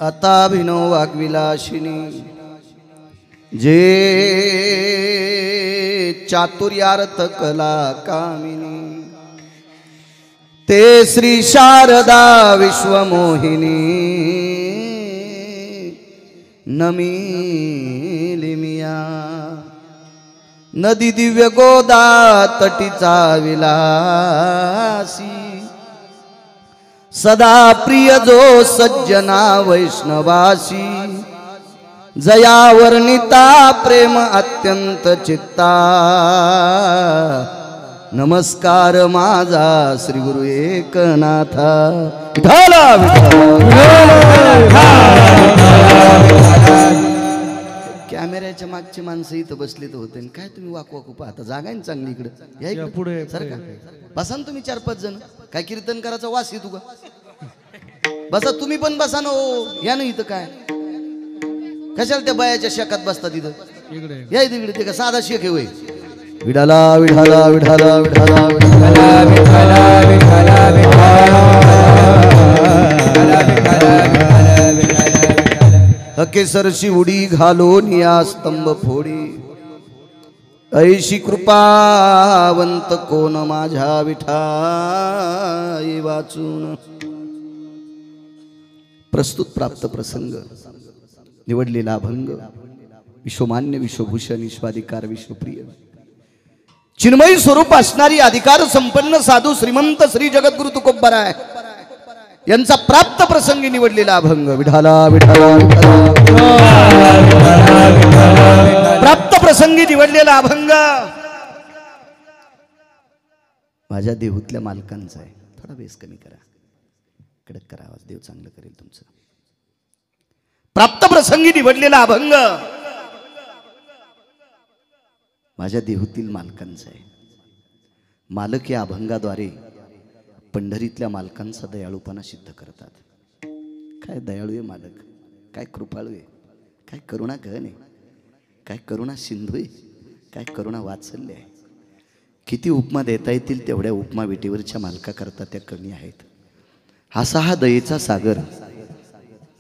अताभिनो वाग्विलासिनी जे चातुर्यार्थ कला कामिनी ते श्री शारदा विश्वमोहिनी नमिलिमिया नदी दिव्य गोदा तटीचा विलासी सदा प्रिय जो सज्जना वैष्णवासी जया वर्णिता प्रेम अत्यंत चित्ता नमस्कार माझा श्री गुरु एकनाथा विठाला कॅमेऱ्याच्या मागची माणसं इथं बसले तर होते काय तुम्ही वाकू वाकू पाहता जागा आहे चांगली इकडे या पुढे सर का बसा ना तुम्ही 4-5 जण काय कीर्तन करायचा वास येतो का बसा तुम्ही पण बसा ना हो या ना इथं काय कशाला त्या बायाच्या शेकात बसतात इथं या इथं इकडे ते का साधा शेक आहे विठाला विठाला विठाला विठाला हकेसरशी उडी घालून या स्तंभ फोडी ऐशी कृपावंत कोण माझ्या विठाई वाचून प्रस्तुत प्राप्त प्रसंग निवडलेला अभंग विश्वमान्य विश्वभूषण विश्वाधिकार विश्वप्रिय चिन्मयी स्वरूप असणारी अधिकार संपन्न साधू श्रीमंत श्री जगद्गुरु तुकोबाराय यांचा प्राप्त प्रसंगी निवडलेला अभंग विठाला विठाला प्राप्त प्रसंगी निवडलेला अभंग माझ्या देहूतल्या मालकांचा आहे थोडा बेस कमी करा कडक करा आवाज देव चांगलं करेल तुमचं प्राप्त प्रसंगी निवडलेला अभंग माझ्या देहूतील मालकांचा आहे मालक या अभंगाद्वारे पंढरीतल्या मालकांचा दयाळूपणा सिद्ध करतात काय दयाळू आहे मालक काय कृपाळू आहे काय करुणा गहन आहे काय करुणा सिंधू आहे काय करुणा वात्सल्य आहे किती उपमा देता येतील तेवढ्या उपमा विटेवरच्या मालकाकरता त्या कमी आहेत असा हा दयेचा सागर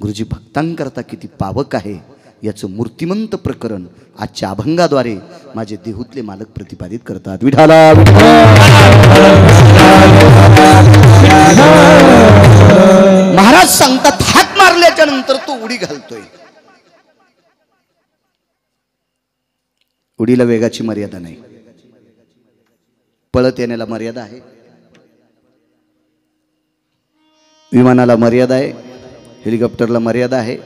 गुरुजी भक्तांकरता किती पावक आहे याचं मूर्तिमंत प्रकरण आजच्या अभंगाद्वारे माझे देहूतले मालक प्रतिपादित करतात विठाला महाराज सांगतात हात मारल्याच्या नंतर तो उडी घालतोय उडीला वेगाची मर्यादा नाही पळत येण्याला मर्यादा आहे विमानाला मर्यादा आहे हेलिकॉप्टरला मर्यादा आहे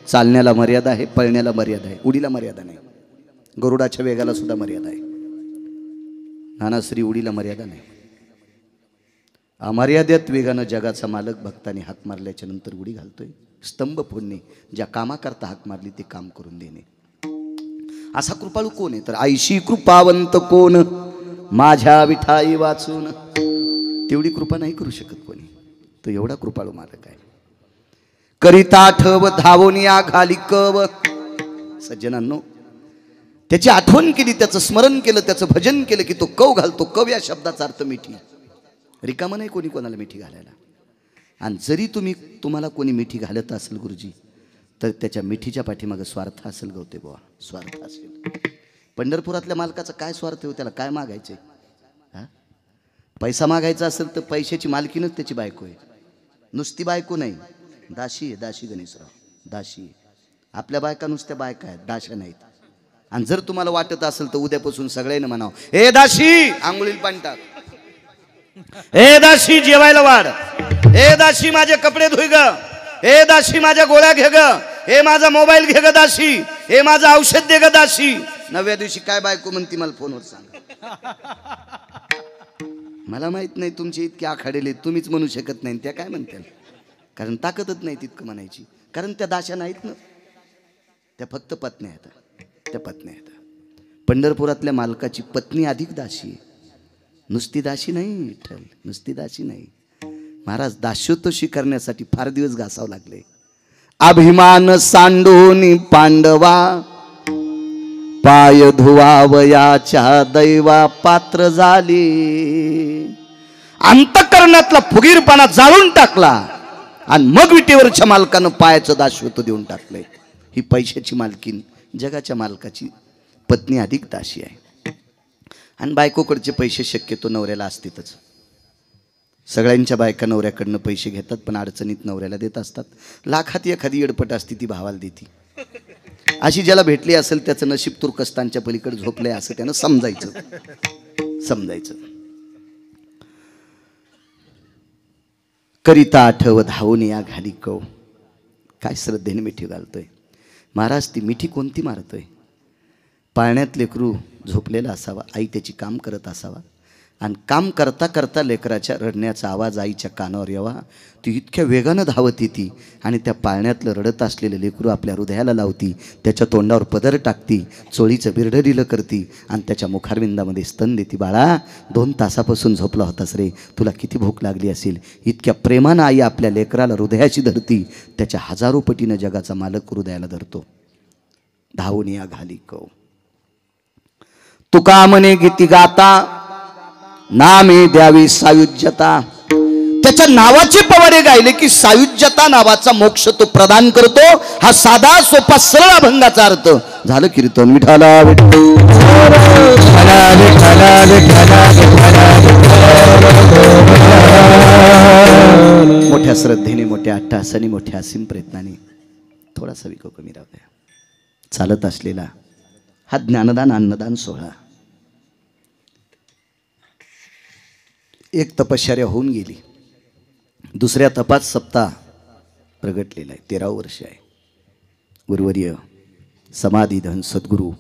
चालण्याला मर्यादा आहे पळण्याला मर्यादा आहे उडीला मर्यादा नाही गरुडाच्या वेगाला सुद्धा मर्यादा आहे नानाश्री उडीला मर्यादा नाही अमर्यादित वेगानं जगाचा मालक भक्ताने हाक मारल्याच्या नंतर उडी घालतोय स्तंभ फोडणे ज्या कामाकरता हाक मारली ते काम करून देणे असा कृपाळू कोण आहे तर आईशी कृपावंत कोण माझ्या विठाई वाचून तेवढी कृपा नाही करू शकत कोणी तो एवढा कृपाळू मालक आहे करिता ठव धावोनिया घाली कव सज्जनांनो त्याची आठवण केली त्याचं स्मरण केलं त्याचं भजन केलं की तो कव घालतो कव या शब्दाचा अर्थ मिठी रिकामा नाही कोणी कोणाला मिठी घालायला आणि जरी तुम्हाला कोणी मिठी घालत असेल गुरुजी तर त्याच्या मिठीच्या पाठीमागे स्वार्थ असेल गवते बुवा स्वार्थ असेल पंढरपुरातल्या मालकाचा काय स्वार्थ हो त्याला काय मागायचे हा पैसा मागायचा असेल तर पैशाची मालकीनच त्याची बायको आहे नुसती बायको नाही दाशी आहे दाशी गणेशराव दाशी आपल्या बायका नुसत्या बायका आहेत दाशा नाहीत आणि जर तुम्हाला वाटत असेल तर उद्यापासून सगळ्यांना म्हणावं ए दाशी आंघोळीला पाणी टाक ए दाशी जेवायला वाढ ए दाशी माझे कपडे धुई ग ए दाशी माझ्या गोळ्या घे ग ए माझा मोबाईल घे ग दाशी ए माझं औषध दे ग दाशी 9व्या दिवशी काय बायको म्हणती मला फोनवर सांग मला माहित नाही तुमचे इतके आखाडेले तुम्हीच म्हणू शकत नाही त्या काय म्हणतील कारण ताकदच नाही तितकं म्हणायची कारण त्या दाशा नाहीत ना त्या फक्त पत्नी आहेत त्या पत्नी आहेत पंढरपुरातल्या मालकाची पत्नी अधिक दाशी आहे नुसती दाशी नाही विठ्ठल नुसती दाशी नाही महाराज दास्योत्तशी करण्यासाठी फार दिवस घासावं लागले अभिमान सांडून पांडवा पाय धुवावयाच्या दैवा पात्र झाली अंतःकरणातला फुगीरपणा जाळून टाकला आणि मग विटेवरच्या मालकानं पायाचं दाशवत देऊन टाकलंय. ही पैशाची मालकीन जगाच्या मालकाची पत्नी अधिक दाशी आहे. आणि बायकोकडचे पैसे शक्यतो नवऱ्याला असतीतच. सगळ्यांच्या बायका नवऱ्याकडनं पैसे घेतात पण अडचणीत नवऱ्याला देत असतात. लाखात एखादी येडपट असती ती भावाला देती. अशी ज्याला भेटली असेल त्याचं नशीब तुर्कस्तानच्या पलीकडे झोपलंय असं त्यानं समजायचं. करिता आठव धावून या घाली कव. काय श्रद्धेने मिठी घालतोय महाराज. ती मिठी कोणती मारतोय? पाळण्यात लेकरू झोपलेला असावा, आई त्याची काम करत असावा आणि काम करता करता लेकराच्या रडण्याचा आवाज आईच्या कानावर यावा. ती इतक्या वेगानं धावत येते आणि त्या पाळण्यातलं रडत असलेलं लेकरू आपल्या हृदयाला लावती, त्याच्या तोंडावर पदर टाकती, चोळीचं बिरडं करती आणि त्याच्या मुखारविंदामध्ये स्तन देती. बाळा 2 तासापासून झोपला होतास रे, तुला किती भूक लागली असेल. इतक्या प्रेमानं आई आपल्या लेकराला हृदयाशी धरती, त्याच्या 1000 पटीनं जगाचा मालक हृदयाला धरतो. धावून या घाली कव. तुका म्हणे गीती गाता नामे द्यावी सायुज्यता. त्याच्या नावाचे पवाडे गायले की सायुज्यता नावाचा मोक्ष तो प्रदान करतो. हा साधा सोपा सरळ अभंगाचा अर्थ. झालं कीर्तन. विठाला मोठ्या श्रद्धेने, मोठ्या अट्टहासाने, मोठ्या असीम प्रयत्नाने थोडासा विको कमी राहू द्या. चालत असलेला हा ज्ञानदान अन्नदान सोहळा एक तपश्चर्या होऊन गेली. दुसऱ्या तपात सप्ताह प्रगटलेला आहे. 13 वर्ष आहे. गुरुवर्य समाधीधन सद्गुरू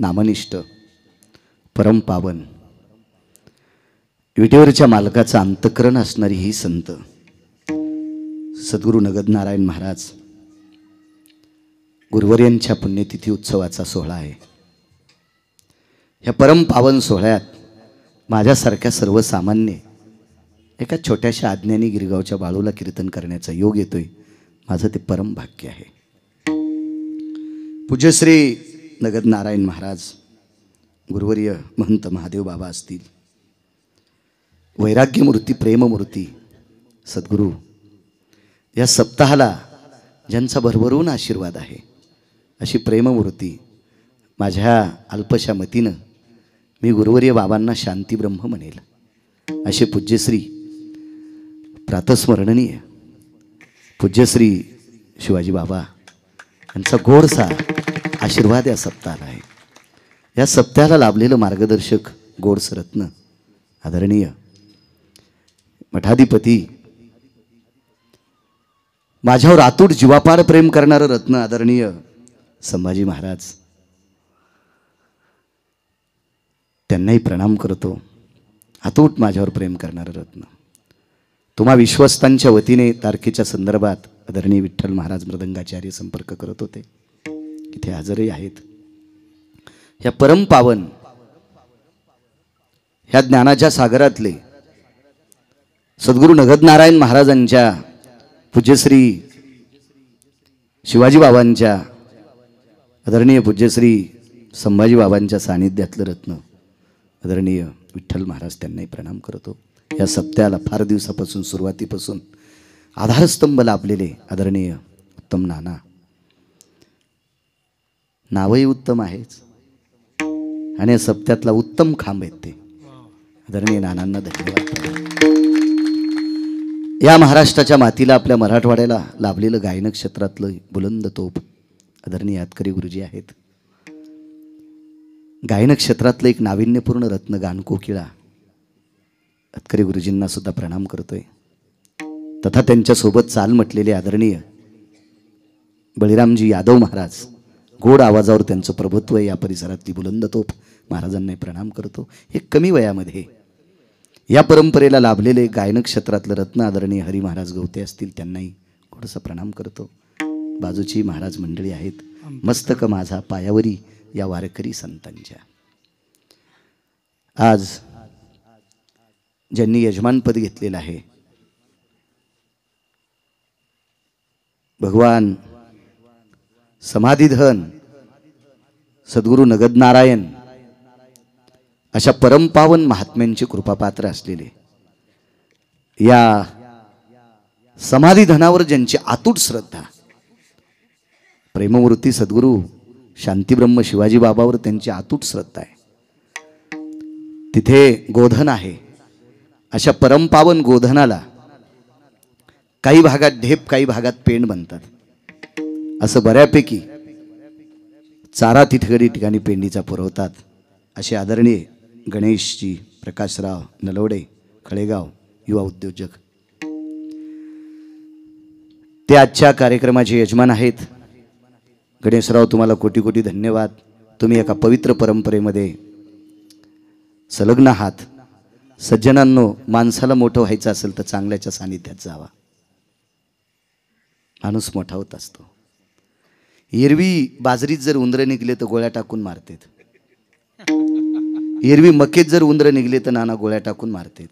नामनिष्ठ परमपावन विटेवरच्या मालकाचं अंतःकरण असणारी ही संत सद्गुरू नगदनारायण महाराज गुरुवर्यांच्या पुण्यतिथी उत्सवाचा सोहळा आहे. ह्या परमपावन सोहळ्यात माझ्यासारख्या सर्वसामान्य एका छोट्याशा आज्ञानी गिरगावच्या बाळूला कीर्तन करण्याचा योग येतोय. माझं ते परम भाग्य आहे. पूज्यश्री नगदनारायण महाराज गुरुवर्य महंत महादेव बाबा असतील, वैराग्यमूर्ती प्रेममूर्ती सद्गुरू, या सप्ताहाला ज्यांचा भरभरून आशीर्वाद आहे अशी प्रेममूर्ती माझ्या अल्पशा मतीनं मी गुरुवर्य बाबांना शांती ब्रह्म म्हणेल. असे पूज्यश्री प्रातस्मरणीय पूज्यश्री शिवाजी बाबा यांचा गोडसा आशीर्वाद या सप्ताहाला आहे. या सप्ताहाला लाभलेलं मार्गदर्शक गोडसरत्न आदरणीय मठाधिपती, माझ्यावर आतूट जीवापाड प्रेम करणारं रत्न आदरणीय संभाजी महाराज, त्यांनाही प्रणाम करतो. अतूट माझ्यावर प्रेम करणारं रत्न. तुम्हा विश्वस्तांच्या वतीने तारखेच्या संदर्भात आदरणीय विठ्ठल महाराज मृदंगाचार्य संपर्क करत होते, इथे हजरही आहेत. ह्या परमपावन ह्या ज्ञानाच्या सागरातले सद्गुरू नगदनारायण महाराजांच्या पूज्यश्री शिवाजी बाबांच्या आदरणीय पूज्यश्री संभाजी बाबांच्या सानिध्यातलं रत्न आदरणीय विठ्ठल महाराज, त्यांनाही प्रणाम करतो. या सप्त्याला फार दिवसापासून सुरुवातीपासून आधारस्तंभ लाभलेले आदरणीय उत्तम नाना, नावही उत्तम आहेच आणि या सप्त्यातला उत्तम खांब आहेत ते आदरणीय नानांना धन्यवाद. या महाराष्ट्राच्या मातीला आपल्या मराठवाड्याला लाभलेलं गायन क्षेत्रातलं बुलंद तोप आदरणीय यातकरी गुरुजी आहेत. गायन क्षेत्रातलं एक नाविन्यपूर्ण रत्न गानकोकिळा यातकरी गुरुजींना सुद्धा प्रणाम करतोय. तथा त्यांच्यासोबत चाल म्हटलेले आदरणीय बळीरामजी यादव महाराज, गोड आवाजावर त्यांचं प्रभुत्व आहे या परिसरातली बुलंद तोप, महाराजांनाही प्रणाम करतो. हे कमी वयामध्ये या परंपरेला लाभलेले गायन क्षेत्रातलं रत्न आदरणीय हरी महाराज गवते असतील, त्यांनाही थोडंसं प्रणाम करतो. बाजूची महाराज मंडळी आहेत. मस्तक माझा पायावरी या वारकरी संतांच्या. आज ज्यांनी यजमानपद घेतलेलं आहे भगवान समाधीधन सद्गुरू नगदनारायण अशा परमपावन महात्म्यांचे कृपापात्र असलेले या समाधी धनावर ज्यांची अतूट श्रद्धा, प्रेममूर्ती सद्गुरू शांतीब्रह्म शिवाजी बाबावर त्यांची अतूट श्रद्धा आहे, तिथे गोधन आहे. अशा परमपावन गोधनाला काही भागात ढेप, काही भागात पेंड बनतात. असं बऱ्यापैकी चारा ठिकाणी पेंडीचा पुरवतात. असे आदरणीय गणेशजी प्रकाशराव नलवडे, खळेगाव, युवा उद्योजक, ते आजच्या कार्यक्रमाचे यजमान आहेत. गणेशराव, तुम्हाला कोटी कोटी धन्यवाद. तुम्ही एका पवित्र परंपरेमध्ये संलग्न आहात. सज्जनांनो, माणसाला मोठं व्हायचं असेल तर चांगल्याच्या सानिध्यात जावा. माणूस मोठा होत असतो. एरवी बाजरीत जर उंदरं निघले तर गोळ्या टाकून मारतात. एरवी मकेत जर उंदरं निघले तर नाना गोळ्या टाकून मारतात.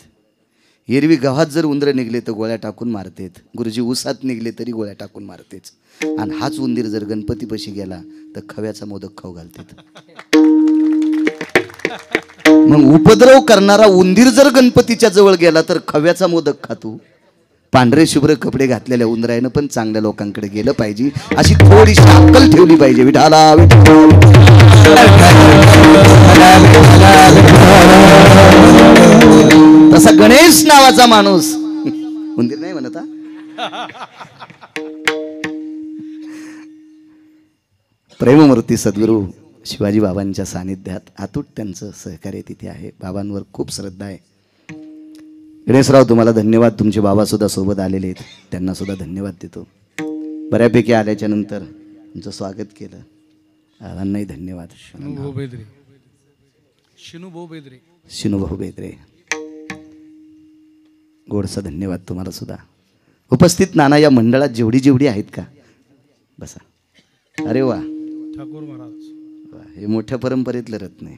एरवी गव्हात जर उंदरं निघले तर गोळ्या टाकून मारतात. गुरुजी ऊसात निघले तरी गोळ्या टाकून मारतेच. आणि हाच उंदीर जर गणपतीपाशी गेला तर खव्याचा मोदक खाऊ घालतात. मग उपद्रव करणारा उंदीर जर गणपतीच्या जवळ गेला तर खव्याचा मोदक खातो. पांढरे शुभ्र कपडे घातलेल्या उंदरायनं पण चांगल्या लोकांकडे गेलं पाहिजे, अशी थोडीशी अक्कल ठेवली पाहिजे. विठाला तसा गणेश नावाचा माणूस उंदीर नाही म्हणता. प्रेममूर्ती सद्गुरू शिवाजी बाबांच्या सानिध्यात अतूट त्यांचं सहकार्य तिथे आहे. बाबांवर खूप श्रद्धा आहे. गणेशराव, तुम्हाला धन्यवाद. तुमचे बाबा सुद्धा सोबत आलेले आहेत, त्यांना सुद्धा धन्यवाद देतो. बऱ्यापैकी आल्याच्या नंतर तुमचं स्वागत केलं. बाबांनाही धन्यवाद. शिनूभाऊ बेदरे, गोडसा धन्यवाद तुम्हाला सुद्धा. उपस्थित नाना या मंडळात जेवढी जेवढी आहेत का, बसा. अरे वा, ठाकूर महाराज हे मोठ्या परंपरेतलं रत्न आहे.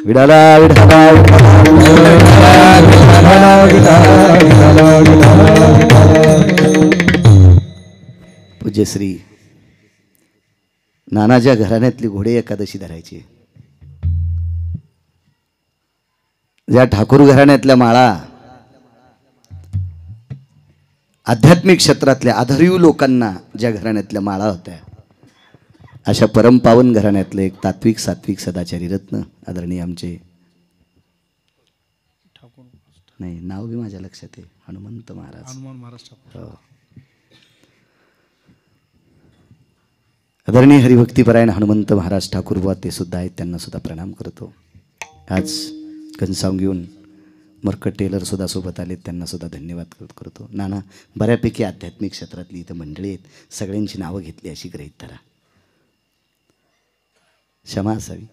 विडाला पूज्यश्री नानाच्या घराण्यातली घोडे एकादशी धरायची. ज्या ठाकूर घराण्यातल्या माळा आध्यात्मिक क्षेत्रातल्या आधारीव लोकांना ज्या घराण्यातल्या माळा होत्या, अशा परमपावन घराण्यातलं एक तात्विक सात्विक सदाचारी रत्न आदरणीय आमचे, नाही नाव बी माझ्या लक्षात आहे, हनुमंत महाराज. हो. आदरणीय हरिभक्तीपरायण हनुमंत महाराज ठाकूर बुवा ते सुद्धा आहेत, त्यांना सुद्धा प्रणाम करतो. आज घनसावंग घेऊन मरकट टेलर सुद्धा सोबत आलेत, त्यांना सुद्धा धन्यवाद करतो. नाना, बऱ्यापैकी आध्यात्मिक क्षेत्रातली इथं मंडळी आहेत, सगळ्यांची नावं घेतली अशी गृहीत धरा. क्षमा असावी.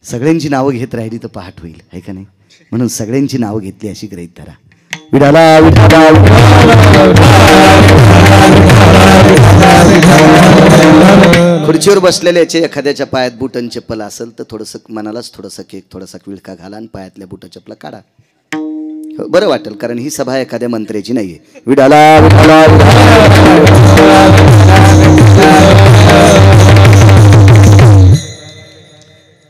सगळ्यांची नावं घेत राहिली तर पहाट होईल, आहे का नाही? म्हणून सगळ्यांची नावं घेतली अशी गृहीत धरा. विठाला खुर्चीवर बसलेल्याचे एखाद्याच्या पायात बूट आणि चप्पल असेल तर थोडंसं मनालाच थोडंसं केक, थोडासा विळखा घाला आणि पायातल्या बुटा चप्पला काढा. बरं वाटेल, कारण ही सभा एखाद्या मंत्र्याची नाहीये. विठाला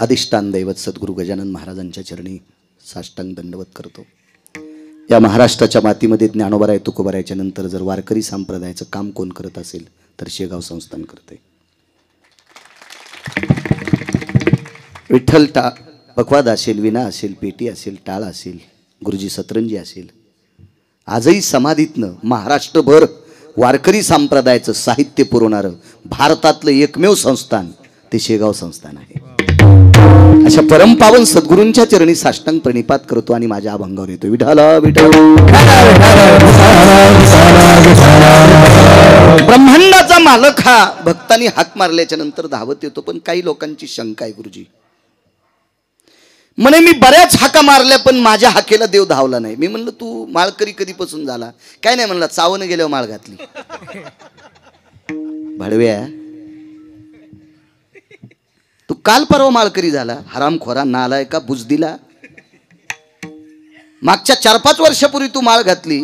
अधिष्ठान दैवत सद्गुरू गजानन महाराजांच्या चरणी साष्टांग दंडवत करतो. या महाराष्ट्राच्या मातीमध्ये ज्ञानोबराय तुकोबरायच्या नंतर जर वारकरी संप्रदायाचं काम कोण करत असेल तर शेगाव संस्थान करते. विठ्ठल पखवाद असेल, विना असेल, पेटी असेल, टाळ असेल, गुरुजी सतरंजी असेल, आजही समाधीतनं महाराष्ट्रभर वारकरी संप्रदायाचं साहित्य पुरवणारं भारतातलं एकमेव संस्थान ते शेगाव संस्थान आहे. अशा परमपावन सद्गुरूंच्या चरणी साष्टांग प्रणिपात करतो आणि माझ्या अभंगावर येतो. विठाला विठ्ठल. ब्रह्मांडाचा मालक हा भक्तांनी हाक मारल्याच्या नंतर धावत येतो. पण काही लोकांची शंका आहे, गुरुजी म्हणे मी बऱ्याच हाका मारल्या पण माझ्या हाकेला देव धावला नाही. मी म्हणलं तू माळकरी कधीपासून झाला? काय नाही म्हणला, चावण गेल्यावर माळ घातली. भडव्या, तू काल परवा माळकरी झाला, हरामखोरा, नालायका, बुजदिला. मागच्या 4-5 वर्षापूर्वी तू माळ घातली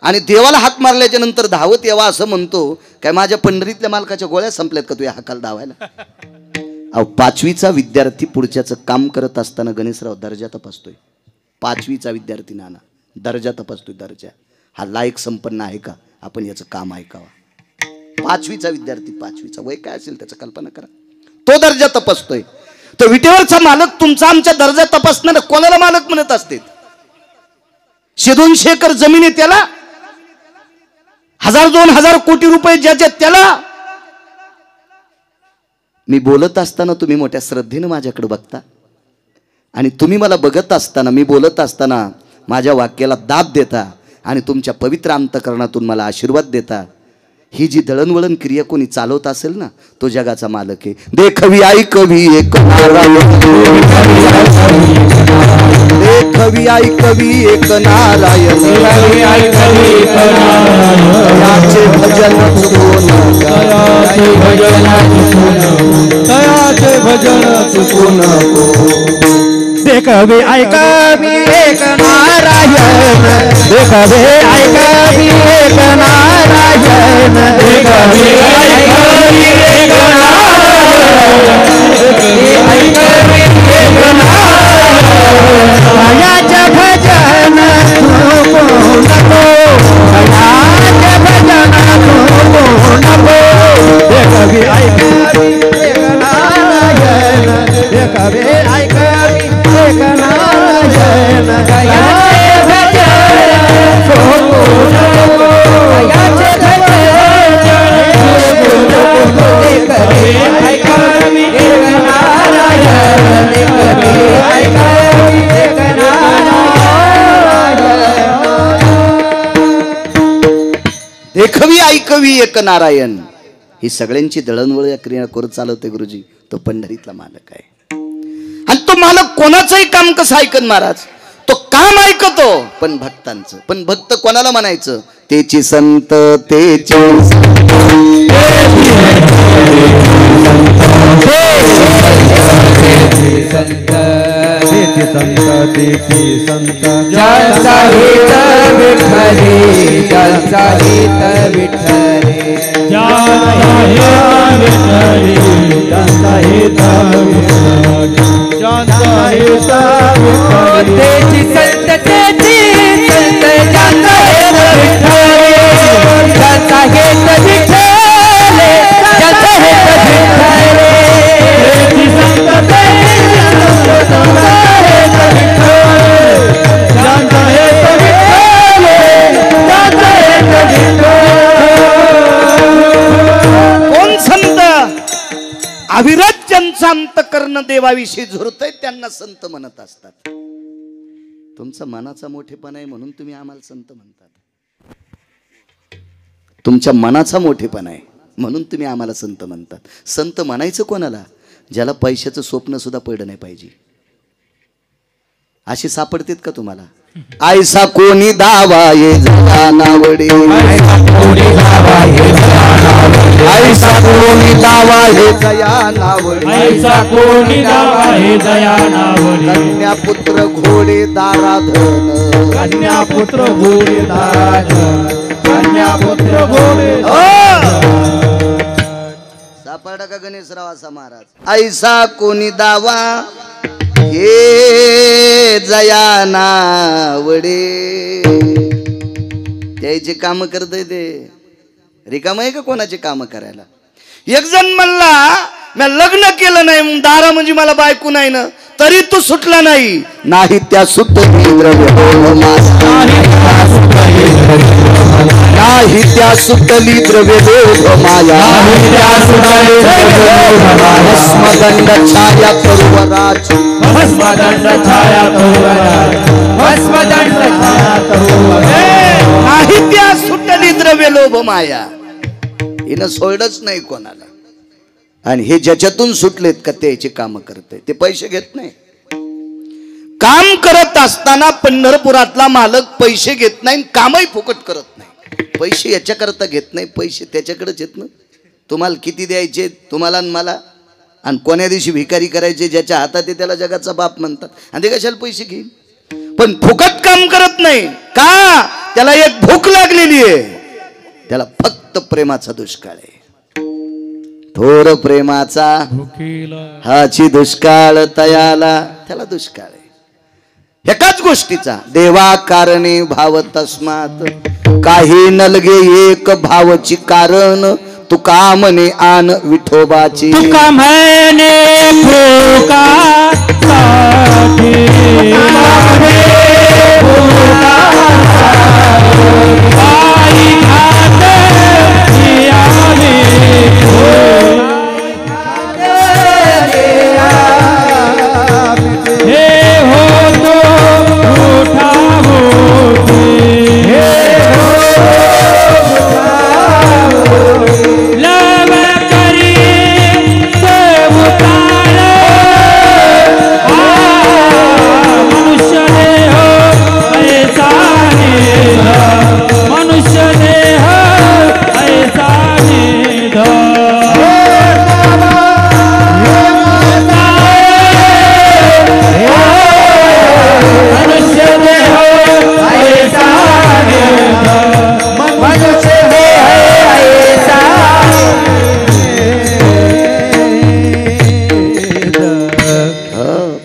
आणि देवाला हाक मारल्याच्या नंतर धावत यावा असं म्हणतो. काय माझ्या पंढरीतल्या मालकाच्या गोळ्या संपल्यात का तुझ्या हाकाला धावायला? अहो, 5वीचा विद्यार्थी पुढच्याचं काम करत असताना गणेशराव दर्जा तपासतोय. 5वीचा विद्यार्थी नाना दर्जा तपासतोय, दर्जा हा लायक संपन्न आहे का, आपण याचं काम ऐकावा। 5वीचा विद्यार्थी, 5वीचा वय काय असेल त्याचं कल्पना करा, तो दर्जा तपासतोय। तो विटेवरचा मालक तुमचा आमच्या दर्जा तपासणार कोणाला मालक म्हणत असते? 100-200 एकर जमीन आहे त्याला, 1000-2000 कोटी रुपये ज्याच्या त्याला। मी बोलत असताना तुम्ही मोठ्या श्रद्धेने माझ्याकडे बघता आणि तुम्ही मला बघत असताना, मी बोलत असताना माझ्या वाक्याला दाद देता आणि तुमच्या पवित्र अंतकरणातून मला आशीर्वाद देता। ही जी दळणवळण क्रिया कोणी चालवत असेल ना, तो जगाचा मालक आहे। देखवी ऐकवी एक नारायण, देखवी ऐकवी एक नारायण, याचे भजन चुको नका, दयाचे भजन चुको नको। देखवे ऐकवी एक नारायण, देखवे ऐकवी एक नारायण, देखवे ऐकवी एक नारायण, ऐकवी एक नारायण। दयाचे भजन चुको नको, दयाचे भजन चुको नको। देखवे ऐकवी एक नारायण, देखवे ऐकवी एक नारायण, दयाचे भजन चुको नको, दयाचे भजन चुको नको। देखवे ऐकवी एक नारायण, देखवे ऐकवी एक नारायण। देखवी ऐकवी एक नारायण, ही सगळ्यांची दळणवळण क्रिया करत चालवते गुरुजी, तो पंढरीतला मालक आहे। आणि तो मालक कोणाचंही काम कसं ऐकन महाराज, तो काम ऐकतो पण भक्तांचं। पण भक्त कोणाला म्हणायचं? तेची संत, तेची संत, ज्यांचा हित विठ्ठली, ज्यांचा हित विठ्ठली, ज्यांचा हित विठ्ठली, ज्यांचा हित विठ्ठली, तेची संत, तेची संत, ज्यांचा हित विठ्ठली, ज्यांचा हित विठ्ठली, ज्यांचा हित विठ्ठली, तेची संत, तेची संत, ज्यांचा हित विठ्ठली, ज्यांचा हित विठ्ठली। कोण संत? अविरत ज्यांचा अंतकरण देवाविषयी झुरतय त्यांना संत म्हणत असतात। तुमचा मनाचा मोठेपणा आहे म्हणून तुम्ही आम्हाला संत म्हणतात। तुमच्या मनाचा मोठेपणा आहे म्हणून तुम्ही आम्हाला संत म्हणतात। संत म्हणायचं कोणाला? ज्याला पैशाचं स्वप्न सुद्धा पडलं नाही पाहिजे। अशी सापडतेत का तुम्हाला? ऐसा कोणी दावा ये जया नावडे, ऐसा कोणी दावा ये जया नावडे, ऐसा कोणी दावा हे जया नावडे, ऐसा कोणी दावा हे जया नावडे। कन्या पुत्र घोडे दाराधन, कन्या पुत्र घोडे दाराधन, कन्या पुत्र घोडे। सापडा का गणेशराव असा महाराज? ऐसा कोणी दावा हे जया नावडे, त्याचे काम करतय ते रिकाम आहे का कोणाचे काम करायला? एक जण म्हणला मी लग्न केलं नाही, दारा म्हणजे मला बायको नाही ना, तरी तू सुटला नाही। नाही त्या सुटली द्रव्य नाही त्या सुटली द्रव्य माया, भस्मदंड छाया तरुवराची, भस्मदंड छाया तरुवराची, भस्मदंड छाया तरुवराची। नाही त्या सुटली द्रव्य लोभ माया, हिनं सोडच नाही कोणाला। आणि हे ज्याच्यातून सुटलेत का त्याचे काम करते, ते पैसे घेत नाही। काम करत असताना पंढरपुरातला मालक पैसे घेत नाही, कामही फुकट करत नाही। पैसे याच्याकरता घेत नाही, पैसे त्याच्याकडेच येत ना। तुम्हाला किती द्यायचे तुम्हाला आणि मला, आणि कोण्या दिवशी भिकारी करायचे ज्याच्या हातात आहे त्याला जगाचा बाप म्हणतात, आणि ते कशाला पैसे घेईल? पण फुकट काम करत नाही का? त्याला एक भूक लागलेली आहे, त्याला फक्त प्रेमाचा दुष्काळ आहे। थोर प्रेमाचा हाची दुष्काळ तयाला, त्याला दुष्काळ आहे। एकाच गोष्टीचा देवा कारणे भाव तस्मात काही नलगे एक भावची कारण तुका म्हणे आन विठोबाची तुका म्हणे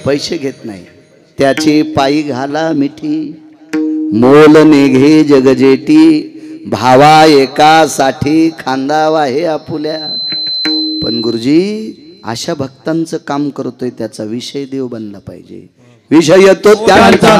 पैसे घेत नाही त्याची पायी घाला मिठी मोल निघे जगजेटी भावा एकासाठी खांदावा हे आपुल्या पण गुरुजी अशा भक्तांचं काम करतोय त्याचा विषय देव बनला पाहिजे विषय तो त्याचा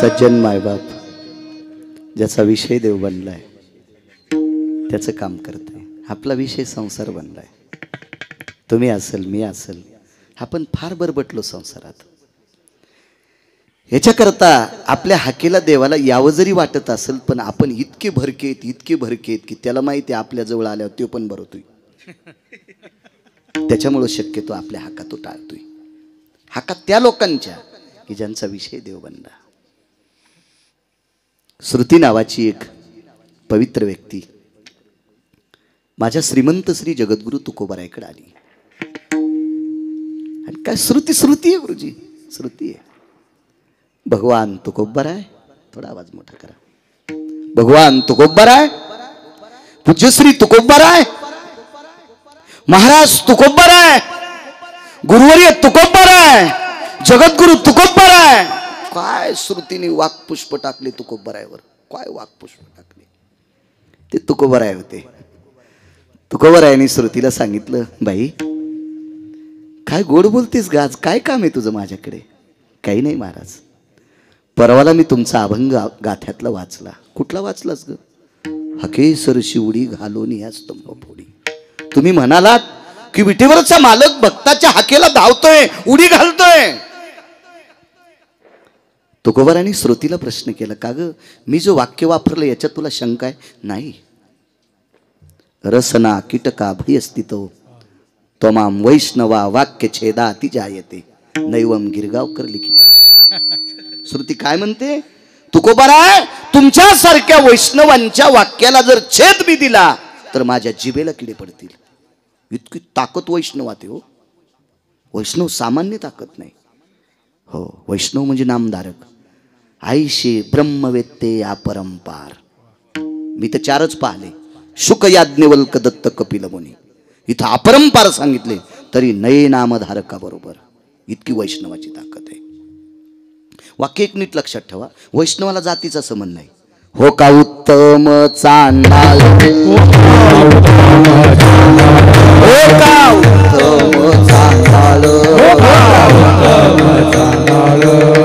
सज्जन मायबाप ज्याचा विषय देव बनलाय त्याचं काम करतोय आपला विषय संसार बनलाय तुम्ही असेल मी असेल आपण फार बरबटलो संसारात याच्याकरता आपल्या हाकेला देवाला यावं जरी वाटत असेल पण आपण इतके भरकेत की त्याला माहिती आपल्या जवळ आल्यावर तो पण भरतोय त्याच्यामुळं शक्यतो आपल्या हाका तो टाळतोय हाका त्या लोकांच्या की ज्यांचा विषय देव बनला श्रुती नावाची एक पवित्र व्यक्ती माझ्या श्रीमंत श्री जगद्गुरु तुकोबारायकडे आली आणि काय श्रुती आहे गुरुजी श्रुती आहे भगवान तुकोबाराय थोडा आवाज मोठा करा भगवान तुकोबाराय पूज्यश्री तुकोबाराय महाराज तुकोबाराय गुरुवर्य तुकोबाराय जगद्गुरु तुकोबाराय काय श्रुतीने वाक्पुष्प टाकले तुकोबारायवर काय वाक्पुष्प टाकले ते तुकोबाराय होते तुकोबारायांनी श्रुतीला सांगितलं बाई काय गोड बोलतेस गाज काय काम आहे तुझं माझ्याकडे काही नाही महाराज परवाला मी तुमचा अभंग गाथ्यातला वाचला कुठला वाचलास ग हकेसर शिवडी घालून या स्तंभ फोडी तुम्ही म्हणालात की विटेवरचा मालक भक्ताच्या हाकेला धावतोय उडी घालतोय तुकोबारांनी श्रुतीला प्रश्न केला का ग मी जो वाक्य वापरलं याच्यात तुला शंका आहे नाही रसना कीटका भयस्थितो त्वमाम वैष्णवा वाक्य छेदा ती जायते नैवम गिरगावकर लिखितम श्रुती काय म्हणते तुकोबाराय तुमच्यासारख्या वैष्णवांच्या वाक्याला जर छेद मी दिला तर माझ्या जिभेला किडे पडतील. इतकी ताकद वैष्णवात हो. वैष्णव सामान्य ताकद नाही हो. वैष्णव म्हणजे नामधारक. आईशे ब्रह्मवेत्ते अपरंपार. मी तर 4च पाहिले. शुक याज्ञवल्क दत्त कपिल मुनी. इथं अपरंपार सांगितले तरी नये नामधारका बरोबर. इतकी वैष्णवाची ताकद आहे. वाक्य एक नीट लक्षात ठेवा. वैष्णवाला जातीचा संबंध नाही. हो का उत्तम चांडाळ, हो का उत्तम चांडाळ,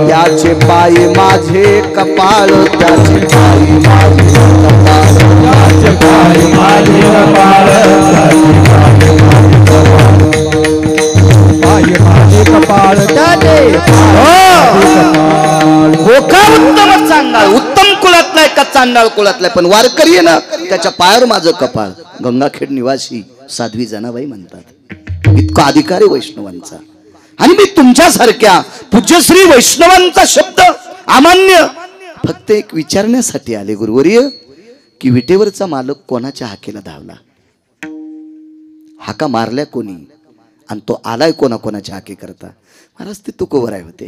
त्याचे पायी माझे कपाळ, त्याचे पायी माझे कपाळ, त्याचे पायी माझे कपाळ, पायी माझे कपाळ, त्याचे हो का उत्तम चांडाळ. उत्तम कुळातला का चांडाळ कुळातला पण वारकरी आहे ना त्याच्या पायावर माझं कपाळ. गंगाखेड निवासी साध्वी जनाबाई म्हणतात. इतका अधिकार आहे वैष्णवांचा. आणि मी तुमच्यासारख्या पूज्यश्री वैष्णवांचा शब्द अमान्य फक्त एक विचारण्यासाठी आले गुरुवर्य की विटेवरचा मालक कोणाच्या हाकेला धावला, हाका मारल्या कोणी आणि तो आलाय कोणाकोणाच्या हाके करता. महाराज ते तुकोबराय होते.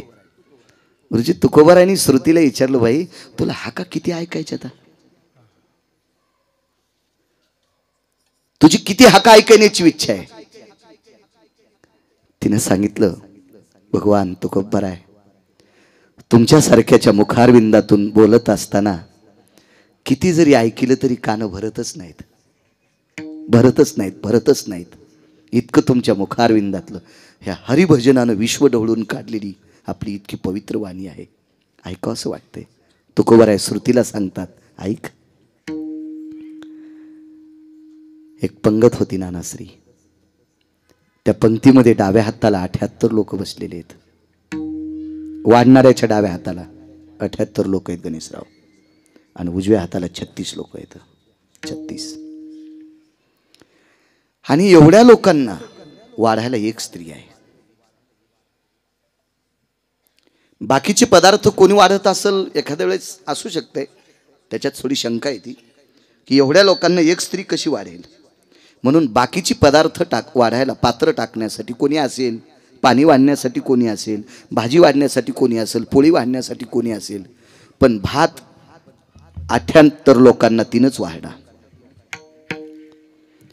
गुरुजी तुकोबरायांनी श्रुतीला विचारलं, भाई तुला हाका किती ऐकायच्या आता, तुझी किती हाका ऐकण्याची इच्छा आहे. तिने सांगितलं, भगवान तुकोबराय तुमच्यासारख्याच्या मुखारविंदातून बोलत असताना किती जरी ऐकलं तरी कान भरतच नाहीत, भरतच नाहीत, भरतच नाहीत. इतकं तुमच्या मुखारविंदातलं ह्या हरिभजनानं विश्व ढवळून काढलेली आपली इतकी पवित्र वाणी आहे. ऐकावं असं वाटतंय. तुकोबराय श्रुतीला सांगतात, ऐक. एक पंगत होती नानाश्री. त्या पंक्तीमध्ये डाव्या हाताला 78 लोक बसलेले आहेत. वाढणाऱ्याच्या डाव्या हाताला 78 लोक आहेत गणेशराव, आणि उजव्या हाताला 36 लोक आहेत. 36. आणि एवढ्या लोकांना वाढायला एक स्त्री आहे. बाकीचे पदार्थ कोणी वाढत असेल एखाद्या वेळेस असू शकते, त्याच्यात थोडी शंका येते की एवढ्या लोकांना एक स्त्री कशी वाढेल. म्हणून बाकीची पदार्थ वाढायला पात्र टाकण्यासाठी कोणी असेल, पाणी वाढण्यासाठी कोणी असेल, भाजी वाढण्यासाठी कोणी असेल, पोळी वाढण्यासाठी कोणी असेल, पण भात 78 लोकांना तिनंच वाढला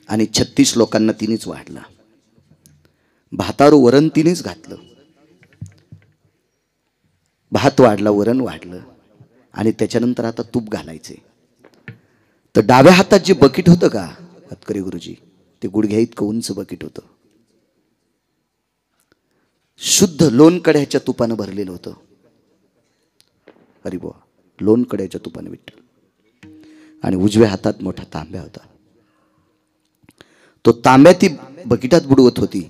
आणि 36 लोकांना तिनेच वाढला. भातावर वरण तिनेच घातलं. भात वाढला, वरण वाढलं, आणि त्याच्यानंतर आता तूप घालायचे. तर डाव्या हातात जे बकेट होतं का हतकरी गुरुजी, ते गुडघ्या इतकं उंच बकेट होतं. शुद्ध लोणकड्याच्या तुपानं भरलेलं होतं. अरे बुवा, लोणकड्याच्या तुपानं विठ्ठल. आणि उजव्या हातात मोठा तांब्या होता. तो तांब्या ती बकेटात बुडवत होती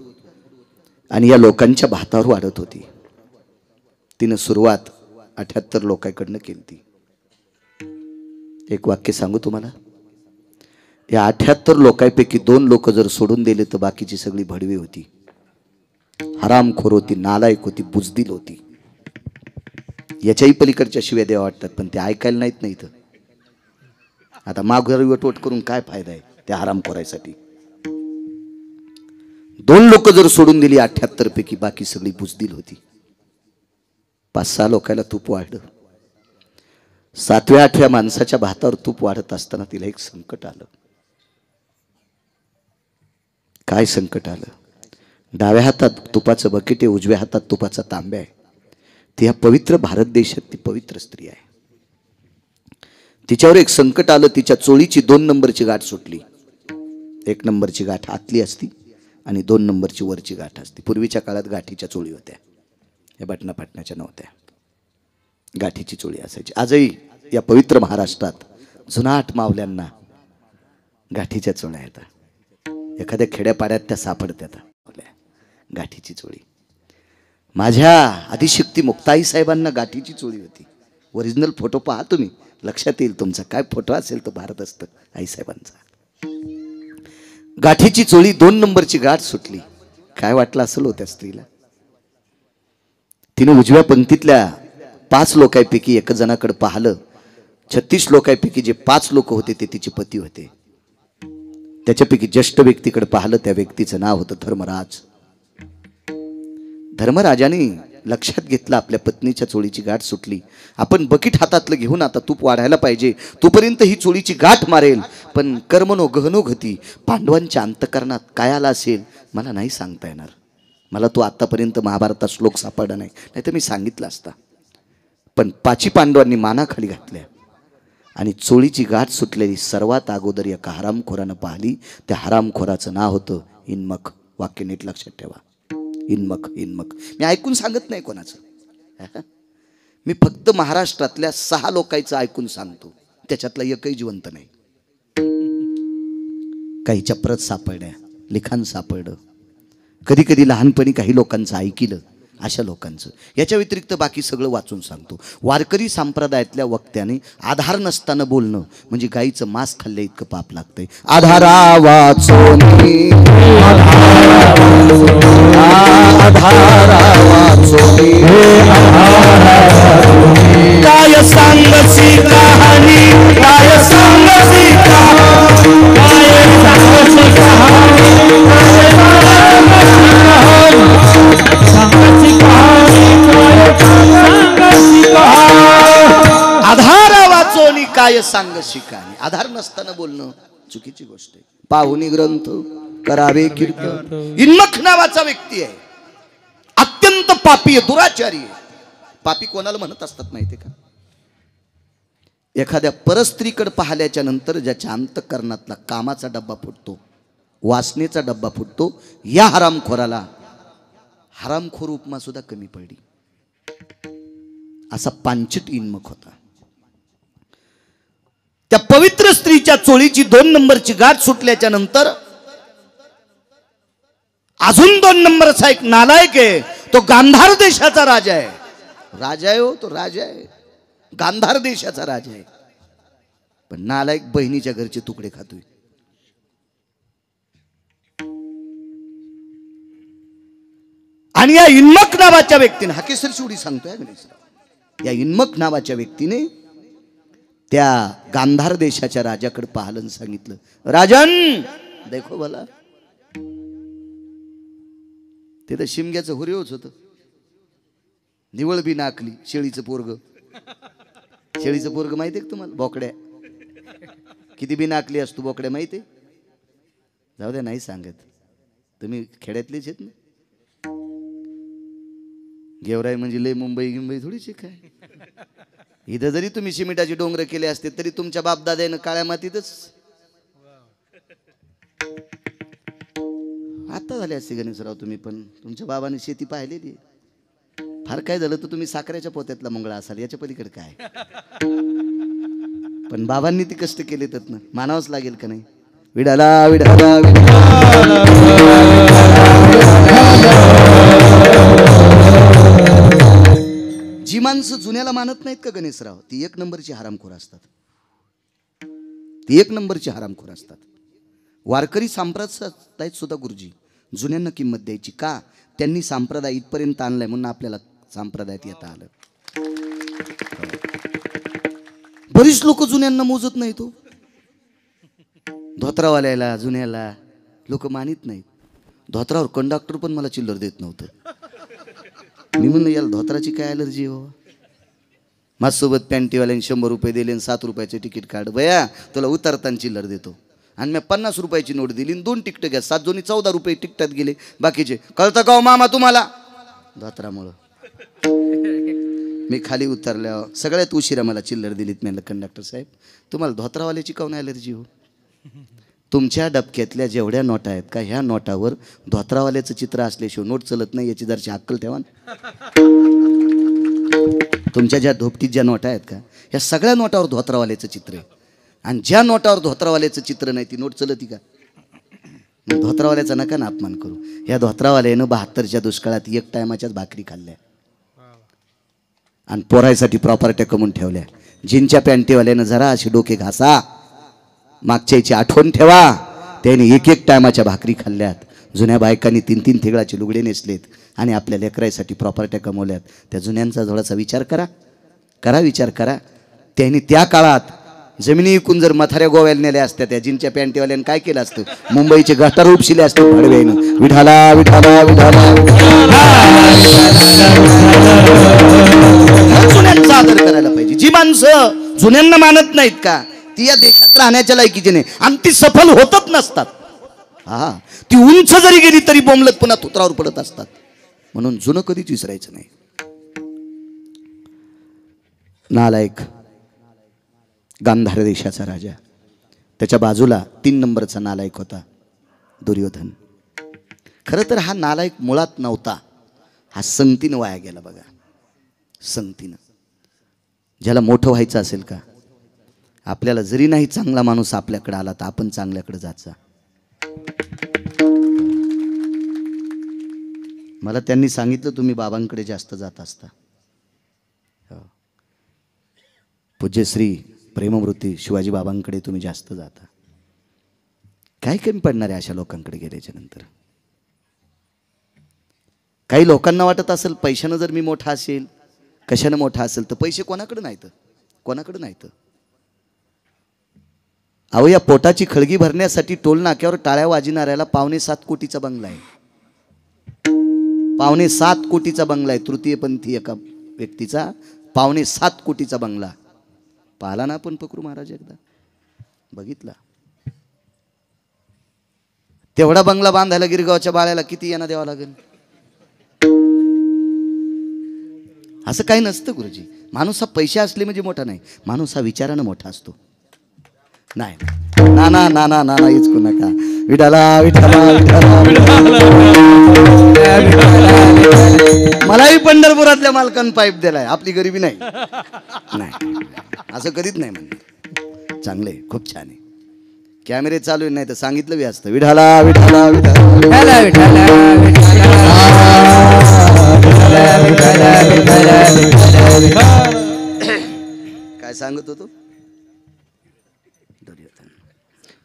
आणि या लोकांच्या भातावर वाढत होती. तिनं सुरुवात 78 लोकांकडनं केली ती. एक वाक्य सांगू तुम्हाला, या 78 लोकांपैकी 2 लोक जर सोडून दिले तर बाकीची सगळी भडवी होती, हरामखोर होती, नालायक होती, बुजदिल होती. याच्याही पलीकडच्या शिव्या द्यावा वाटतात, पण ते ऐकायला नाहीत. नाही तर आता माघारी वटवट करून काय फायदा आहे त्या हरामखोरासाठी. 2 लोक जर सोडून दिली 78 पैकी, बाकी सगळी बुजदिल होती. 5-6 लोकांना तूप वाढलं. 7व्या-8व्या माणसाच्या भातावर तूप वाढत असताना तिला एक संकट आलं. काय संकट आलं? डाव्या हातात तुपाचं बकेट आहे, उजव्या हातात तुपाचा तांब्या आहे. ती ह्या पवित्र भारत देशात ती पवित्र स्त्री आहे. तिच्यावर एक संकट आलं. तिच्या चोळीची 2 नंबरची गाठ सुटली. 1 नंबरची गाठ आतली असती आणि 2 नंबरची वरची गाठ असती. पूर्वीच्या काळात गाठीच्या चोळी होत्या, या बटना फाटण्याच्या नव्हत्या. गाठीची चोळी असायची. आजही या पवित्र महाराष्ट्रात जुनाट मावल्यांना गाठीच्या चोळ्या येतात. एखाद्या खेड्यापाड्यात त्या सापडतात गाठीची चोळी. माझ्या आदिशक्ती मुक्ताई साहेबांना गाठीची चोळी होती. ओरिजिनल फोटो पहा तुम्ही, लक्षात येईल तुमचा. काय फोटो असेल तो भारत असतं आईसाहेबांचा. गाठीची चोळी, 2 नंबरची गाठ सुटली. काय वाटलं असेल हो त्या स्त्रीला. तिने उजव्या पंक्तीतल्या 5 लोकांपैकी एक जणाकडे पाहिलं, 36 लोकांपैकी जे 5 लोक होते ते तिचे पती होते. त्याच्यापैकी ज्येष्ठ व्यक्तीकडे पाहिलं, त्या व्यक्तीचं नाव होतं धर्मराज. धर्मराजाने लक्षात घेतलं आपल्या पत्नीच्या चोळीची गाठ सुटली. आपण बकीट हातातलं घेऊन आता तूप वाढायला पाहिजे, तोपर्यंत ही चोळीची गाठ मारेल. पण कर्मनो गहनो गती, पांडवांच्या अंतकरणात काय आला असेल मला नाही सांगता येणार. मला तो आतापर्यंत महाभारतात श्लोक सापडला नाही, नाहीतर मी सांगितलं असता. पण 5 पांडवांनी मानाखाली घातल्या आणि चोळीची गाठ सुटलेली सर्वात अगोदर एका हरामखोरानं पाहिली. त्या हरामखोराचं नाव होतं इन्मक. वाक्य नीट लक्षात ठेवा, इन्मक. इन्मक मी ऐकून सांगत नाही कोणाचं, मी फक्त महाराष्ट्रातल्या 6 लोकांचं ऐकून सांगतो. त्याच्यातला एकही जिवंत नाही. काहीच्या प्रत सापडल्या, लिखाण सापडलं, कधी कधी लहानपणी काही लोकांचं ऐकिलं, अशा लोकांचं. याच्या व्यतिरिक्त बाकी सगळं वाचून सांगतो. वारकरी संप्रदायातल्या वक्त्याने आधार नसताना बोलणं म्हणजे गाईचं मांस खाल्ल्या इतकं पाप लागतंय. आधारा वाचून, आधारा वाचून, काय सांगसी कहाणी, काय सांगसी कहाणी, काय सांगसी कहाणी, आधार वाचोनी काय सांग शिकाणी. आधार नसताना बोलणं चुकीची गोष्ट आहे. पाहुणी ग्रंथ करावे कीर्तन. इन्मक नावाचा व्यक्ती आहे, अत्यंत पापी आहे, दुराचारी आहे. पापी कोणाला म्हणत असतात माहिती का? एखाद्या परस्त्रीकडे पाहिल्याच्या नंतर ज्याच्या अंतःकरणातला कामाचा डब्बा फुटतो, वासनेचा डब्बा फुटतो, या हरामखोराला हरामखोर उपमा सुद्धा कमी पडली. असा पांचट इन्मक होता. त्या पवित्र स्त्रीच्या चोळीची 2 नंबरची गाठ सुटल्याच्या नंतर अजून 2 नंबरचा एक नालायक आहे, तो गांधार देशाचा राजा आहे. राजा आहे हो, तो राजा आहे, गांधार देशाचा राजा आहे. पण नालायक बहिणीच्या घरचे तुकडे खातोय. आणि या इन्मक नावाच्या व्यक्तीने, हा केसरची उडी सांगतोय गणेशराव, या इन्मक नावाच्या व्यक्तीने त्या गांधार देशाच्या राजाकडे पाहिलं आणि सांगितलं, राजन देखो भला. ते तर शिमग्याचं हुरेवच होतं. निवळ बी नाकली, शेळीचं पोरग. शेळीचं पोरग माहितीये का तुम्हाला? बोकड्या किती बी नाकली असतो बोकड्या, माहितीये? जाऊ द्या, नाही सांगत, तुम्ही खेड्यातलेच आहेत ना. गेवराई म्हणजे लय मुंबई गिंबई थोडीशी काय. इथं जरी तुम्ही सिमेंटाचे डोंगर केले असते तरी तुमच्या बापदाद्यानं काळ्या मातीतच आता झाले असते गणेशराव. तुम्ही पण तुमच्या बाबाने शेती पाहिलेली. फार काय झालं तर तुम्ही साखरेच्या पोत्यातला मंगळा असाल, याच्या पलीकडे काय. पण बाबांनी ती कष्ट केले तर मानावंच लागेल का नाही. विडाला विडाला जी माणसं जुन्याला मानत नाहीत का गणेशराव, ती 1 नंबरची हरामखोर असतात. ती 1 नंबरची हरामखोर असतात. वारकरी संप्रदायात सुद्धा गुरुजी जुन्यांना किंमत द्यायची का? त्यांनी संप्रदाय इथपर्यंत आणलाय म्हणून आपल्याला संप्रदायात येता आलं. बरीच लोक जुन्यांना मोजत नाही. तो धोत्रावाल्याला जुन्याला लोक मानित नाहीत. धोत्रावर कंडक्टर पण मला चिल्लर देत नव्हतं. मी म्हणलं याला धोत्राची काय अलर्जी हो. माझ्यासोबत पॅन्टीवाल्याने 100 रुपये दिले आणि 7 रुपयाचे तिकीट काढ, बया तुला उतरताना चिल्लर देतो. आणि मी 50 रुपयाची नोट दिली आणि 2 तिकीट घ्या, 7 जोनी 14 रुपये तिकटात गेले. बाकीचे कळतं का मामा तुम्हाला? धोत्रामुळं मी खाली उतरल्यावर सगळ्यात उशिरा मला चिल्लर दिलीत. म्हणलं कंडक्टर साहेब तुम्हाला धोत्रावाल्याची काऊन अलर्जी हो? तुमच्या डबक्यातल्या जेवढ्या नोटा आहेत का, ह्या नोटावर धोत्रावाल्याचं चित्र असल्याशिवाय नोट चलत नाही, याची जरची अक्कल ठेवा. तुमच्या ज्या धोपटीत ज्या नोटा आहेत का, ह्या सगळ्या नोटावर धोत्रावाल्याचं चित्र आहे. आणि ज्या नोटावर धोत्रावाल्याचं चित्र नाही ती नोट चलती का? धोत्रावाल्याचा नका ना अपमान करू. या धोत्रावाल्यानं 72च्या दुष्काळात 1 टायमाच्याच भाकरी खाल्ल्या आणि पोरायसाठी प्रॉपर्ट्या कमवून ठेवल्या. जिनच्या पॅन्टीवाल्यानं जरा अशी डोके घासा, मागच्याची आठवण ठेवा, त्याने 1 टायमाच्या भाकरी खाल्ल्यात. जुन्या बायकांनी 3 तिघळाचे लुगडे नेसलेत आणि आपल्या लेकराईसाठी प्रॉपर्ट्या कमवल्यात. त्या जुन्यांचा थोडासा विचार करा. करा विचार करा. त्यांनी त्या काळात जमिनी विकून जर मथाऱ्या गोव्याला नेल्या असत्या, त्या जीनच्या पॅन्टीवाल्यानं काय केलं असतं? मुंबईचे गटार उपशिले असते भाडव्यानं. विठाला विठाला विठाला. जुन्यांचा आदर करायला पाहिजे. जी माणसं जुन्यांना मानत नाहीत का, ती या देशात राहण्याच्या लायकीची नाही आणि ती सफल होतच नसतात. हा, ती उंच जरी गेली तरी बोंबलत पुन्हा तुत्रावर पडत असतात. म्हणून जुनं कधीच विसरायचं नाही. नालायक गांधार देशाचा राजा, त्याच्या बाजूला 3 नंबरचा नालायक होता दुर्योधन. खरं तर हा नालायक मुळात नव्हता, हा संगतीनं वाया गेला. बघा, संगतीनं. ज्याला मोठं व्हायचं असेल का, आपल्याला जरी नाही चांगला माणूस आपल्याकडे आला तर आपण चांगल्याकडे जायचा. मला त्यांनी सांगितलं तुम्ही बाबांकडे जास्त जात असता. पूज्यश्री प्रेममूर्ती शिवाजी बाबांकडे तुम्ही जास्त जाता. काय कमी पडणार आहे अशा लोकांकडे गेल्याच्या नंतर? काही लोकांना वाटत असेल पैशानं जर मी मोठा असेल, कशानं मोठा असेल, तर पैसे कोणाकडे नाहीत, कोणाकडे नाहीत. अहो, या पोटाची खळगी भरण्यासाठी टोल नाक्यावर टाळ्या वाजणाऱ्याला 7.25 कोटीचा बंगला आहे. 7.25 कोटीचा बंगला आहे. तृतीयपंथी एका व्यक्तीचा 7.25 कोटीचा बंगला. पाहिला ना आपण पकरू महाराज एकदा? बघितला? तेवढा बंगला बांधायला गिरगावच्या बाळ्याला किती यांना द्यावा लागेल? असं काही नसतं गुरुजी. माणूस हा पैसे असले म्हणजे मोठा नाही, माणूस हा विचारानं मोठा असतो. नाही ना ना ना ना ना इचकू नका. विठाला विठाला विठाला. मलाही पंढरपुरातल्या मालकानं पाईप दिलाय, आपली गरिबी नाही. नाही, असं कधीच नाही म्हणलं. चांगले, खूप छान आहे. कॅमेरे चालू आहे, नाही तर सांगितलं बी असतं. विठाला विठाला विठाला विठाला. काय सांगत होतो? दुर्योधन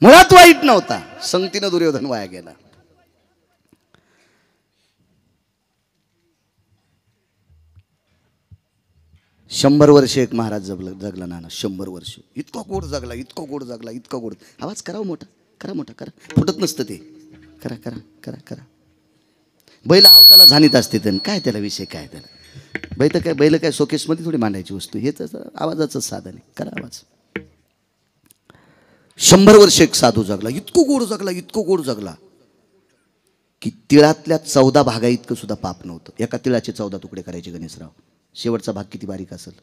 मुळात वाईट नव्हता, संगतीनं दुर्योधन वाया गेला. शंभर वर्ष एक महाराज जगला नाना. 100 वर्ष इतका गोड जगला, इतका गोड जगला, इतका गोड. आवाज करावं मोठा, करा मोठा, करा. फुटत नसतं ते. करा करा करा करा. बैल आवताला झानीत असते तर काय त्याला विषय, काय त्याला बैल काय शोकेसमध्ये थोडी मांडायची वस्तू, हेच आवाजाचं साधन आहे. करा आवाज. 100 वर्ष एक साधू जगला, इतकं गोड जगला, इतकं गोड जगला की तिळातल्या 14 भागा इतकं सुद्धा पाप नव्हतं. एका तिळाचे 14 तुकडे करायचे गणेशराव. शेवटचा भाग किती बारीक असेल,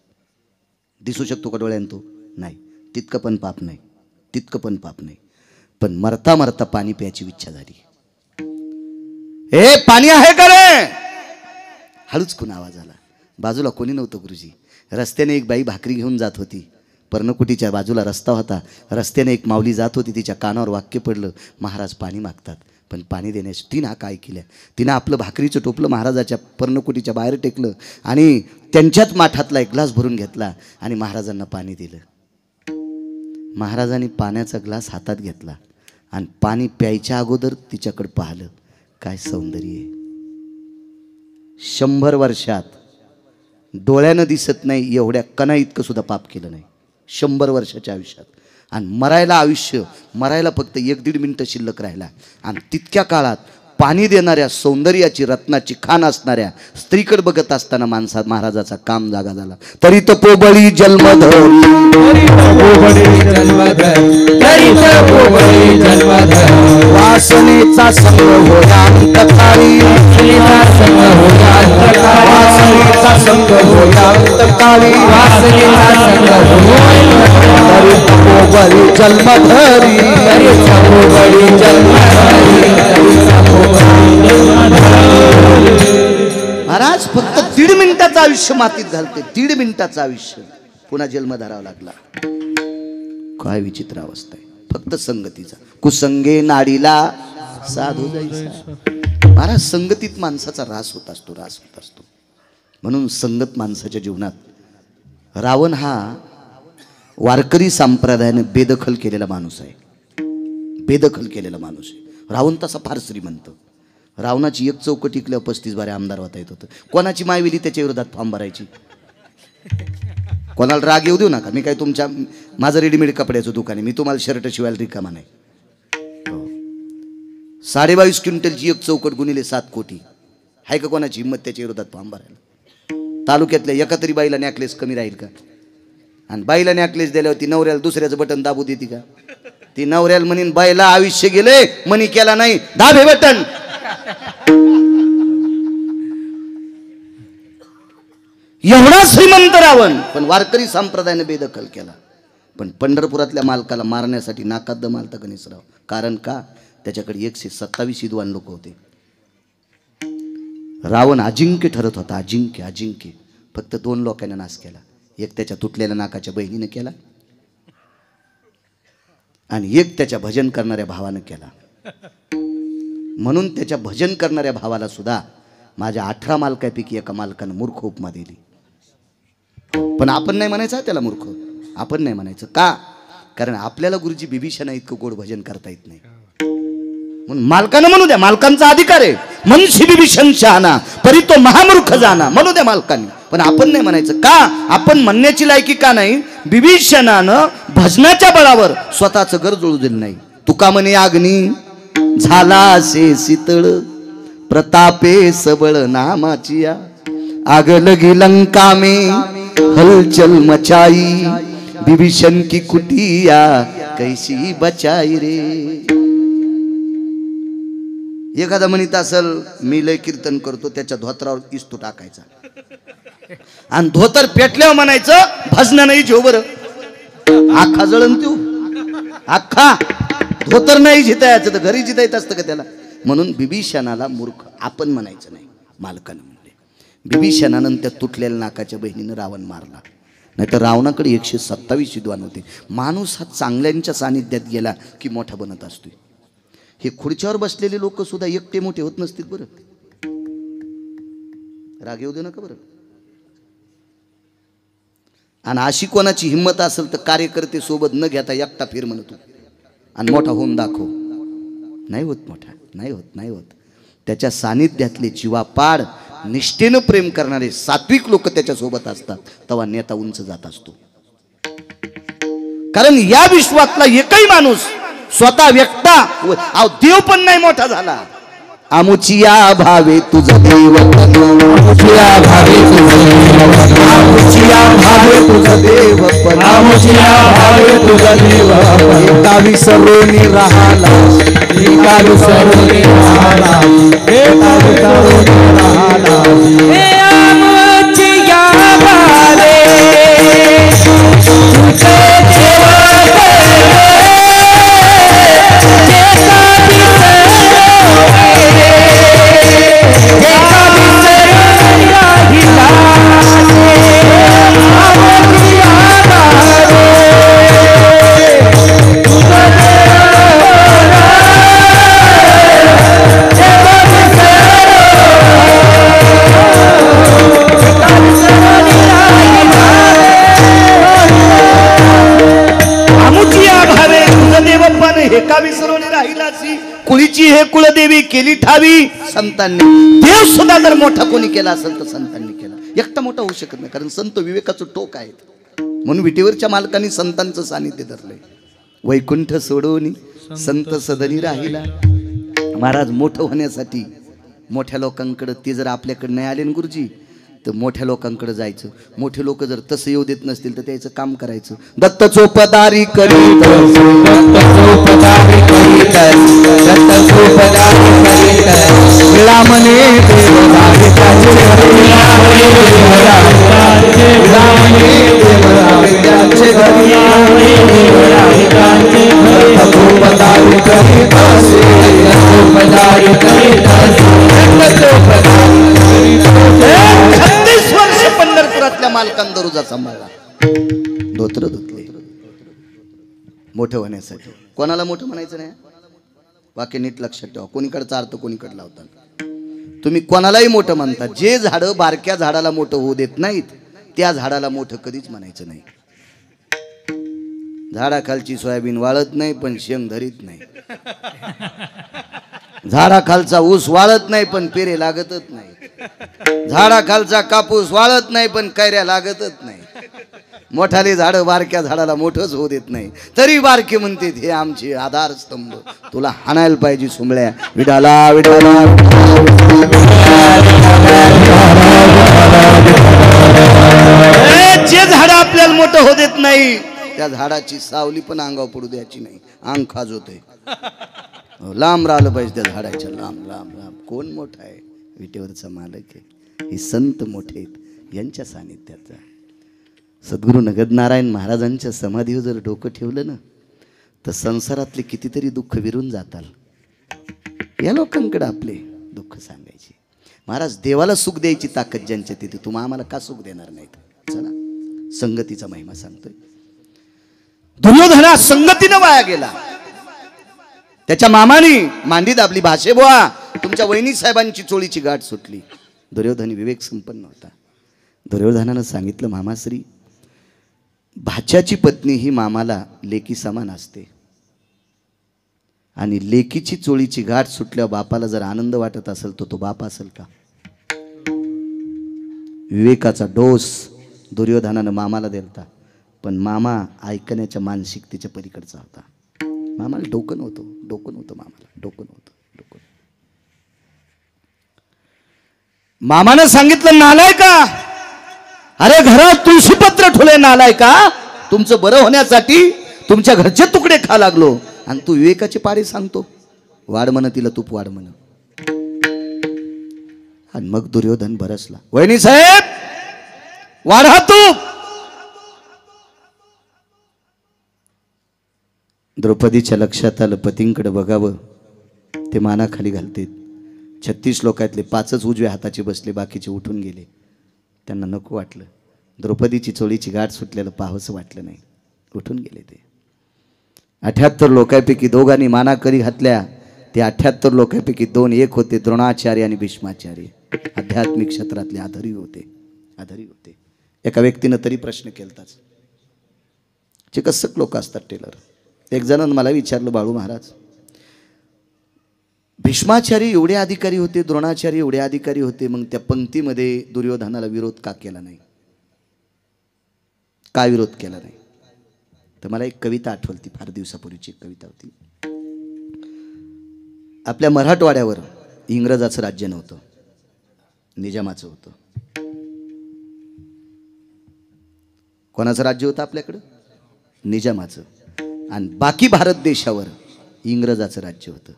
दिसू शकतो का डोळ्यानं? तो नाही. तितकं पण पाप नाही, तितकं पण पाप नाही. पण मरता मरता पाणी प्यायची इच्छा झाली. हे पाणी आहे का रे? हळूच कोण आवाज आला. बाजूला कोणी नव्हतं गुरुजी. रस्त्याने एक बाई भाकरी घेऊन जात होती. पर्णकुटीच्या बाजूला रस्ता होता. रस्त्याने एक माऊली जात होती. तिच्या कानावर वाक्य पडलं, महाराज पाणी मागतात. पण पाणी देण्यास तिनं काय केलं, तिनं आपलं भाकरीचं टोपलं महाराजाच्या पर्णकुटीच्या बाहेर टेकलं आणि त्यांच्याच माठातला एक ग्लास भरून घेतला आणि महाराजांना पाणी दिलं. महाराजांनी पाण्याचा ग्लास हातात घेतला आणि पाणी प्यायच्या अगोदर तिच्याकडे पाहिलं. काय सौंदर्य आहे! 100 वर्षात डोळ्यानं दिसत नाही एवढ्या कणा इतकं सुद्धा पाप केलं नाही 100 वर्षाच्या आयुष्यात. आणि मरायला फक्त 1-1.5 मिनिटं शिल्लक राहिला. आणि तितक्या काळात पाणी देणाऱ्या सौंदर्याची रत्नाची खाण असणाऱ्या स्त्रीकडे बघत असताना महाराजाचा काम जागा झाला. तरी तपोबळी जन्मधर, वासनेचा संग होया अंतकाळी, वासनेचा संग होया अंतकाळी, तरी तपोबळी जन्मधरी, तपोबळी जन्मधरी. महाराज फक्त 1.5 मिनिटाचं आयुष्य मातीत घालते. 1.5 मिनिटाचं आयुष्य पुन्हा जन्म धरावा लागला. काय विचित्र अवस्था आहे. फक्त संगतीचा. कुसंगे नाडीला साधू जायचा. महाराज संगतीत माणसाचा रास होत असतो, रास होत असतो. म्हणून संगत माणसाच्या जीवनात. रावण हा वारकरी संप्रदायाने बेदखल केलेला माणूस आहे. बेदखल केलेला माणूस आहे. रावण तसा फार श्रीमंत. रावणाची एक चौकट टिकल्यावर 35 बारे आमदार होता येत होतं. कोणाची मायविली त्याच्या विरोधात फॉर्म भरायची. कोणाला राग येऊ देऊ नका. मी काय माझं रेडीमेड कपड्याचं दुकान आहे. मी तुम्हाला शर्ट शिवायला रिकामा नाही. 22.5 क्विंटलची एक चौकट गुणिले 7 कोटी. आहे का कोणाची हिंमत त्याच्या विरोधात फॉर्म भरायला? तालुक्यातल्या एका तरी बाईला नॅकलेस कमी राहील का? आणि बाईला नॅकलेस दिल्यावर ती नवऱ्याला दुसऱ्याचं बटन दाबू देते का? ती नवऱ्याला म्हणीन बाईला आयुष्य गेले मनी केला नाही दाबे बटन. एवढा श्रीमंत रावण पण वारकरी संप्रदायाने बेदखल केला. पण पंढरपुरातल्या मालकाला मारण्यासाठी नाकात दम आलता गणेशराव. कारण का? त्याच्याकडे 127 विद्वान लोक होते. रावण अजिंक्य ठरत होता. अजिंक्य अजिंक्य. फक्त 2 लोकांना नाश केला. एक त्याच्या तुटलेल्या नाकाच्या बहिणीने केला आणि एक त्याच्या भजन करणाऱ्या भावानं केला. म्हणून त्याच्या भजन करणाऱ्या भावाला सुद्धा माझ्या 18 मालकापैकी एका मालकानं मूर्ख उपमा दिली. पण आपण नाही म्हणायचं त्याला मूर्ख. आपण नाही म्हणायचं का? कारण आपल्याला गुरुजी बिभीषणा इतकं गोड भजन करता येत नाही. म्हणून मालकानं म्हणू द्या. मालकांचा अधिकार आहे. मनशी बिभीषण शहाणा परी तो महामूर्ख जाना. म्हणू द्या मालकांनी. पण आपण नाही म्हणायचं का? आपण म्हणण्याची लायकी का नाही? बिभीषणानं भजनाच्या बळावर स्वतःचं घर जळू दिलं नाही. तुका म्हणे अग्नी झाला असे शीतळ प्रतापे सबळ नामाची आग लगी लंका में हलचल मचाई बिभीषण की कुटिया कैसी बचाई रे. एखादा म्हणत असल मी लय कीर्तन करतो त्याच्या धोतरावर इस्तू टाकायचा आणि धोतर पेटल्यावर म्हणायचं भजन नाही जेव बरं. आखा जळण तू आखा धोतर नाही जितायचं तर घरी जिता येत असतं का त्याला? म्हणून बिभीषणाला मूर्ख आपण म्हणायचं नाही. मालकानं म्हणले. बिभीषणानं त्या तुटलेल्या नाकाच्या बहिणीनं रावण मारला. नाही तर रावणाकडे 127 विद्वान होते. माणूस हा चांगल्यांच्या सानिध्यात गेला की मोठा बनत असतोय. हे खुर्च्यावर बसलेले लोक सुद्धा एकटे मोठे होत नसतील बरं. राग येऊ दे नका बरं. आणि अशी कोणाची हिंमत असेल तर कार्यकर्ते सोबत न घेता एकटा फिर म्हणतो आणि मोठा होऊन दाखव. नाही होत मोठा. नाही होत. नाही होत. त्याच्या सानिध्यातले जीवापाड निष्ठेनं प्रेम करणारे सात्विक लोक त्याच्या सोबत असतात तेव्हा नेता उंच जात असतो. कारण या विश्वातला एकही माणूस स्वतः व्यक्ता देव पण नाही मोठा झाला. आमुचिया भावे तुझा देव आमुचिया भावे तुझा देव आमुचिया भावे तुझा देव आमुचिया भावे तुझा देव एका विसरोनी राहाला एका विसरोनी राहाला एका विसरोनी राहाला हे आमुचिया भावे तुझा देव कुळीची हे कुळदेवी केली ठावी संतांनी. देव सुद्धा जर मोठा कोणी केला असेल तर संतांनी केला. एकटा मोठा होऊ शकत नाही. कारण संत विवेकाचं टोक आहेत. म्हणून विटेवरच्या मालकांनी संतांचं सानिध्य धरलंय. वैकुंठ सोडवणी संत सदनी राहिला. महाराज मोठं होण्यासाठी मोठ्या लोकांकडे ते जर आपल्याकडे नाही आले ना गुरुजी तर मोठ्या लोकांकडे जायचं. मोठे लोक जर तसं येऊ देत नसतील तर त्याचं काम करायचं. दत्त चोपदारी करीत दत्त चोपदारी करीत दत्त चोपदारी करीत विळा म्हणे देव रागे त्याचे घरी विळा म्हणे देव रागे त्याचे घरी दत्त चोपदारी करीत दत्त चोपदारी करीत दत्त चोपदारी करीत 36 वर्ष पंढरपुरातल्या मालकांना दरोजा सांभाळला. धोत्र धुतले मोठं होण्यासाठी. कोणाला मोठं म्हणायचं नाही. वाक्य नीट लक्षात ठेवा. कोणीकडचा अर्थ कोणीकडे लावतात. तुम्ही कोणालाही मोठं म्हणता. जे झाडं बारक्या झाडाला मोठं होऊ देत नाहीत त्या झाडाला मोठं कधीच म्हणायचं नाही. झाडाखालची सोयाबीन वाळत नाही पण शेंग धरीत नाही. झाडाखालचा ऊस वाळत नाही पण पेरे लागतच नाही. झाडाखालचा कापूस वाळत नाही पण कैऱ्या लागतच नाही. मोठाले झाड बारक्या झाडाला मोठंच होऊ देत नाही, तरी बारके म्हणते हे आमचे आधारस्तंभ, तुला हाणायला पाहिजे सुंबळ्या. विठाला विठाला जे झाड आपल्याला मोठं होऊ देत नाही त्या झाडाची सावली पण अंगावर पडू द्यायची नाही, अंग खाजवते. लांब राहिलं पाहिजे त्या झाडाच्या, लांब लांब लांब. कोण मोठा आहे? विटेवरचा मालक आहे. हे संत मोठे आहेत, यांच्या सानिध्याचा. सद्गुरू नगदनारायण महाराजांच्या समाधीवर जर डोकं ठेवलं ना तर संसारातले कितीतरी दुःख विरून जाताल. या लोकांकडे आपले दुःख सांगायचे. महाराज देवाला सुख द्यायची ताकद ज्यांच्या तिथे, तुम्हा आम्हाला का सुख देणार नाहीत? चला संगतीचा महिमा सांगतोय. दुर्योधना संगतीनं वाया गेला. त्याच्या मामानी मांडी दाबली, भाषे बुवा तुमच्या वहिनी साहेबांची चोळीची गाठ सुटली. दुर्योधन विवेक संपन्न होता. दुर्योधनानं सांगितलं, मामाश्री भाच्याची पत्नी ही मामाला लेकी समान असते, आणि लेकीची चोळीची गाठ सुटल्यावर बापाला जर आनंद वाटत असेल तर तो बाप असेल का? विवेकाचा डोस दुर्योधनानं मामाला दिलता, पण मामा ऐकण्याच्या मानसिकतेच्या पलीकडचा होता. मामाला डोकं नव्हतं मामाला डोकं नव्हतं. मामानं सांगितलं, नालाय का, अरे घरात तुळशीपत्र ठुले, नालाय का, तुमचं बरं होण्यासाठी तुमच्या घरचे तुकडे खा लागलो, आणि तू विवेकाचे पाडे सांगतो. वाढ म्हण तिला तूप वाढ म्हण. आणि मग दुर्योधन बरसला, वहिनी साहेब वाढा तूप. द्रौपदीच्या लक्षात आलं पतींकडे बघावं, ते मानाखाली घालते. 36 लोकातले 5च उजव्या हाताचे बसले, बाकीचे उठून गेले. त्यांना नको वाटलं, द्रौपदीची चोळीची गाठ सुटलेलं पाहावंसं वाटलं नाही, उठून गेले. ते 78 लोकांपैकी दोघांनी मानाकरी घातल्या. ते 78 लोकांपैकी 2 एक होते, द्रोणाचार्य आणि भीष्माचार्य. आध्यात्मिक क्षेत्रातले आधारी होते. एका व्यक्तीनं तरी प्रश्न केलताच. चिकित्सक लोक असतात, टेलर. एक जणांनी मला विचारलं, बाळू महाराज भीष्माचार्य एवढे अधिकारी होते, द्रोणाचार्य एवढे अधिकारी होते, मग त्या पंक्तीमध्ये दुर्योधनाला विरोध का केला नाही? का विरोध केला नाही? तर मला एक कविता आठवली, फार दिवसापूर्वीची एक कविता होती. आपल्या मराठवाड्यावर इंग्रजाचं राज्य नव्हतं, निजामाचं होतं. कोणाचं राज्य होतं आपल्याकडं? निजामाचं. आणि बाकी भारत देशावर इंग्रजाचं राज्य होतं.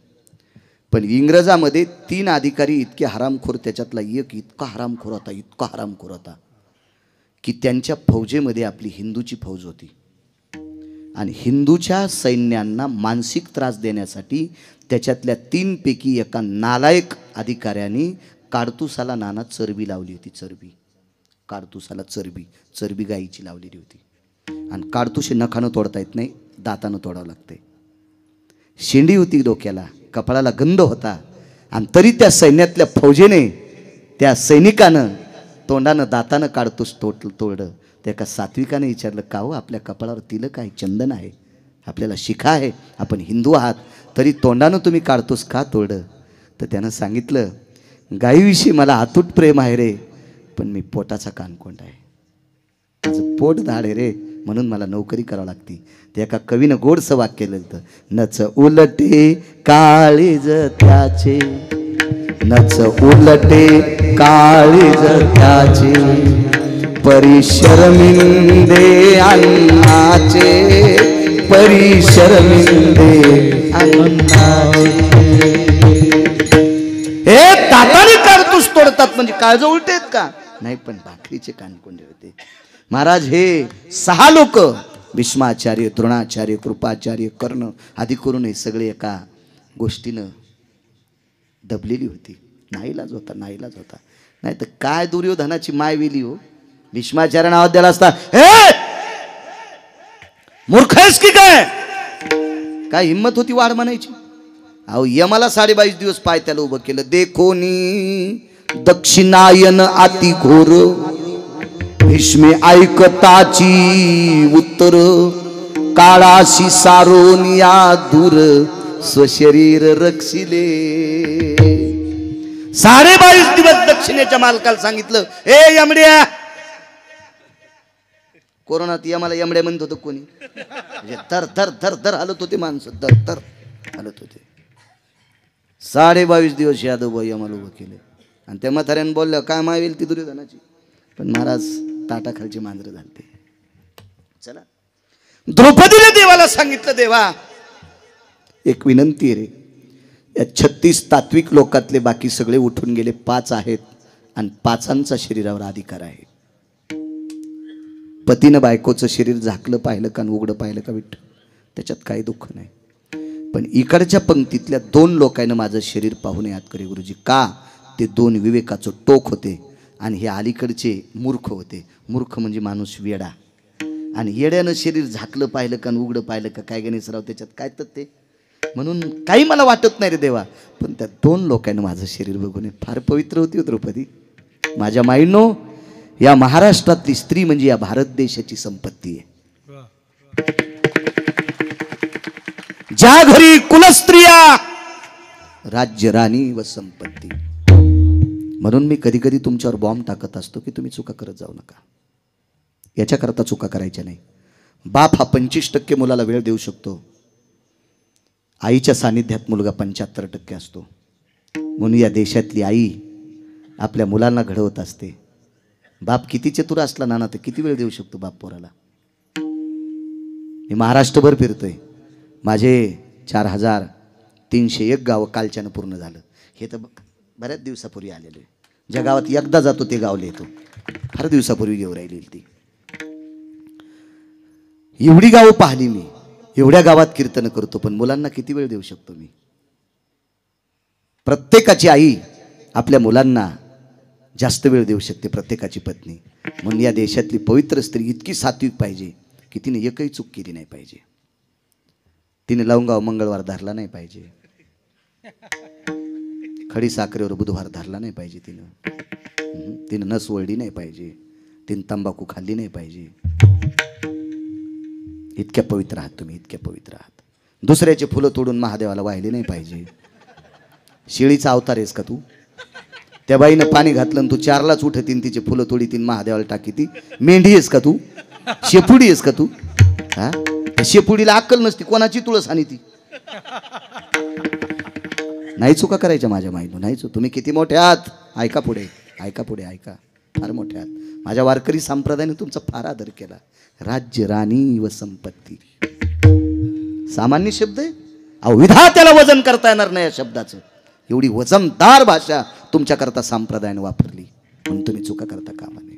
पण इंग्रजामध्ये 3 अधिकारी इतके हरामखोर, त्याच्यातला एक इतका हरामखोर होता की त्यांच्या फौजेमध्ये आपली हिंदूची फौज होती. आणि हिंदूच्या सैन्यांना मानसिक त्रास देण्यासाठी त्याच्यातल्या 3 पैकी एका नालायक अधिकाऱ्याने काडतुसाला नाना चरबी लावली होती. काडतुसाला चरबी गाईची लावलेली होती. आणि काडतुसे नखानं तोडता येत नाही, दातानं तोडावं लागते. शेंडी होती डोक्याला, कपाळाला गंध होता, आणि तरी त्या सैन्यातल्या फौजेने, त्या सैनिकानं तोंडानं दातानं काडतूस तोडलं. त्या एका सात्विकाने विचारलं, का हो आपल्या कपाळावर तिलक आहे, चंदन आहे, आपल्याला शिखा आहे, आपण हिंदू आहात, तरी तोंडानं तुम्ही काडतूस का तोडलं? तर त्यानं सांगितलं, गायीविषयी मला अतूट प्रेम आहे रे, पण मी पोटाचा कानकोंड आहे, माझं पोट धाड आहे रे, म्हणून मला नोकरी करावी लागती. त्या एका कवीनं गोडसं वाक्य केलं होतं, नच उलटे काळीज त्याचे, नच उलटे काळीज त्याचे, परिशरमिंदे अन्नाचे, परिशरमिंदे अन्नाचे. हे दाताने काडतूस तोडतात म्हणजे काळज उलटे आहेत का? नाही, पण भाकरीचे कानकोंडे होते. महाराज हे 6 लोक, भीष्माचार्य, द्रोणाचार्य, कृपाचार्य, कर्ण आदी करून हे सगळे एका गोष्टीनं दबलेली होती. नाईलाज होता. नाही तर काय दुर्योधनाची माय वेली हो. भीष्माचार्य नाव द्यायला असता, मूर्ख आहेस की काय हिम्मत होती वाढ म्हणायची? अहो यमाला 22.5 दिवस पाय त्याला उभं केलं. देखोनी दक्षिणायन अति घोर, भीष्मे ऐकताची उत्तर, काळाशी सारोनिया दूर, स्वशरीर रक्षिले. 22.5 दिवस दक्षिणेच्या मालकाला सांगितलं, ए यमड्या, कोरोनात यमाला यमड्या म्हणत होतं कोणी, म्हणजे तर तर तर तर हलत होते माणसं, तर तर हलत होते. 22.5 दिवस यादव यमाला उभं केले. आणि त्या म्हाताऱ्यानं बोललं काय मावेल ती दुर्योधनाची, पण महाराज ताटाखालची मांजरं झालते. चला, द्रौपदीने देवाला सांगितलं, देवा एक विनंती आहे रे, या 36 तात्विक लोकातले बाकी सगळे उठून गेले, 5 आहेत आणि 5ांचा शरीरावर अधिकार आहे. पतीनं बायकोचं शरीर झाकलं पाहिलं का उघडं पाहिलं का विठ्ठल, त्याच्यात काही दुःख नाही. पण इकडच्या पंक्तीतल्या 2 लोकांना माझं शरीर पाहून याद करे गुरुजी. का? ते 2 विवेकाचं टोक होते आणि हे अलीकडचे मूर्ख होते. मूर्ख म्हणजे माणूस वेडा, आणि येड्यानं शरीर झाकलं पाहिलं का उघडं पाहिलं का काय गणेशराव, त्याच्यात काय तर ते. म्हणून काही मला वाटत नाही रे देवा, पण त्या 2 लोकांना माझं शरीर बघून फार पवित्र होती द्रौपदी. माझ्या माईनो, या महाराष्ट्रातली स्त्री म्हणजे या भारत देशाची संपत्ती आहे. ज्या घरी कुलस्त्रिया राज्य राणी व संपत्ती. म्हणून मी कधी कधी तुमच्यावर बॉम्ब टाकत असतो की तुम्ही चुका करत जाऊ नका. याच्याकरता चुका करायच्या नाही. बाप हा 25% मुलाला वेळ देऊ शकतो, आईच्या सानिध्यात मुलगा 75% असतो. म्हणून या देशातली आई आपल्या मुलांना घडवत असते. बाप किती चतुर असला नाना तर किती वेळ देऊ शकतो बाप पोराला. मी महाराष्ट्रभर फिरतोय, माझे 4301 गावं कालच्यानं पूर्ण झालं. हे तर बऱ्याच दिवसापूर्वी आलेलं आहे. ज्या गावात एकदा जातो ते गावले येतो, फार दिवसापूर्वी घेऊन राहिली ती. एवढी गावं पाहिली मी, एवढ्या गावात कीर्तन करतो, पण मुलांना किती वेळ देऊ शकतो मी. प्रत्येकाची आई आपल्या मुलांना जास्त वेळ देऊ शकते, प्रत्येकाची पत्नी. म्हणून या देशातली पवित्र स्त्री इतकी सात्विक पाहिजे की तिने एकही चूक केली नाही पाहिजे. तिने लवंगाव मंगळवार धरला नाही पाहिजे, खडी साखरेवर बुधवार धरला नाही पाहिजे, तिनं नस वळली नाही पाहिजे, तिने तंबाखू खाल्ली नाही पाहिजे. इतक्या पवित्र आहात तुम्ही, इतक्या पवित्र आहात. दुसऱ्याचे फुलं तोडून महादेवाला वाहिले नाही पाहिजे. शेळीचा अवतार आहेस का तू? त्या बाईनं पाणी घातलं आणि तू 4लाच उठतीन, तिचे फुलं तोडीतीन, महादेवाला टाकी. ती मेंढी आहेस का तू? शेपुडी आहेस का तू? हा, शेपुडीला अक्कल नसती, कोणाची तुळस आणि ती. नाही चुका करायच्या माझ्या माईनं, नाही चुक. तुम्ही किती मोठे आहात, ऐका पुढे, ऐका पुढे, ऐका. फार मोठे आहात. माझ्या वारकरी संप्रदायाने तुमचा फार आदर केला. राज्य राणी व संपत्ती सामान्य शब्द आहे. अहो विधात्याला वजन करता येणार नाही या शब्दाचं. एवढी वजनदार भाषा तुमच्याकरता संप्रदायाने वापरली, म्हणून तुम्ही चुका करता कामा नये.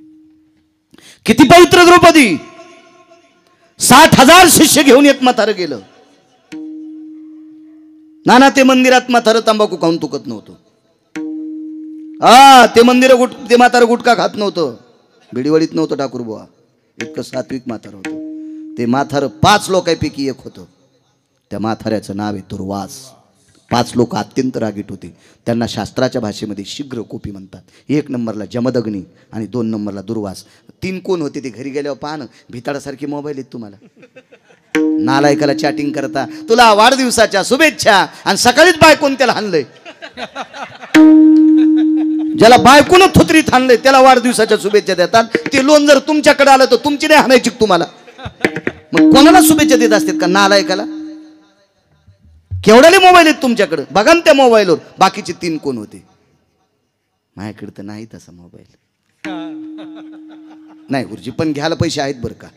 किती पवित्र द्रौपदी. 60,000 शिष्य घेऊन एक म्हातारं गेलं. नाना ते मंदिरात म्हातारं तंबाखू खाऊन तुकत नव्हतं. ते ते म्हातारं गुटखा खात नव्हतं, बिडीवडीत नव्हतं ठाकूर बुवा. इतकं सात्विक म्हातारं होतं ते. म्हातारं 5 लोकांपैकी एक होतं. त्या म्हाताऱ्याचं नाव आहे दुर्वास. 5 लोक अत्यंत रागीट होते. त्यांना शास्त्राच्या भाषेमध्ये शीघ्र कोपी म्हणतात. 1 नंबरला जमदग्नी आणि 2 नंबरला दुर्वास. 3 कोण होते ते घरी गेल्यावर पाहणं, भिताडासारखे मोबाईल आहेत तुम्हाला. नालायकाला चॅटिंग करता, तुला वाढदिवसाच्या शुभेच्छा, आणि सकाळीच बायकोन त्याला हाणलंय. ज्याला बायकोनं थुत्रीत हाणलंय त्याला वाढदिवसाच्या शुभेच्छा देतात. ते लोन जर तुमच्याकडे आलं तर तुमची नाही हाणायची तुम्हाला. मग कोणाला शुभेच्छा देत असतात का नालायकाला? केवढ्याले मोबाईल आहेत तुमच्याकडे, बघा ना त्या मोबाईलवर. बाकीचे 3 कोण होते? माझ्याकडे तर नाही तसा मोबाईल. नाही गुरुजी, पण घ्यायला पैसे आहेत बरं का,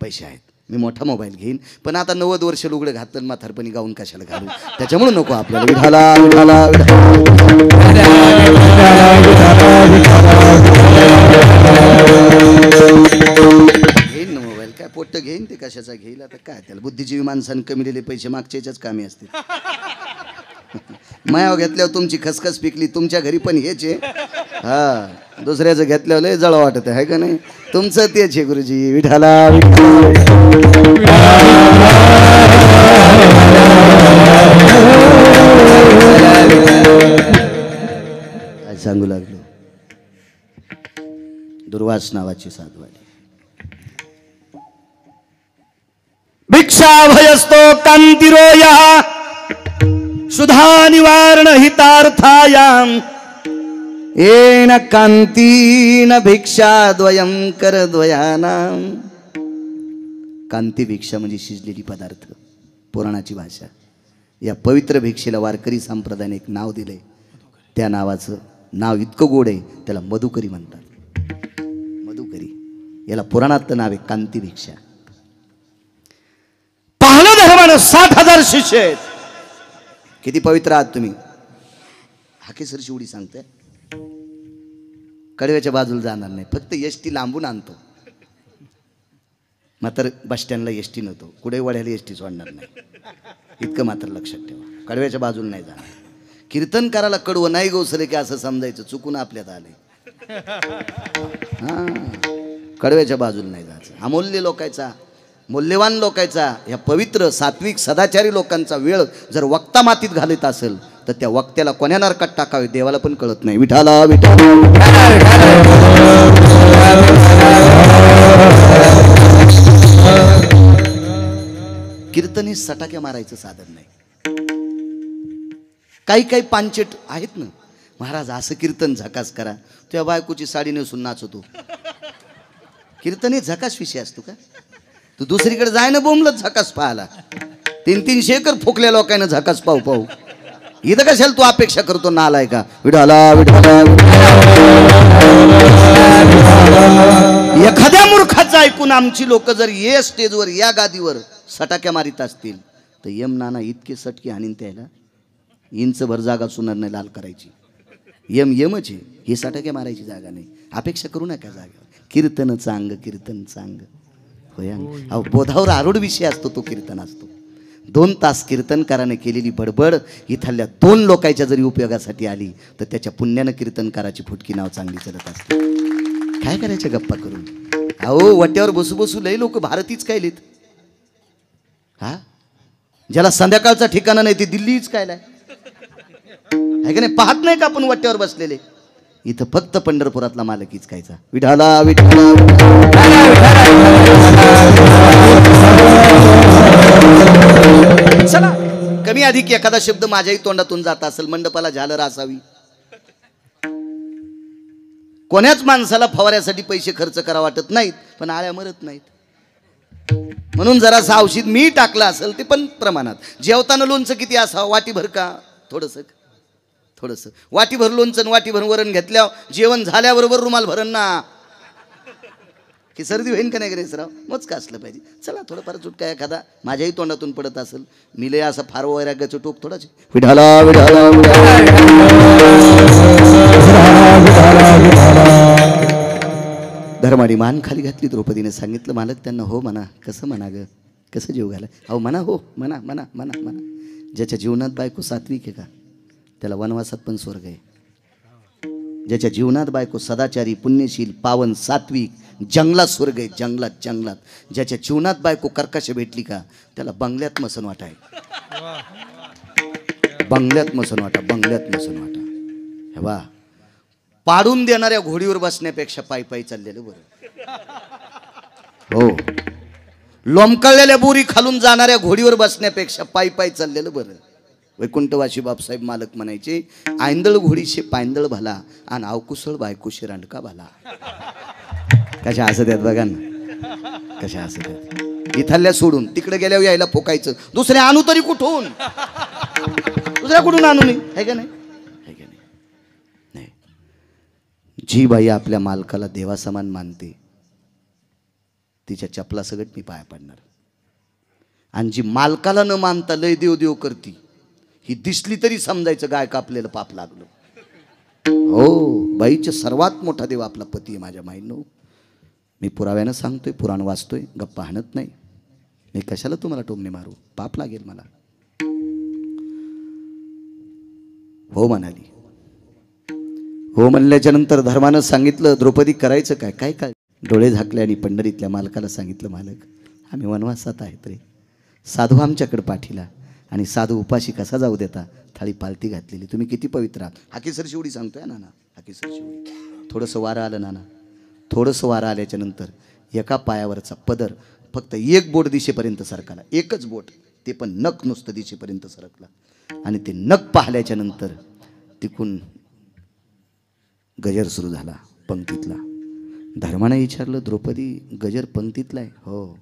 पैसे आहेत. मी मोठा मोबाईल घेईन, पण आता 90 वर्ष लुगडं घातलं म्हातारपणी गाऊन कशाला घालू, त्याच्यामुळे नको आपल्याला. विठाला विठाला घेईन ना मोबाईल, काय पोट्ट घेईन ते कशाचा घेईल. आता काय त्याला बुद्धिजीवी माणसानं कमी दिले पैसे मागच्याच कामी असतील. मायाव घेतल्यावर तुमची खसखस पिकली, तुमच्या घरी पण हेच आहे. हा, दुसऱ्याचं घेतल्यावर लय जळ वाटत आहे का नाही? तुमचं तेच आहे गुरुजी. विठाला काय सांगू लागलो. दुर्वास नावाची साधू आली. भिक्षा भयस्तो कांतिरोया सुधा निवारण हितार्थायाम येन कांतीन भिक्षा द्वयं कर द्वयानाम कांती भिक्षा म्हणजे शिजलेली पदार्थ, पुराणाची भाषा. या पवित्र भिक्षेला वारकरी संप्रदायाने एक नाव दिलंय. त्या नावाचं नाव इतकं गोड आहे, त्याला मधुकरी म्हणतात. मधुकरी, याला पुराणातलं नाव आहे कांती भिक्षा. पाहलं धर्मानं 60,000 शिष्य आहेत. किती पवित्र आहात तुम्ही. हाकेसर शिवडी सांगते, कडव्याच्या बाजूला जाणार नाही, फक्त एसटी लांबून आणतो. मात्र बस स्टँडला एसटी नव्हतो, कुठे वड्याला एसटी सोडणार नाही, इतकं मात्र लक्षात ठेवा. कडव्याच्या बाजूला नाही जाणार. कीर्तन करायला कडवं नाही गोसले की असं समजायचं, चुकून आपल्यात आले. हां, कडव्याच्या बाजूला नाही जायचं. अमूल्य लोकांचा, मूल्यवान लोकांचा, ह्या पवित्र सात्विक सदाचारी लोकांचा वेळ जर वक्ता मातीत घालत असेल तर त्या वक्त्याला कोण्या नरकात टाकावे देवाला पण कळत नाही. विठाला कीर्तन हे सटाक्या मारायचं साधन नाही. काही काही पांचट आहेत ना, महाराज असं कीर्तन झकास करा, तुझ्या बायकोची साडी नेसून नाचतो. कीर्तन हे झकास विषय असतो का? तू दुसरीकडे जाय ना बोंबलत झकास पाहायला. 300 एकर फुकल्या लोकांना झकास पाहू पाहू, इथं कशाला तू अपेक्षा करतो नालाय का? विठाला विठाला. एखाद्या मूर्खाचं ऐकून आमची लोक जर ये स्टेजवर या गादीवर सटाक्या मारित असतील तर यम नाना इतके सटके हाणीन त्याला, इंचभर जागा सुनार नाही लाल करायची. यमच आहे, हे सटाक्या मारायची जागा नाही. अपेक्षा करू नका जागेवर. कीर्तन चांग, कीर्तन चांग होय. अहो बोधावर आरूढ विषय असतो तो कीर्तन असतो. 2 तास कीर्तनकाराने केलेली बडबड इथल्या 2 लोकांच्या जरी उपयोगासाठी आली तर त्याच्या पुण्यानं कीर्तनकाराची फुटकी नाव चांगली चलत असते. काय करायच्या गप्पा करून. अहो वट्यावर बसू बसू लई लोक भारतीच काय लिहित. हा, ज्याला संध्याकाळचा ठिकाणा नाही ते दिल्लीच कायलाय आहे का नाही? पाहत नाही का आपण वट्यावर बसलेले. इथं फक्त पंढरपुरातला मालकीच कायचा. विठाला विठाला. चला, कमी अधिक एखादा शब्द माझ्याही तोंडातून जात असेल, मंडपाला झालर असावी. कोण्याच माणसाला फवाऱ्यासाठी पैसे खर्च करा वाटत नाहीत, पण आळ्या मरत नाहीत. म्हणून जरासं औषध मी टाकलं असेल ते पण प्रमाणात. जेवताना लोणचं किती असावं? वाटीभर का थोडंसं? थोडंसं. वाटीभर लोणचं वाटीभर वरण घेतल्यावर जेवण झाल्याबरोबर रुमाल भरण ना, की सर्दी होईन का नाही गणेशराव? मोजका असलं पाहिजे. चला, थोडंफार चुटका एखादा माझ्याही तोंडातून पडत असेल. मी लय असं फार वैराग्याचं टोक थोडाच. विठाला विठाला. धर्माने मान खाली घातली. द्रौपदीने सांगितलं, मालक त्यांना हो म्हणा. कसं म्हणा ग, कसं जीव घाला? अहो म्हणा, हो म्हणा म्हणा म्हणा म्हणा. ज्याच्या जीवनात बायको सात्विक आहे का त्याला वनवासात पण स्वर्ग आहे. ज्याच्या जीवनात बायको सदाचारी, पुण्यशील, पावन, सात्विक, जंगलात स्वर्ग आहे. जंगलात जंगलात. ज्याच्या जीवनात बायको कर्कश भेटली का त्याला बंगल्यात मसन वाटा आहे. बंगल्यात मसन वाटा, बंगल्यात मसन वाटा. हे वा, पाडून देणाऱ्या घोडीवर बसण्यापेक्षा पायी पायी चाललेलं बरं. हो, लोंबकळलेल्या बोरी खालून जाणाऱ्या घोडीवर बसण्यापेक्षा पायी पायी चाललेलं बरं. वैकुंठवासी बापसाहेब मालक म्हणायचे, आयंदळ घोडीशे पायंदळ भला आणि अवकुसळ बायकोशी रांडका भला. कशा असत आहेत बघा ना, कशा असत आहेत. इथल्या सोडून तिकडे गेल्यावर यायला फोकायचं. दुसऱ्या आणू तरी कुठून? दुसऱ्या कुठून आणू नये, आहे का नाही? आहे का नाही? जी बाई आपल्या मालकाला देवासमान मानते तिच्या चपला सगट मी पाया पडणार. आणि जी मालकाला न मानता लय देव देव करती, ही दिसली तरी समजायचं गाय कापलेलं पाप लागलं. हो, बाईचा सर्वात मोठा देव आपला पती आहे माझ्या माईनो. मी पुराव्यानं सांगतोय, पुराण वाचतोय, गप्पा हाणत नाही. मी कशाला तुम्हाला टोमणे मारू, पाप लागेल मला. हो म्हणाली. हो म्हणल्याच्या नंतर धर्मानं सांगितलं, द्रौपदी करायचं काय? काय काय? डोळे झाकले आणि पंढरीतल्या मालकाला सांगितलं, मालक आम्ही वनवासात आहेत रे. साधू आमच्याकडे पाठीला, आणि साधू उपाशी कसा जाऊ देता? थाळी पालती घातलेली. तुम्ही किती पवित्र आहात. हाकेसर शिवडी सांगतोय नाना, हाकेसर शिवडी. थोडंसं वारं आलं नाना, थोडंसं वारं आल्याच्या नंतर एका पायावरचा पदर फक्त एक बोट दिशेपर्यंत सरकला. एकच बोट, ते पण नख नुसतं दिशेपर्यंत सरकला. आणि ते नख पाहिल्याच्या नंतर तिकून गजर सुरू झाला पंक्तीतला. धर्मानं विचारलं, द्रौपदी गजर पंक्तीतला आहे? हो.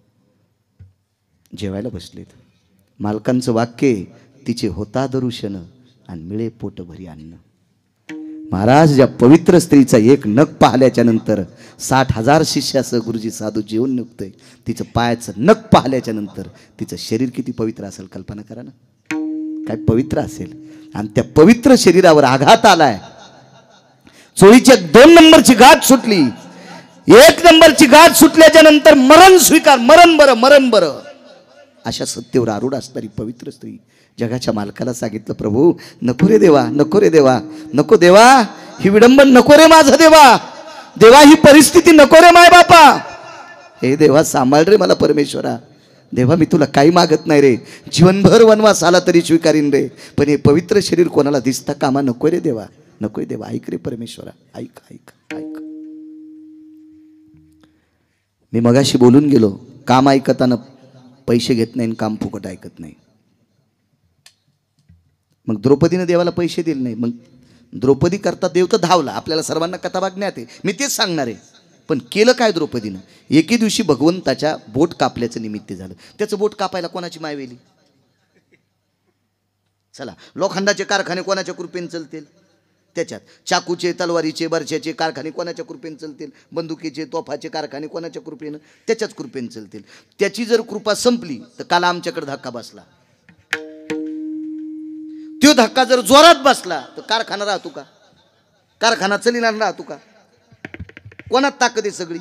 जेवायला बसलेत. मालकांचं वाक्य, तिचे होता दरुशन आणि मिळे पोटभरी अन्न. महाराज, या पवित्र स्त्रीचा एक नख पाहिल्याच्या नंतर 60,000 शिष्यासह गुरुजी साधू जेवून निघतोय. तिचं पायाचं नख पाहिल्याच्या नंतर तिचं शरीर किती पवित्र असेल कल्पना करा ना. काय पवित्र असेल. आणि त्या पवित्र शरीरावर आघात आलाय. चोळीची 2 नंबरची गाठ सुटली. 1 नंबरची गाठ सुटल्याच्या नंतर मरण स्वीकार, मरण बरं अशा सत्तेवर आरूढ असणारी पवित्र स्त्री जगाच्या मालकाला सांगितलं, प्रभू नको रे देवा, नको रे देवा, नको देवा, ही विडंबन नको रे माझा देवा, देवा ही परिस्थिती नको रे माय बापा, हे देवा सांभाळ रे मला परमेश्वरा, देवा मी तुला काही मागत नाही रे, जीवनभर वनवास आला तरी स्वीकारीन रे, पण हे पवित्र शरीर कोणाला दिसता कामा नको रे देवा, नको देवा, ऐक रे परमेश्वरा, ऐक ऐक ऐक. मी मगाशी बोलून गेलो, काम ऐकताना पैसे घेत नाही, काम फुकट ऐकत नाही. मग द्रौपदीने देवाला पैसे दिले नाही, मग द्रौपदी करता देव तर धावला. आपल्याला सर्वांना कथा बघण्यात आहे, मी तेच सांगणार आहे. पण केलं काय द्रौपदीनं? एके दिवशी भगवंताच्या बोट कापल्याचं निमित्त झालं. त्याचं बोट कापायला कोणाची माय वेली? चला, लोखंडाचे कारखाने कोणाच्या कृपेने चालतील? त्याच्यात चाकूचे, तलवारीचे, बरछ्याचे कारखाने कोणाच्या कृपेने चालतील? बंदुकीचे, तोफाचे कारखाने कोणाच्या कृपेनं? त्याच्याच कृपेने चालतील. त्याची जर कृपा संपली तर काल आमच्याकडे धक्का बसला. तो धक्का जर जोरात बसला तर कारखाना राहतो का? कारखाना चलीला राहतो का? कोणात ताकद आहे सगळी?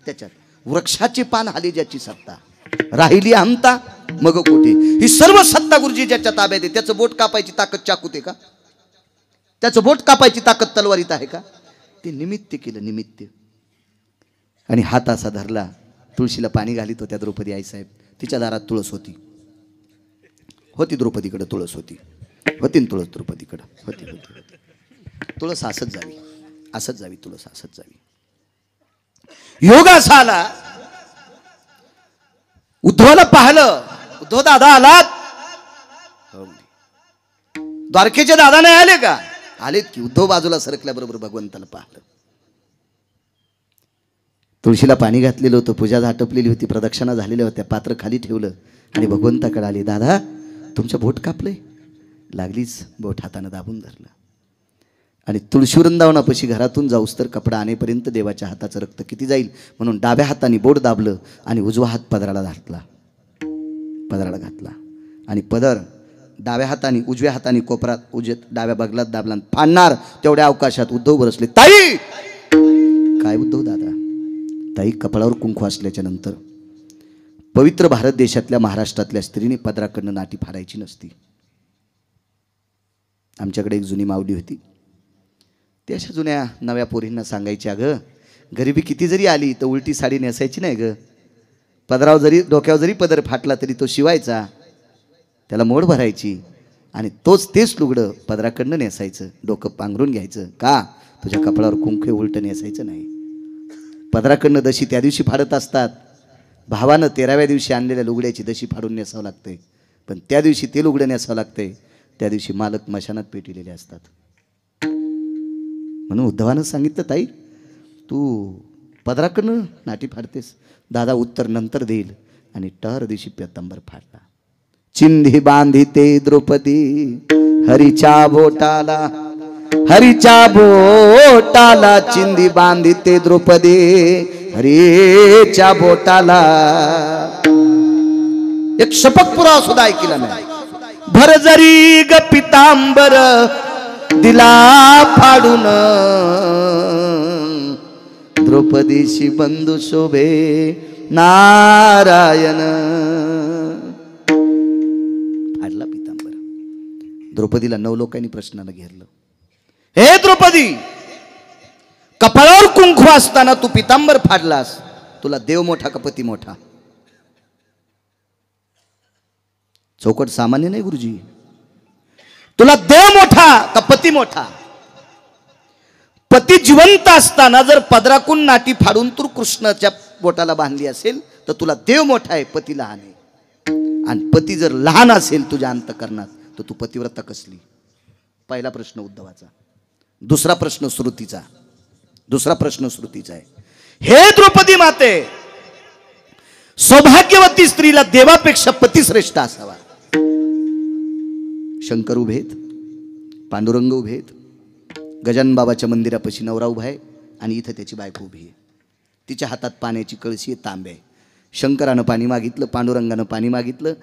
त्याच्यात. वृक्षाचे पान हाली ज्याची सत्ता, राहिली अहंता मग कोठे. ही सर्व सत्ता गुरुजी ज्याच्या ताब्यात आहे, त्याचं बोट कापायची ताकद चाकूत आहे का? त्याचं बोट कापायची ताकद तलवारीत आहे का? ते निमित्त केलं, निमित्त. आणि हात असा धरला, तुळशीला पाणी घालीत होत्या द्रौपदी आईसाहेब. तिच्या दारात तुळस होती, द्रौपदीकडे तुळस होती, तुळस द्रौपदीकडं होती. तुळस असत जावी, तुळस असत जावी. योग असा आला, उद्धवाला पाहिलं. उद्धव दादा आलात? द्वारकेचे दादा नाही आले का? आलेत की. उद्धव बाजूला सरकल्याबरोबर भगवंताला पाहिलं. तुळशीला पाणी घातलेलं होतं, पूजा आटपलेली होती, प्रदक्षिणा झालेल्या होत्या, पात्र खाली ठेवलं आणि भगवंताकडे आले. दादा तुमचं बोट कापलंय? लागलीच बोट हातानं दाबून धरलं आणि तुळशी वृंदावनापाशी घरातून जाऊस तर कपडा आणेपर्यंत देवाच्या हाताचं रक्त किती जाईल म्हणून डाव्या हाताने बोट दाबलं आणि उजवा हात पदराला घातला आणि पदर डाव्या हाताने उजव्या हाताने कोपरात डाव्या बगलात दाबला. फाडणार तेवढ्या अवकाशात उद्धव बरसले. ताई! काय उद्धव दादा? ताई, कपाळावर कुंकू असल्याच्या नंतर पवित्र भारत देशातल्या महाराष्ट्रातल्या स्त्रीने पदराकडनं नाटी फाडायची नसती. आमच्याकडे एक जुनी माऊली होती. ती अशा जुन्या नव्या पोरींना सांगायची, अगं गरिबी किती जरी आली तर उलटी साडी नेसायची नाही ग. पदरावर जरी, डोक्यावर जरी पदर फाटला तरी तो शिवायचा, त्याला मोड भरायची आणि तेच लुगडं पदराकडनं नेसायचं, डोकं पांघरून घ्यायचं. का? तुझ्या कपाळावर कुंकू उलटं नेसायचं नाही. पदराकडनं दशी त्या दिवशी फाडत असतात. भावानं 13व्या दिवशी आणलेल्या लुगड्याची दशी फाडून नेसावं लागते, पण त्या दिवशी ते लुगडं नेसावं लागते, त्या दिवशी मालक मशानात पेटलेले असतात. म्हणून उद्धवानं सांगितलं, ताई तू पदराकडनं नाटी फाडतेस? दादा उत्तर नंतर देईल. आणि टहर दिवशी पितांबर फाडला. चिंधी बांधिते द्रौपदी हरीच्या बोटाला, चिंधी बांधिते द्रौपदी हरीच्या बोटाला. एक शपथ पुरावा सुद्धा ऐकला नाही. भर जरी ग पितांबर दिला फाडून, द्रौपदीशी बंधू शोभे नारायण. फाडला पितांबर. द्रौपदीला 9 लोकांनी प्रश्नाला घेरलं. हे द्रौपदी, कपाळावर कुंकू असताना तू पितांबर फाडलास, तुला देव मोठा का पती मोठा? चौकट सामान्य नाही गुरुजी. तुला देव मोठा का पती मोठा? पती जिवंत असताना जर पदराकून नाटी फाडून तू कृष्णाच्या बोटाला बांधली असेल तर तुला देव मोठा आहे, पती लहान आहे. आणि पती जर लहान असेल तुझ्या अंतकरणात तर तू पतिव्रता कसली? पहिला प्रश्न उद्धवाचा. दुसरा प्रश्न श्रुतीचा आहे. हे द्रौपदी माते, सौभाग्यवती स्त्रीला देवापेक्षा पती श्रेष्ठ असावा. शंकर उभेत, पांडुरंग उभेत, गजानन बाबाच्या मंदिरापाशी नवरा उभा आहे आणि इथं त्याची बायको उभी आहे. तिच्या हातात पाण्याची कळशी आहे, तांबे आहे. शंकरानं पाणी मागितलं, पांडुरंगानं पाणी मागितलं.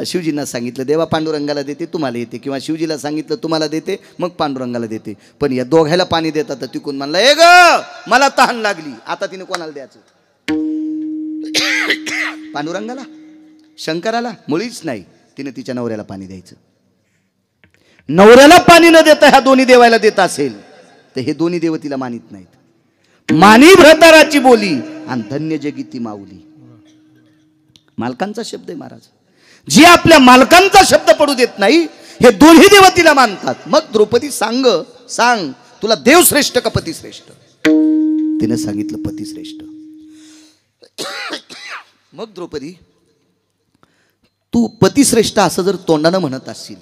शिवजींना सांगितलं देवा पांडुरंगाला देते तुम्हाला येते, किंवा शिवजीला सांगितलं तुम्हाला देते मग पांडुरंगाला देते. पण या दोघायला पाणी देतात तर तिकून म्हणला ए ग मला तहान लागली. आता तिने कोणाला द्यायचं? पांडुरंगाला, शंकराला? मुळीच नाही. तिने तिच्या नवऱ्याला पाणी द्यायचं. नवऱ्याला पाणी न देता ह्या दोन्ही देवायला देत असेल तर हे दोन्ही देव तिला मानित नाहीत. मानी भ्रताराची बोली आणि धन्य जगी ती माऊली. मालकांचा शब्द आहे महाराज. जी आपल्या मालकांचा शब्द पडू देत नाही हे दोन्ही देव तिला मानतात. मग द्रौपदी सांग तुला देव श्रेष्ठ का पती श्रेष्ठ? तिने सांगितलं पती श्रेष्ठ. मग द्रौपदी तू पतिश्रेष्ठ असं जर तोंडानं म्हणत असशील,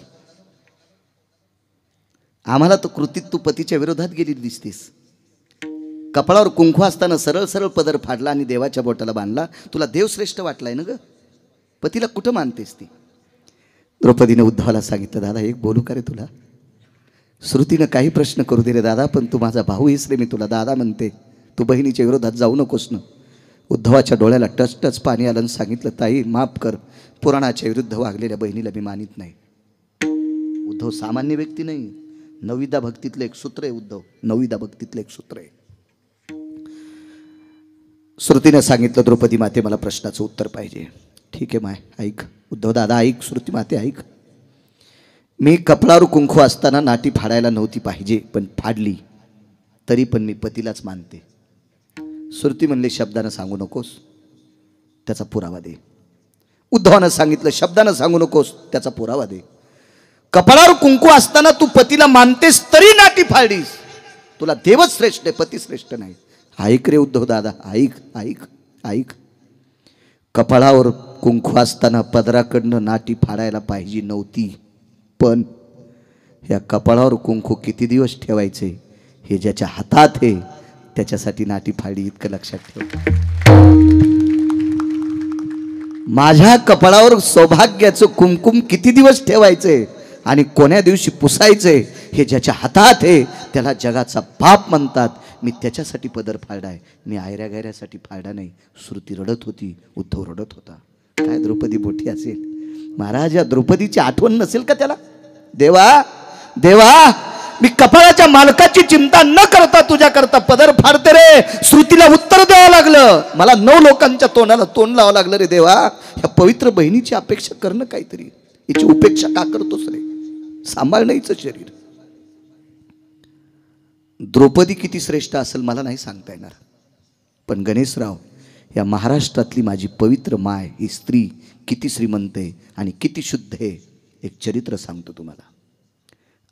आम्हाला तर कृतीत तू पतीच्या विरोधात गेली दिसतेस. कपाळावर कुंकू असताना सरळ सरळ पदर फाडला आणि देवाच्या बोटाला बांधला. तुला देव श्रेष्ठ वाटलाय ना ग? पतीला कुठं मानतेस ती? द्रौपदीने उद्धवाला सांगितलं दादा एक बोलू का रे तुला? श्रुतीनं काही प्रश्न करू दे रे दादा, पण तू माझा भाऊ आहेस रे, मी तुला दादा म्हणते, तू बहिणीच्या विरोधात जाऊ नकोस ना. उद्धवाच्या डोळ्याला टच पाणी आलं आणि सांगितलं ताई माफ कर, पुराणाच्या विरुद्ध वागलेल्या बहिणीला मी मानित नाही. उद्धव सामान्य व्यक्ती नाही, नवविदा भक्तीतलं एक सूत्र आहे. उद्धव नवविदा भक्तीतलं एक सूत्र आहे. श्रुतीने सांगितलं द्रौपदी माते मला प्रश्नाचं उत्तर पाहिजे. ठीक आहे माय ऐक. उद्धव दादा ऐक, श्रुती माते ऐक. मी कपडावर कुंकू असताना नाटी फाडायला नव्हती पाहिजे, पण फाडली तरी पण मी पतीलाच मानते. श्रुती म्हणले शब्दानं सांगू नकोस, त्याचा पुरावा दे. उद्धवानं सांगितलं शब्दानं सांगू नकोस, त्याचा पुरावा दे. कपाळावर कुंकू असताना तू पतीला मानतेस तरी नाटी फाडलीस, तुला देवच श्रेष्ठ आहे, पती श्रेष्ठ नाही. ऐक रे उद्धव दादा ऐक ऐक ऐक. कपाळावर कुंकू असताना पदराकडनं नाटी फाडायला पाहिजे नव्हती, पण या कपाळावर कुंकू किती दिवस ठेवायचे हे ज्याच्या हातात आहे त्याच्यासाठी नाटी फाडी, इतकं लक्षात ठेव. माझ्या कपाळावर सौभाग्याचं कुंकुम किती दिवस ठेवायचे आणि कोण्या दिवशी पुसायचे हे ज्याच्या हातात आहे त्याला जगाचा बाप म्हणतात. मी त्याच्यासाठी पदर फाडलाय, मी आयऱ्या गायऱ्यासाठी फाडला नाही. श्रुती रडत होती, उद्धव रडत होता. काय द्रौपदी मोठी असेल महाराज, या द्रौपदीची आठवण नसेल का त्याला? देवा देवा मी कपाळाच्या मालकाची चिंता न करता तुझ्या करता पदर फाडते रे. श्रुतीला उत्तर द्यावं लागलं, मला 9 लोकांच्या तोंडाला तोंड लावावं लागलं रे देवा. या पवित्र बहिणीची अपेक्षा करणं काहीतरी, याची उपेक्षा का करतोस रे? सांभाळणं शरीर. द्रौपदी किती श्रेष्ठ असेल मला नाही सांगता येणार, पण गणेशराव या महाराष्ट्रातली माझी पवित्र माय ही स्त्री किती श्रीमंत आहे आणि किती शुद्ध आहे एक चरित्र सांगतो तुम्हाला.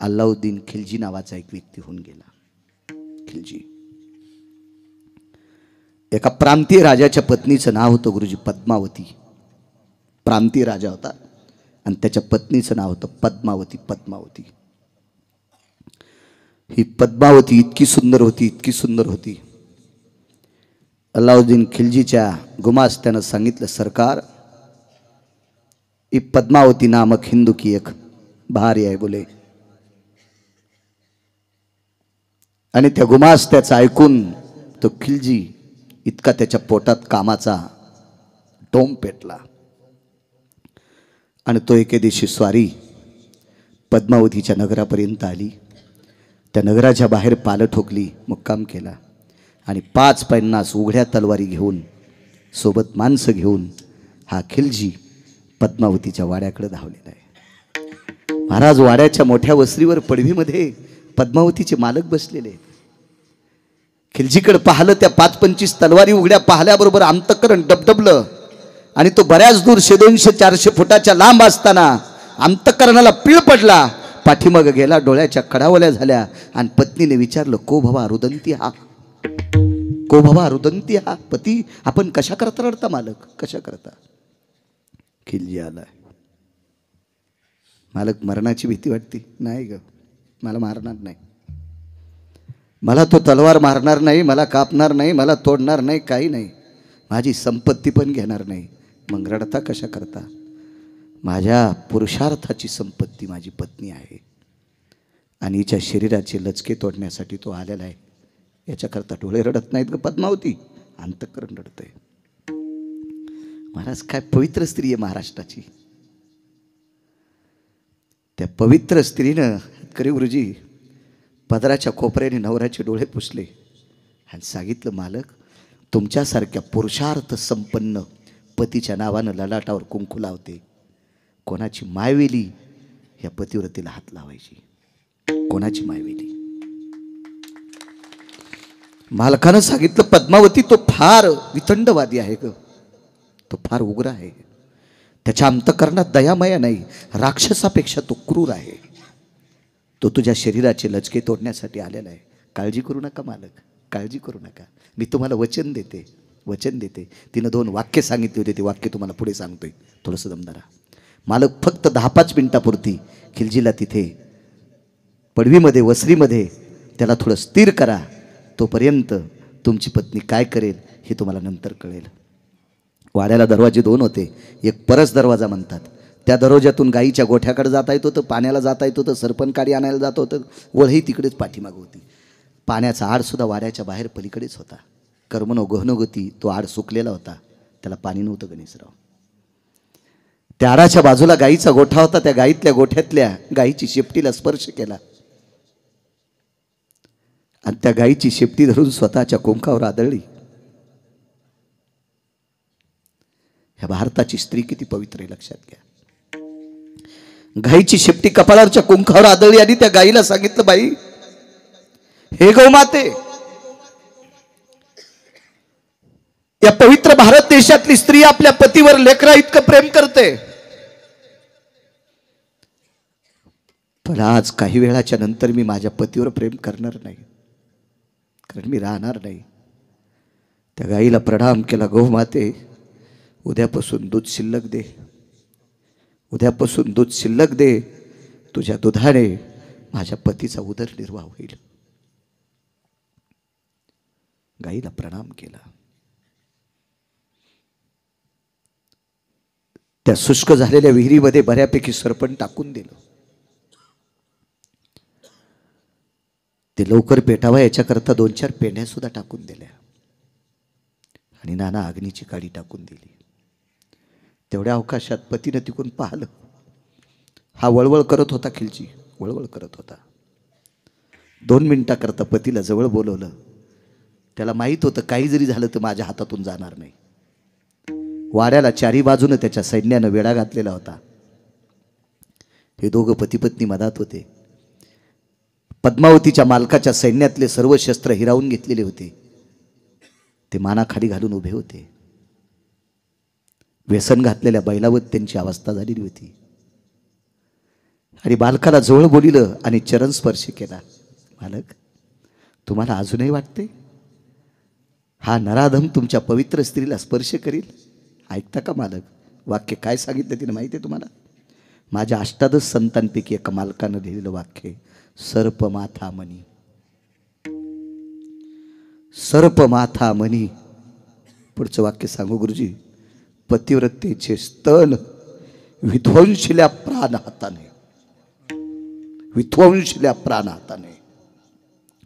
अल्लाउद्दीन खिलजी नावाचा एक व्यक्ती होऊन गेला. खिलजी एका प्रांतीय राजाच्या पत्नीचं नाव होतं गुरुजी पद्मावती. प्रांतीय राजा होता आणि त्याच्या पत्नीचं नाव होतं पद्मावती. पद्मावती ही पद्मावती इतकी सुंदर होती, इतकी सुंदर होती. अल्लाउद्दीन खिलजीच्या गुमास्त्यानं सांगितलं सरकार ये पद्मावती नामक हिंदू की एक भार्य आहे बोले. आणि त्या गुमास्त्याचं ऐकून तो खिलजी इतका त्याच्या पोटात कामाचा डोम पेटला आणि तो एके दिवशी स्वारी पद्मावतीच्या नगरापर्यंत आली. त्या नगराच्या बाहेर पालं ठोकली, मुक्काम केला आणि 550 उघड्या तलवारी घेऊन सोबत माणसं घेऊन हा खिलजी पद्मावतीच्या वाड्याकडे धावलेला आहे. महाराज वाड्याच्या मोठ्या वस्तीवर पडवीमध्ये पद्मावतीचे मालक बसलेले. खिलजीकडे पाहिलं, त्या 5-25 तलवारी उघड्या पाहिल्याबरोबर अंतःकरण डबडबलं आणि तो बऱ्याच दूर 200-400 फुटाच्या लांब असताना अंतःकरणाला पीळ पडला. पाठीमाग गेला, डोळ्याच्या कडावल्या झाल्या आणि पत्नीने विचारलं को भवा रुदंती हा, को भवा रुदंती हा. पती आपण कशा करता रडता मालक, कशा करता? खिलजी आलाय. मालक मरणाची भीती वाटते? नाही ग, मला मारणार नाही, मला तो तलवार मारणार नाही, मला कापणार नाही, मला तोडणार नाही, काही नाही, माझी संपत्ती पण घेणार नाही. मग रडता कशा करता? माझ्या पुरुषार्थाची संपत्ती माझी पत्नी आहे आणि हिच्या शरीराचे लचके तोडण्यासाठी तो आलेला आहे. याच्याकरता डोळे रडत नाहीत ग पद्मावती, अंतःकरण रडतंय. महाराज काय पवित्र स्त्री आहे महाराष्ट्राची. त्या पवित्र स्त्रीनं करी गुरुजी पदराच्या कोपऱ्याने नवऱ्याचे डोळे पुसले आणि सांगितलं, मालक तुमच्यासारख्या पुरुषार्थ संपन्न पतीच्या नावानं ललाटावर कुंकू लावते. कोणाची मायवेली या पतिव्रतेला हात लावायची? कोणाची मायवेली? मालकानं सांगितलं, पद्मावती तो फार वितंडवादी आहे ग, तो फार उग्र आहे. त्याच्या अंतःकरणात दयामया नाही, राक्षसापेक्षा तो क्रूर आहे. तो तुझ्या शरीराचे लचके तोडण्यासाठी आलेला आहे. काळजी करू नका मालक, काळजी करू नका. मी तुम्हाला वचन देते, वचन देते. तिनं 2 वाक्य सांगितले होते, ते वाक्य तुम्हाला पुढे सांगतोय. थोडंसं दमदारा. मालक फक्त 10-5 मिनिटापुरती खिलजीला तिथे पडवीमध्ये वसरीमध्ये त्याला थोडं स्थिर करा. तोपर्यंत तुमची पत्नी काय करेल हे तुम्हाला नंतर कळेल. वाड्याला दरवाजे 2 होते. एक परस दरवाजा म्हणतात. त्या दरवाज्यातून गाईच्या गोठ्याकडे जाता येत होतं, पाण्याला जाता येत होतं, सरपणकाडी आणायला जात होतं. वळही तिकडेच पाठीमागं होती. पाण्याचा आडसुद्धा वाड्याच्या बाहेर पलीकडेच होता. कर्मनो गहनोगती तो आड सुकलेला होता, त्याला पाणी नव्हतं गणेशराव. त्या आडाच्या बाजूला गाईचा गोठा होता. त्या गाईतल्या गोठ्यातल्या गाईची शेपटीला स्पर्श केला आणि त्या गाईची शेपटी धरून स्वतःच्या कुंकावर आदळली. ह्या भारताची स्त्री किती पवित्र आहे लक्षात घ्या. गाईची शेपटी कपाळावरच्या कुंकावर आदळली आणि त्या गाईला सांगितलं, बाई हे गौमाते, या पवित्र भारत देशातली स्त्री आपल्या पतीवर लेकरा इतकं प्रेम करते, पण आज काही वेळाच्या नंतर मी माझ्या पतीवर प्रेम करणार नाही, कारण मी राहणार नाही. त्या गाईला प्रणाम केला. गौमाते, उद्यापासून दूध शिल्लक दे, उद्यापासून दूध शिल्लक दे. तुझ्या दुधाने माझ्या पतीचा उदरनिर्वाह होईल. गाईला प्रणाम केला. त्या शुष्क झालेल्या विहिरीमध्ये बऱ्यापैकी सरपण टाकून दिलं. ते लवकर पेटावा याच्याकरता 2-4 पेंड्या सुद्धा टाकून दिल्या आणि नाना अग्नीची काडी टाकून दिली. तेवढ्या अवकाशात पतीनं तिकून पाहिलं. हा वळवळ करत होता, खिलजी वळवळ करत होता. 2 मिनिटाकरता पतीला जवळ बोलवलं. त्याला माहीत होतं काही जरी झालं तर माझ्या हातातून जाणार नाही. वाड्याला 4ही बाजूनं त्याच्या सैन्यानं वेढा घातलेला होता. हे दोघं पती-पत्नी मधात होते. पद्मावतीच्या मालकाच्या सैन्यातले सर्व शस्त्र हिरावून घेतलेले होते. ते मानाखाली घालून उभे होते. व्यसन घातलेल्या बैलावर त्यांची अवस्था झालेली होती. आणि बालकाला जवळ बोलिलं आणि चरण स्पर्श केला. मालक, तुम्हाला अजूनही वाटते हा नराधम तुमच्या पवित्र स्त्रीला स्पर्श करील? ऐकता का मालक? वाक्य काय सांगितलं तिने माहिती आहे तुम्हाला? माझ्या 18 संतांपैकी एका मालकानं लिहिलेलं वाक्य, सर्प माथा मनी, सर्प माथा मनी. पुढचं वाक्य सांगू गुरुजी. पतिव्रतेचे स्तन विध्वंसल्या प्राण हाताने, विध्वंसल्या प्राण हाताने.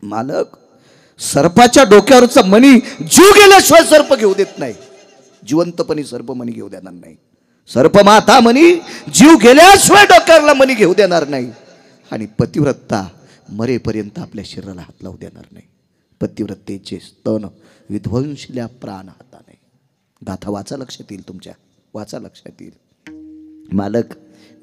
मालक, सर्पाच्या डोक्यावरचा मणी जीव गेल्याशिवाय सर्प घेऊ देत नाही. जिवंतपणी सर्प मणी घेऊ देणार नाही. सर्प माथा मणी जीव गेल्याशिवाय डोक्यावरला मणी घेऊ देणार नाही. आणि पतिव्रता मरेपर्यंत आपल्या शरीराला हात लावू देणार नाही. पतिव्रतेचे स्तन विध्वंसल्या प्राण हाताने. गाथा वाचा, लक्षात येईल तुमच्या, वाचा, लक्षात येईल. मालक,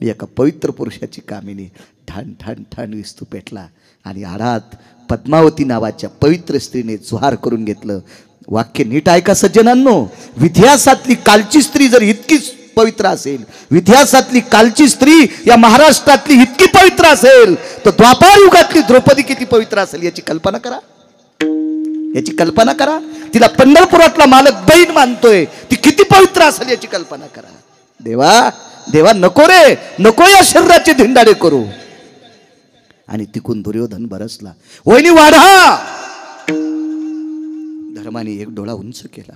मी एका पवित्र पुरुषाची कामिनी ठाण ठाण ठाण विस्तू पेटला आणि आडात पद्मावती नावाच्या पवित्र स्त्रीने जुहार करून घेतलं. वाक्य नीट ऐका सज्जनांनो. इतिहासातली कालची स्त्री जर इतकी पवित्र असेल, इतिहासातली कालची स्त्री या महाराष्ट्रातली इतकी पवित्र असेल, तर द्वापार युगातली द्रौपदी किती पवित्र असेल याची कल्पना करा. याची कल्पना करा. तिला पंढरपुरातला मालक बहीण मानतोय, ती किती पवित्र असेल याची कल्पना करा. देवा देवा, नको रे, नको या शरीराचे धिंडाडे करू. आणि तिकून दुर्योधन बरसला. वहिनी वाढा. धर्माने एक डोळा उंच केला.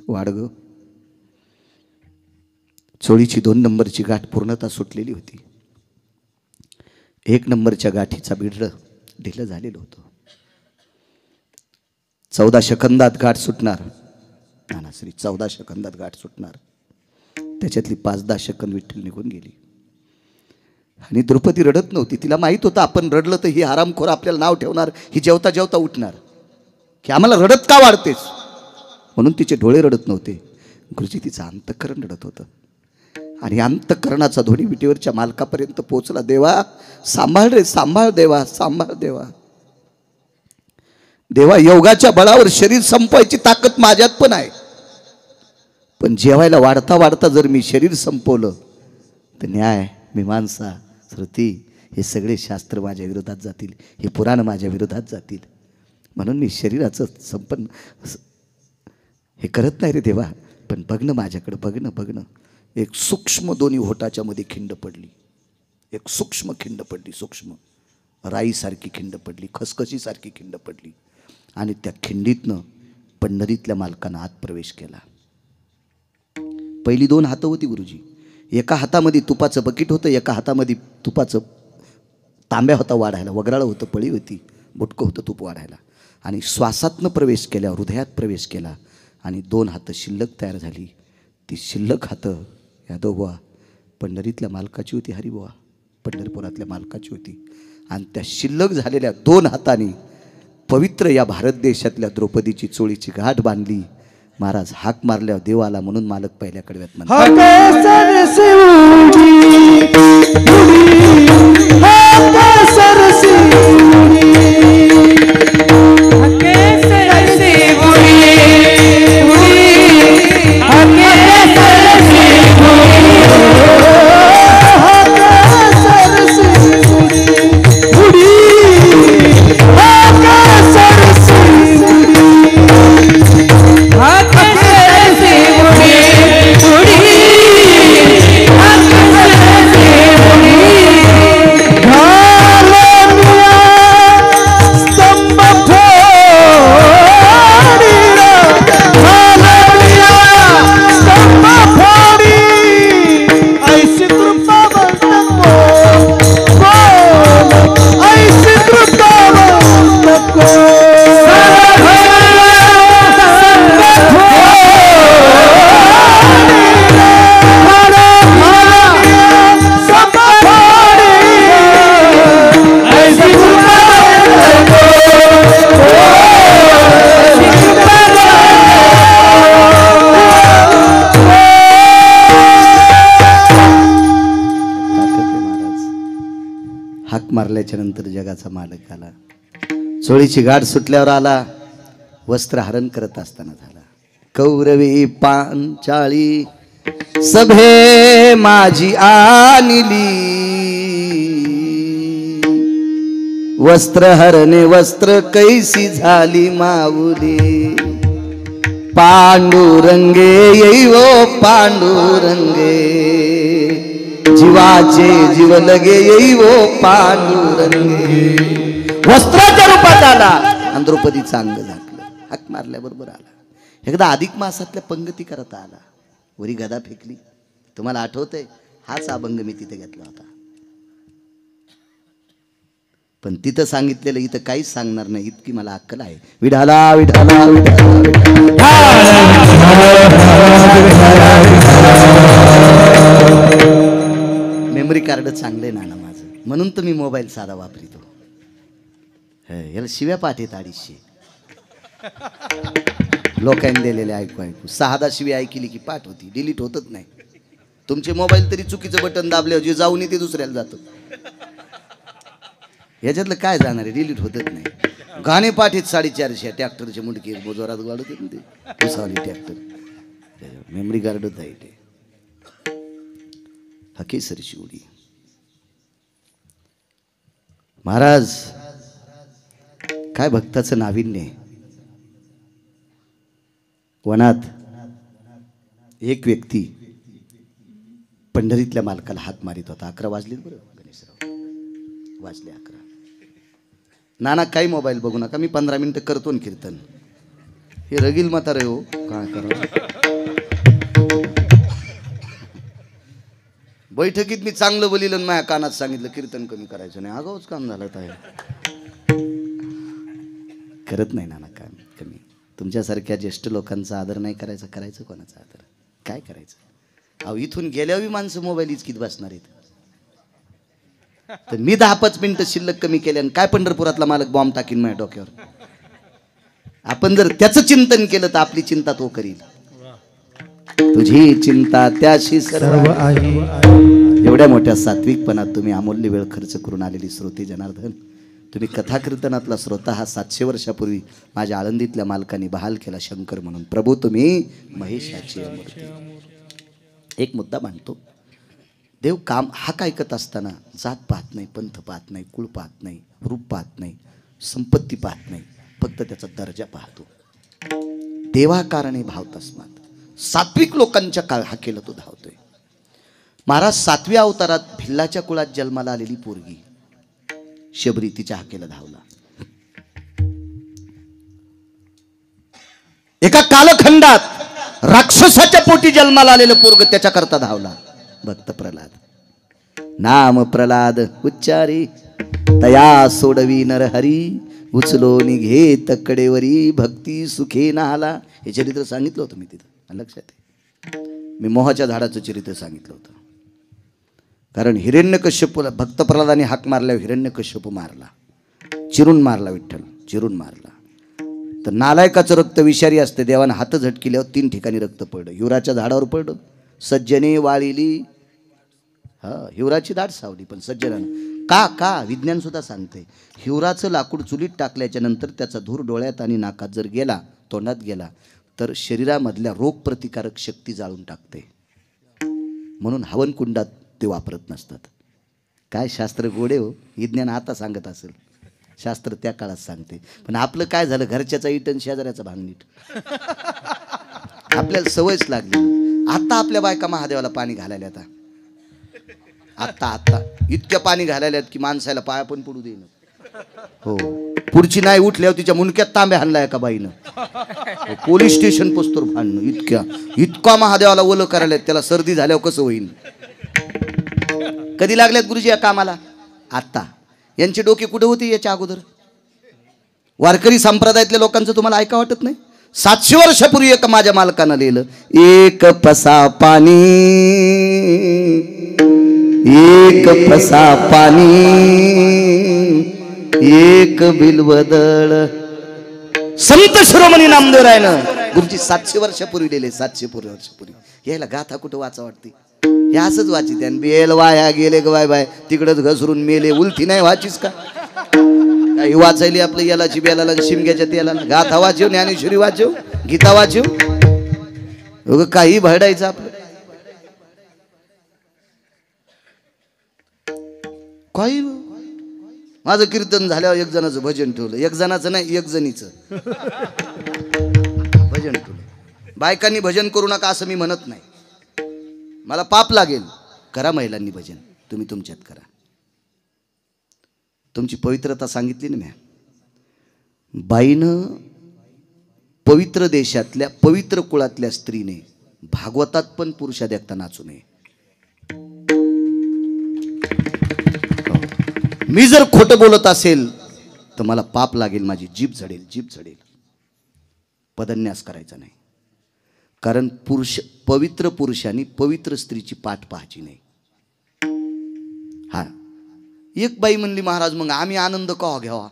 वाढ ग. चोळीची 2 नंबरची गाठ पूर्णतः सुटलेली होती. 1 नंबरच्या गाठीचा बिडरं ढिलं झालेलं होतं. 14 सेकंदात गाठ सुटणार. नानाश्री 14 सेकंदात गाठ सुटणार. त्याच्यातली 5-10 सेकंद विठ्ठल निघून गेली. आणि द्रौपदी रडत नव्हती. तिला माहीत होतं आपण रडलं तर ही हरामखोर आपल्याला नाव ठेवणार, ही जेवता जेवता उठणार की आम्हाला रडत का वाढतेस, म्हणून तिचे डोळे रडत नव्हते. गुरुजी तिचं अंतःकरण रडत होतं. आणि अंतःकरणाचा ध्वनी विटेवरच्या मालकापर्यंत पोहोचला. देवा सांभाळ रे, सांभाळ देवा, सांभाळ देवा. देवा योगाच्या बळावर शरीर संपवायची ताकद माझ्यात पण आहे, पण जेवायला वाढता वाढता जर मी शरीर संपवलं तर न्याय, मीमांसा, श्रुती हे सगळे शास्त्र माझ्या विरोधात जातील, हे पुराण माझ्या विरोधात जातील. म्हणून मी शरीराचं संपन्न हे करत नाही रे देवा. पण बघणं माझ्याकडं, बघणं बघणं. एक सूक्ष्म दोन्ही होटाच्या मध्ये खिंड पडली. एक सूक्ष्म खिंड पडली, सूक्ष्म राईसारखी खिंड पडली, खसखशीसारखी खिंड पडली. आणि त्या खिंडीतनं पंढरीतल्या मालकानं आत प्रवेश केला. पहिली 2 हातं होती गुरुजी. एका हातामध्ये तुपाचं बकेट होतं, एका हातामध्ये तुपाचं तांब्या होता वाढायला, वगराळं होतं, पळी होती, बुटकं होतं तूप वाढायला. आणि श्वासातनं प्रवेश केला, हृदयात प्रवेश केला. आणि 2 हातं शिल्लक तयार झाली. ती शिल्लक हातं यादवबुवा पंढरीतल्या मालकाची होती, हरिबुवा पंढरपुरातल्या मालकाची होती. आणि त्या शिल्लक झालेल्या 2 हातांनी पवित्र या भारत देशातल्या द्रौपदीची चोळीची गाठ बांधली. महाराज हाक मारल्यावर देव आला म्हणून मालक पहिल्या कडव्यात म्हणतात, मारल्याच्या नंतर जगाचा मालक आला. चोळीची गाठ सुटल्यावर आला. वस्त्र हरण करत असताना झाला. कौरवी पांचाळी सभे माझी आणली, वस्त्र हरणे वस्त्र कैसी झाली माऊली. पांडुरंगे येईवो पांडुरंगे, जीवाचे जीव लगे येईवो पांडुरंगे. वस्त्राच्या रूपात आला आणि द्रौपदीचं अंग झाकलं. हाक मारल्याबरोबर आला. एकदा अधिक मासातल्या पंगती करता आला. वरी गदा फेकली. तुम्हाला आठवतंय? हाच अभंग मी तिथे घेतला होता. पण तिथं सांगितलेलं इथं काहीच सांगणार नाही, इतकी मला अक्कल आहे. विठाला विठाला मेमरी कार्ड चांगले नाना माझं, म्हणून तर मी मोबाईल साधा वापरितो. याला शिव्या पाठ आहेत 250 लोकांनी दिलेले. ऐकू ऐकू 6 शिव्या ऐकली की पाठ होती, डिलीट होतच नाही. तुमचे मोबाईल तरी चुकीचं बटन दाबल्यावर जे जाऊन ते दुसऱ्याला जातं. ह्याच्यातलं काय जाणार आहे, डिलीट होतच नाही. गाणे पाठ आहेत 450. ट्रॅक्टरचे मुंडके जोरात गाडत ते उसावली ट्रॅक्टर. मेमरी कार्डच आहे ते. हकेसरची उडी. महाराज काय भक्ताचं नाविन्य. वनात एक व्यक्ती पंढरीतल्या मालकाला हात मारित होता. 11 वाजले बरं गणेशराव, वाजले 11. नाना काही मोबाईल बघू नका, मी 15 मिनिटं करतो ना कीर्तन. हे रगील म्हातारे हो, काय करा. बैठकीत मी चांगलं बोलिलं आणि माझ्या कानात सांगितलं कीर्तन कमी करायचं नाही. आगाऊच काम झालं काय. करत नाही नाना काम कमी. तुमच्यासारख्या ज्येष्ठ लोकांचा आदर नाही करायचा, करायचं कोणाचा आदर? काय करायचं? अहो इथून गेल्यावर माणसं मोबाईल इचकीत बसणार आहेत. तर मी 10-5 मिनिटं शिल्लक कमी केले आणि काय पंढरपुरातला मालक बॉम्ब टाकीन माझ्या डोक्यावर. आपण जर त्याचं चिंतन केलं तर आपली चिंता तो करील. तुझी चिंता त्याशी सर्व आहे. एवढ्या मोठ्या सात्विकपणात तुम्ही अमूल्य वेळ खर्च करून आलेली श्रोते जनार्दन, तुम्ही कथा कीर्तनातला श्रोता हा 700 वर्षापूर्वी माझ्या आळंदीतल्या मालकाने बहाल केला शंकर म्हणून. प्रभू तुम्ही महेशाची मूर्ती. एक मुद्दा मांडतो. देव काम हाक ऐकत असताना जात पाहत नाही, पंथ पाहत नाही, कुळ पाहत नाही, रूप पाहत नाही, संपत्ती पाहत नाही, फक्त त्याचा दर्जा पाहतो. देवाकारणे भाव तस्मात. सात्विक लोकांच्या हाकेला तो धावतोय. महाराज 7व्या अवतारात भिल्लाच्या कुळात जन्माला आलेली पोरगी शबरी तिच्या हाकेला धावला. एका कालखंडात राक्षसाच्या पोटी जन्माला आलेलं पोरग त्याच्याकरता धावला. भक्त प्रल्हाद. नाम प्रल्हाद उच्चारी तया सोडवी नरहरी, उचलो निघे तकडेवरी भक्ती सुखे नाला. हे चरित्र सांगितलं होतं मी तिथं, लक्षात आहे. मी मोहाच्या झाडाचं चरित्र सांगितलं होतं. कारण हिरण्यकश्यपूला भक्त प्रल्हादाने हाक मारल्यावर हिरण्यकश्यपू मारला, चिरून मारला, विठ्ठल चिरून मारला. तर नालायकाचं रक्त विषारी असते. देवानं हात झटकिल्यावर 3 ठिकाणी रक्त पडलं. हिवराच्या झाडावर पडलं, सज्जने वाळिली. हिवराची दाट सावली, पण सज्जनानं का विज्ञान सुद्धा सांगते. हिवराचं लाकूड चुलीत टाकल्याच्या नंतर त्याचा धूर डोळ्यात आणि नाकात जर गेला, तोंडात गेला, तर शरीरामधल्या रोगप्रतिकारक शक्ती जाळून टाकते. म्हणून हवनकुंडात ते वापरत नसतात. काय शास्त्र गोडे हो. विज्ञान आता सांगत असेल, शास्त्र त्या काळात सांगते. पण आपलं काय झालं, घरच्याचा इटन शेजाऱ्याचा भांगनीट. आपल्याला सवयच लागली. आता आपल्या बायका महादेवाला पाणी घालायला आता इतक्या पाणी घालायला की माणसाला पाया पण पडू देईन. हो, पुढची नाही उठल्यावर तिच्या मुंडक्यात तांब्या हाणलाय का बाईनं. पोलीस स्टेशन पोचतोर भांडणं. इतका महादेवाला ओलं करायला. त्याला सर्दी झाल्यावर कसं होईल. कधी लागल्यात गुरुजी या कामाला? आता. यांची डोके कुठे होती याच्या अगोदर? वारकरी संप्रदायातल्या लोकांचं तुम्हाला ऐका वाटत नाही? 700 वर्षापूर्वी एक माझ्या मालकानं लिहिलं, एक पसा पाणी, एक पसा पाणी, एक बिलवदळ. संत शिरोमणी नामदेवरायनं गुरुजी 700 वर्षापूर्वी लिहिले. 700 वर्षापूर्वी. यायला गाथा कुठं वाचा वाटते? हे असंच वाची. त्यान बेल वाया गेले ग बाय बाय, तिकडच घसरून मेले. उलथी नाही वाचीस का? काही वाचायली आपलं यालाची बेलाला शिमग्याच्या तेलाला. गाथा वाचव, ज्ञानेश्वरी वाचव, गीता वाचव, काही भरडायचं आपलं. काही माझं कीर्तन झाल्यावर एक जणाचं भजन ठेवलं. एक जणाचं नाही, एक जणीचं भजन ठेवलं. बायकांनी भजन करू नका असं मी म्हणत नाही. मला पाप लागेल. करा महिलांनी भजन, तुम्ही तुमच्यात करा. तुमची पवित्रता सांगितली ना म्या. बाईनं पवित्र देशातल्या पवित्र कुळातल्या स्त्रीने भागवतात पण पुरुषा देखता नाचू नये. मी जर खोटं बोलत असेल तर मला पाप लागेल. माझी जीभ झडेल, जीभ झडेल. पदन्यास करायचा नाही. कारण पवित्र पुरुषांनी पवित्र स्त्रीची पाठ पाहायची नाही. हा, एक बाई म्हणली, महाराज मग आम्ही आनंद का घ्यावा?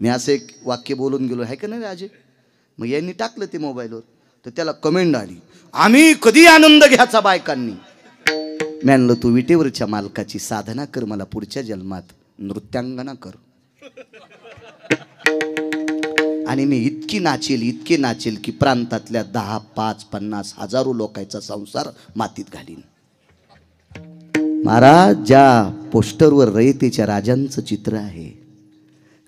मी असं एक वाक्य बोलून गेलो आहे का नाही राजे. मग यांनी टाकलं ते मोबाईलवर, तर त्याला कमेंट आली, आम्ही कधी आनंद घ्यायचा बायकांनी. मी म्हणलं, तू विटेवरच्या मालकाची साधना कर, मला पुढच्या जन्मात नृत्यांगना कर. आणि मी इतकी नाचेल की प्रांतातल्या 10, 5, 50 हजारो लोकांचा संसार मातीत घालीन. महाराज, ज्या पोस्टरवर रयतेच्या राजांचं चित्र आहे,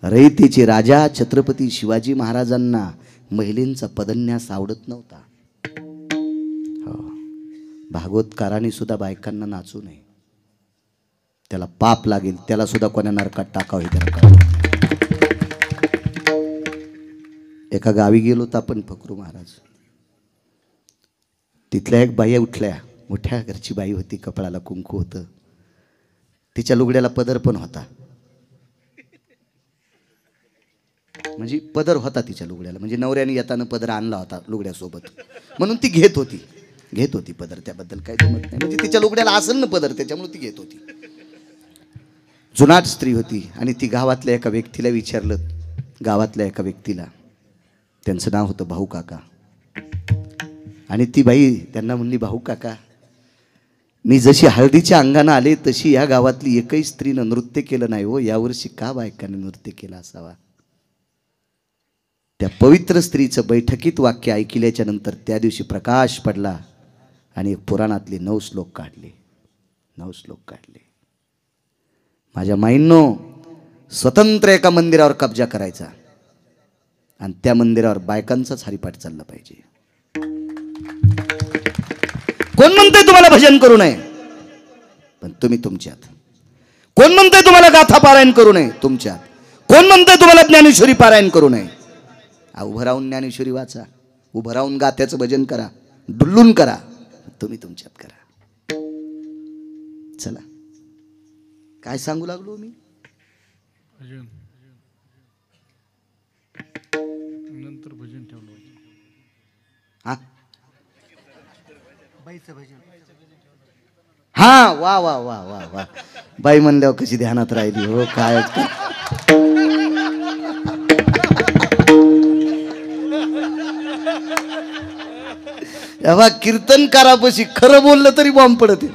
रयतेचे राजा छत्रपती शिवाजी महाराजांना महिलेंचा पदन्यास आवडत नव्हता. भागवतकारांनी सुद्धा बायकांना नाचू नये. त्याला पाप लागेल. त्याला सुद्धा कोणा नरकात टाकावं हे त्याला कळलं. एका गावी गेलो तर आपण फकरू महाराज, तिथल्या एक बाई उठल्या, मोठ्या घरची बाई होती, कपाळाला कुंकू होतं, तिच्या लुगड्याला पदर पण होता, म्हणजे पदर होता तिच्या लुगड्याला, म्हणजे नवऱ्याने येताना पदर आणला होता लुगड्यासोबत, म्हणून ती घेत होती पदर. त्याबद्दल काही जमत नाही, म्हणजे तिच्या लुगड्याला असेल ना पदर, त्याच्यामुळे ती घेत होती. जुनाट स्त्री होती आणि ती गावातल्या एका व्यक्तीला विचारलं, गावातल्या एका व्यक्तीला, त्यांचं नाव होतं भाऊ काका. आणि ती बाई त्यांना म्हणली, भाऊ काका, मी जशी हळदीच्या अंगानं आले तशी या गावातली एकही स्त्रीनं नृत्य केलं नाही हो, यावर्षी का बायकाने नृत्य केलं असावा. त्या पवित्र स्त्रीचं बैठकीत वाक्य ऐकल्याच्या नंतर त्या दिवशी प्रकाश पडला आणि एक पुराणातले 9 श्लोक काढले. माझ्या माईंनो, स्वतंत्र एका मंदिरावर कब्जा करायचा आणि त्या मंदिरावर बायकांचाच हरिपाठ चालला पाहिजे. कोण म्हणतंय तुम्हाला भजन करू नये, पण तुम्ही तुमच्यात. कोण म्हणतंय तुम्हाला गाथा पारायण करू नये, तुमच्यात. कोण म्हणतंय तुम्हाला ज्ञानेश्वरी पारायण करू नये. उभं राहून ज्ञानेश्वरी वाचा, उभं राहून गाथ्याचं भजन करा, डुल्लून करा, तुम्ही तुमच्यात करा. चला, काय सांगू लागलो मी. नंतर भजन ठेवलं. हा हा, वा वा वा वा वा, बाई म्हणल्यावर कशी ध्यानात राहिली हो. काय तेव्हा कीर्तनकारापाशी खरं बोललं तरी बॉम्ब पडते.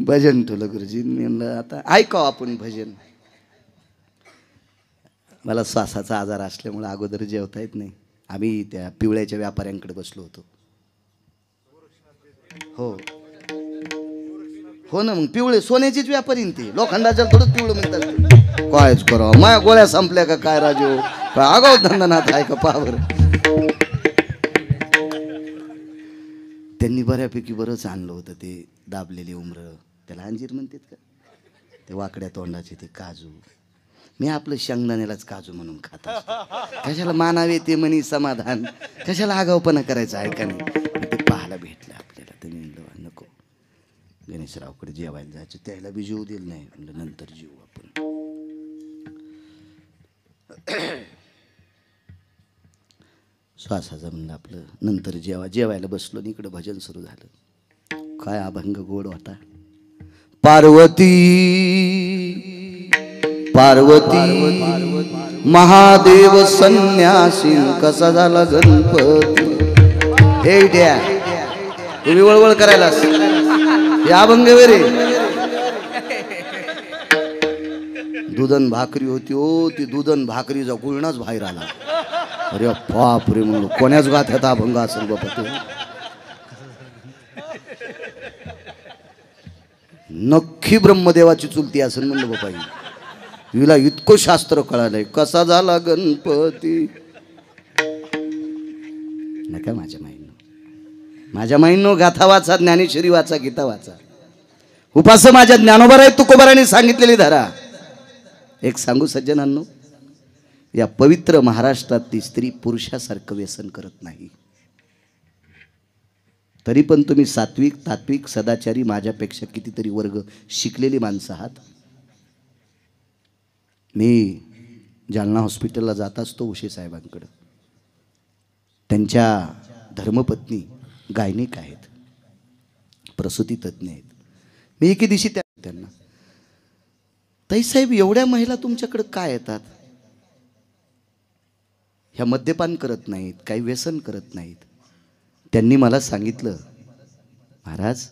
भजन ठेवलं गुरुजी, म्हणलं आता ऐकावं आपण भजन. मला श्वासाचा आजार असल्यामुळे अगोदर जेवता येत नाही. आम्ही त्या पिवळ्याच्या व्यापाऱ्यांकडे बसलो होतो. हो हो ना, मग पिवळे सोन्याचीच व्यापारी ते, लोखंडाच्या थोडं पिवळं म्हणतात. कायच करावं, माया गोळ्या संपल्या का काय राजू, काय आगाव धंदानाथ आहे का पावर. त्यांनी बऱ्यापैकी बरंच आणलं होतं, ते दाबलेले उमरं, त्याला अंजीर म्हणतात का, ते वाकड्या तोंडाचे ते काजू. मी आपलं शेंगदाण्यालाच काजू म्हणून खात असतो. कशाला मानावे ते म्हणी समाधान, कशाला आगावपणा करायचं आहे का नाही. ते पाहायला भेटलं आपल्याला, तर मी म्हणलं नको, गणेशरावकडे जेवायला जायचं, त्याला बी जीव दिलं नाही, म्हणलं नंतर जीव आपण. श्वासाचं म्हणलं आपलं नंतर जेवायला बसलो आणि इकडं भजन सुरू झालं. काय अभंग गोड होता. पार्वती पार्वती महादेव संन्यासी कसा झाला गणपती. हे द्या तुम्ही वळवळ करायलास, हे अभंग रे. दुधन भाकरी होती हो, ती दुधन भाकरीचा गुळणाच बाहेर आला. अरे बाप रे, म्हणलो कोण्याच गाथ्यात अभंग असेल बाबा ते. नक्की ब्रह्मदेवाची चुलती असेल म्हणलं बाबा. हिला इतकं शास्त्र कळालंय, कसा झाला गणपती. नका माझ्या माईंनो गाथा वाचा, ज्ञानेश्वरी वाचा, गीता वाचा. उपास माझ्या ज्ञानोबाराय तुकोबाराने सांगितलेली धरा. एक सांगू सज्जनांनो, या पवित्र महाराष्ट्रातली स्त्री पुरुषासारखं व्यसन करत नाही. तरी पण तुम्ही सात्विक, तात्विक, सदाचारी, माझ्यापेक्षा कितीतरी वर्ग शिकलेली माणसं आहात. मी जालना हॉस्पिटलला जात असतो उशे साहेबांकडं. त्यांच्या धर्मपत्नी गायनिक आहेत, प्रसूती तज्ज्ञ आहेत. मी एके दिवशी त्यांना, ताई साहेब एवढ्या महिला तुमच्याकडे काय येतात, ह्या मद्यपान करत नाहीत, काही व्यसन करत नाहीत. त्यांनी मला सांगितलं, महाराज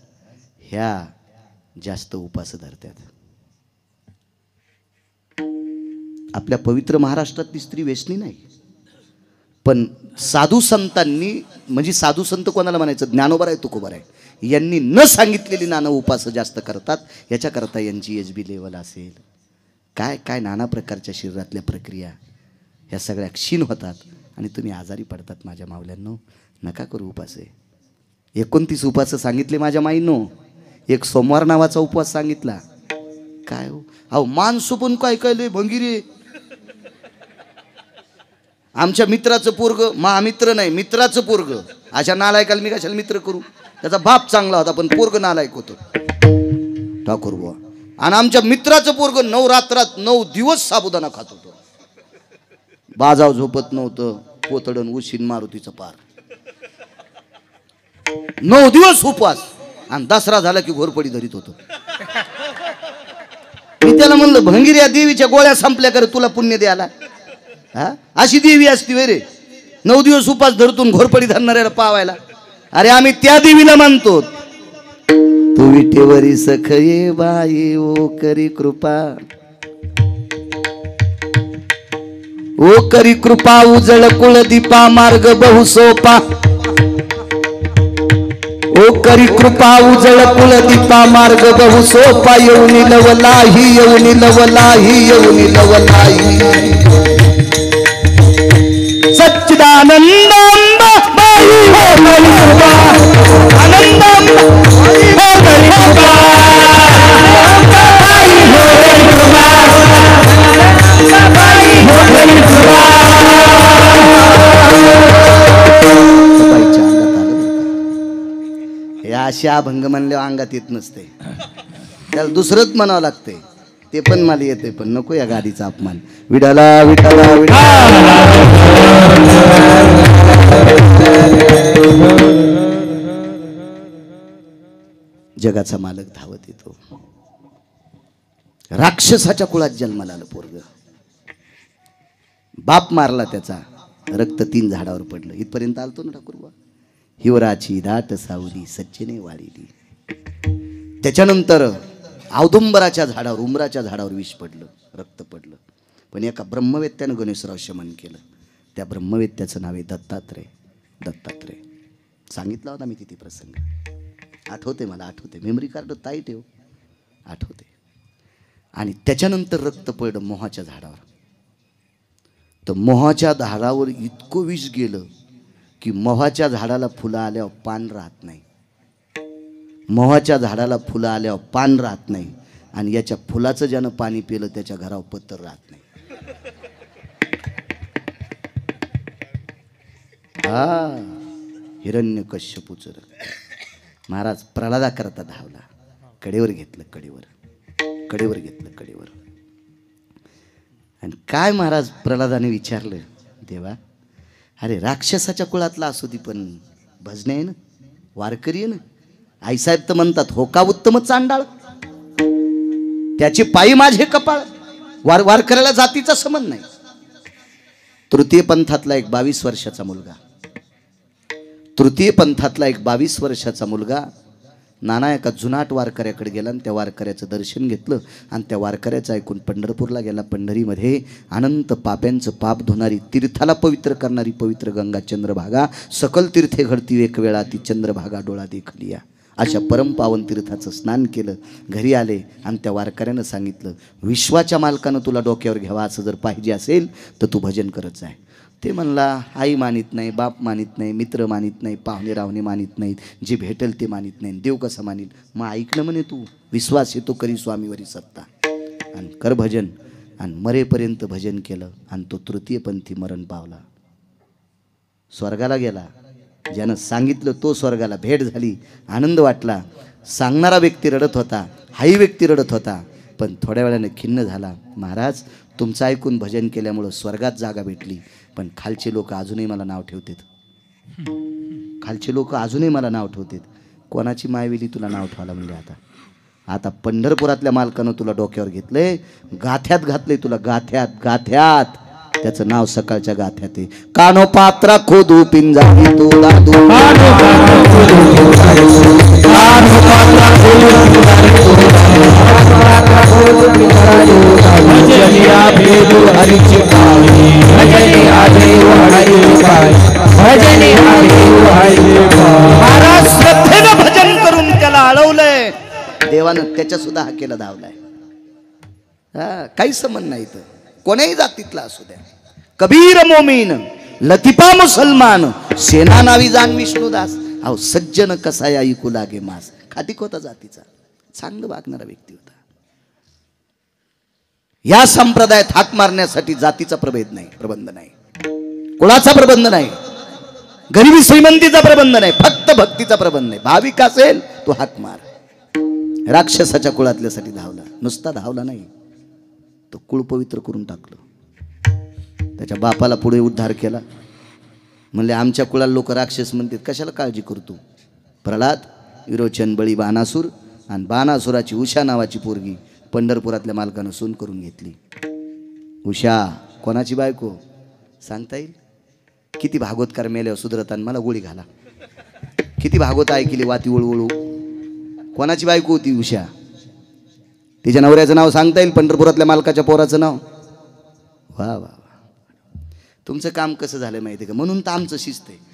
ह्या जास्त उपास धरतात. आपल्या पवित्र महाराष्ट्रातली स्त्री व्यसनी नाही, पण साधू संतांनी, म्हणजे साधू संत कोणाला म्हणायचं, ज्ञानोबाराय तुकोबाराय यांनी न सांगितलेली नाना उपास जास्त करतात. याच्याकरता यांची एचबी लेवल असेल, काय काय नाना प्रकारच्या शरीरातल्या प्रक्रिया ह्या सगळ्या क्षीण होतात आणि तुम्ही आजारी पडतात. माझ्या मावल्यांनो नका करू उपास. 29 उपास सांगितले माझ्या माईंनो. एक सोमवार नावाचा उपवास सांगितला. काय हो, अहो माणसं पण काय काय लय भंगीरे. आमच्या मित्राचं पोरग, महामित्र नाही मित्राचं पोरग, अशा नालायकाला मी कशाला मित्र करू? त्याचा बाप चांगला होता पण पोरग नालायक होतो ठाकूर बुवा. आणि आमच्या मित्राचं पोरग 9 रात्रात 9 दिवस साबुदाणा खात होतो, बाजाव झोपत नव्हतं, पोतडन उशीन मारुतीचं पार, 9 दिवस उपवास, आणि दसरा झाला की घोरपडी धरीत होतो. मी त्याला म्हणलं भंगिऱ्या देवीच्या गोळ्या संपल्या कर तुला पुण्य द्यायला, हा अशी देवी असती वे रे 9 दिवस उपास धरतून घोरपडी धरणाऱ्याला पावायला? अरे आम्ही त्या देवीला मानतो. तू विठेवरी सखये बाई ओ करी कृपा, ओ करी कृपा उजळ कुळदीपा मार्ग बहु सोपा, ओ करी कृपा उजळ कुलदीपा मार्ग बहु सोपा, येऊनी लवलाही येऊनी लवलाही येऊनी लवलाही. सच्चिदानंद बाई हो करी कृपा, आनंद बाई हो करी कृपा, बाई हो करी कृपा, बाई हो करी कृपा. अशी अभंग म्हणल्यावर अंगात येत नसते, त्याला दुसरंच म्हणावं लागते. ते पण मला येते पण नको या गाडीचा अपमान. विठाला विठाला जगाचा मालक धावत येतो. राक्षसाच्या कुळात जन्माला आलं पोरग, बाप मारला त्याचा, रक्त 3 झाडावर पडलं. इथपर्यंत आलतो ना ठाकूरबा. हिवराची दाट सावली सज्जने वाळीली. त्याच्यानंतर औदुंबराच्या झाडावर उमराच्या झाडावर विष पडलं, रक्त पडलं. पण एका ब्रह्मवेत्यानं गणेशराव शमन केलं. त्या ब्रह्मवेत्याचं नाव आहे दत्तात्रय. दत्तात्रय सांगितला होता मी तिथे प्रसंग, आठवते मला, आठवते. मेमरी कार्ड ताई ठेव, आठवते. आणि त्याच्यानंतर रक्त पडलं मोहाच्या झाडावर. तर मोहाच्या झाडावर इतकं विष गेलं की मोहाच्या झाडाला फुलं आल्यावर पान राहत नाही. मोहाच्या झाडाला फुलं आल्यावर पान राहत नाही. आणि याच्या फुलाचं ज्यानं पाणी पिलं त्याच्या घरावर पत्तर राहत नाही. हा हिरण्यकश्यपूचं महाराज प्रल्हादा करता धावला, कडेवर घेतलं, कडेवर घेतलं, कडेवर. आणि काय महाराज प्रल्हादाने विचारलं, देवा अरे राक्षसाच्या कुळातला असू दे पण भजने आहे ना, वारकरी आहे ना. आईसाहेब तर म्हणतात हो का उत्तम चांडाळ, त्याची पायी माझे कपाळ. वारकऱ्याला जातीचा संबंध नाही. तृतीय पंथातला एक 22 वर्षाचा मुलगा, तृतीय पंथातला एक 22 वर्षाचा मुलगा नाना एका जुनाट वारकऱ्याकडे गेला आणि त्या वारकऱ्याचं दर्शन घेतलं. आणि त्या वारकऱ्याचं ऐकून पंढरपूरला गेला. पंढरीमध्ये अनंत पाप्यांचं पाप धुणारी, तीर्थाला पवित्र करणारी पवित्र गंगा चंद्रभागा, सकल तीर्थे घडती एक वेळा ती चंद्रभागा डोळा देखलिया. अशा परमपावन तीर्थाचं स्नान केलं. घरी आले आणि त्या वारकऱ्यानं सांगितलं, विश्वाच्या मालकानं तुला डोक्यावर घ्यावा असं जर पाहिजे असेल तर तू भजन करत जाय. ते म्हणला आई मानित नाही, बाप मानित नाही, मित्र मानित नाही, पाहुणे रावणे मानित नाहीत, जे भेटेल ते मानित नाही, देव कसं मानील. मग ऐकणं म्हणे तू, विश्वास येतो करी स्वामीवरी सत्ता, आणि कर भजन. आणि मरेपर्यंत भजन केलं आणि तो तृतीयपंथी मरण पावला, स्वर्गाला गेला. ज्यानं सांगितलं तो स्वर्गाला भेट झाली, आनंद वाटला. सांगणारा व्यक्ती रडत होता, हाही व्यक्ती रडत होता. पण थोड्या वेळाने खिन्न झाला. महाराज तुमचं ऐकून भजन केल्यामुळं स्वर्गात जागा भेटली, पण खालचे लोक अजूनही मला नाव ठेवतात. खालचे लोक अजूनही मला नाव ठेवतात. कोणाची मायविली तुला नाव ठेवायला म्हणले. आता पंढरपुरातल्या मालकानं तुला डोक्यावर घेतलंय, गाथ्यात घातलंय तुला, गाथ्यात गाथ्यात. त्याचं नाव सकाळच्या गाथ्यात आहे. कानो पात्रा खोदू पिंजारी तो दादू, महाराज श्रद्धेनं भजन करून त्याला अडवलंय. देवानं त्याच्या सुद्धा हाकेला धावलाय. काही संबंध नाही तर कोणाही जातीतला असू द्या. कबीर मोमीन, लतिफा मुसलमान, सेना नावी जाण विष्णुदास. अहो सज्जन कसा ऐकू लागे मास. खातिक होता जातीचा, चांगलं वागणारा व्यक्ती होता. या संप्रदायात हाक मारण्यासाठी जातीचा प्रभेद नाही, प्रबंध नाही. कुळाचा प्रबंध नाही, गरिबी श्रीमंतीचा प्रबंध नाही, फक्त भक्तीचा प्रबंध आहे. भाविक असेल तो हाक मार. राक्षसाच्या कुळातल्यासाठी धावला, नुसता धावला नाही, तो कुळ पवित्र करून टाकलं. त्याच्या बापाला पुढे उद्धार केला. म्हणले आमच्या कुळाला लोक राक्षस म्हणतात, कशाला काळजी करतो. प्रल्हाद, विरोचन, बळी, बाणासूर आणि बाणासुराची उषा नावाची पोरगी पंढरपुरातल्या मालकानं सून करून घेतली. उषा कोणाची बायको सांगता येईल? किती भागवतकार मेल्यावर सुधरताना मला गोळी घाला. किती भागवत ऐकली वाती वळवळू. कोणाची बायको होती उषा? तिच्या नवऱ्याचं नाव सांगता येईल? पंढरपुरातल्या मालकाच्या पोराचं नाव? वा वा वा. तुमचं काम कसं झालं माहिती आहे का? म्हणून तर आमचं शिस्त आहे.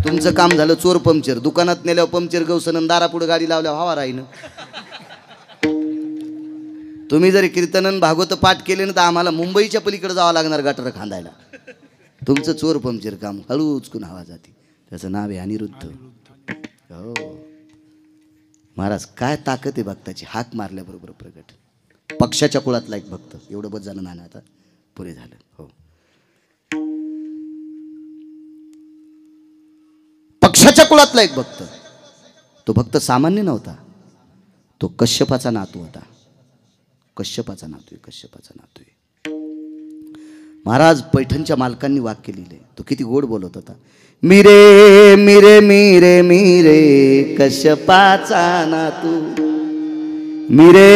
तुमचं काम झालं चोर पंक्चर. दुकानात नेल्यावर पंक्चर गवसन, दारापुढे गाडी लावल्यावर हवा राहीन. तुम्ही जर कीर्तनन भागवत पाठ केले ना तर आम्हाला मुंबईच्या पलीकडे जावं लागणार गटर खांदायला. तुमचं चोर पंक्चर काम हळू उचकून हवा जाते. त्याचं नाव आहे अनिरुद्ध. हो महाराज, काय ताकद आहे भक्ताची. हाक मारल्याबरोबर प्रगट. पक्षाच्या कुळातला एक भक्त. एवढं बस झालं ना, आता पुरे झालं. हो, पक्षाच्या कुळातला एक भक्त. तो भक्त सामान्य नव्हता, तो कश्यपाचा नातू होता. कश्यपाचा नातू आहे, कश्यपाचा नातू आहे. महाराज पैठणच्या मालकांनी वाक्य लिहिले. तो किती गोड बोलत होता. मिरे मिरे मिरे मिरे कश्यपाचा नातू, मिरे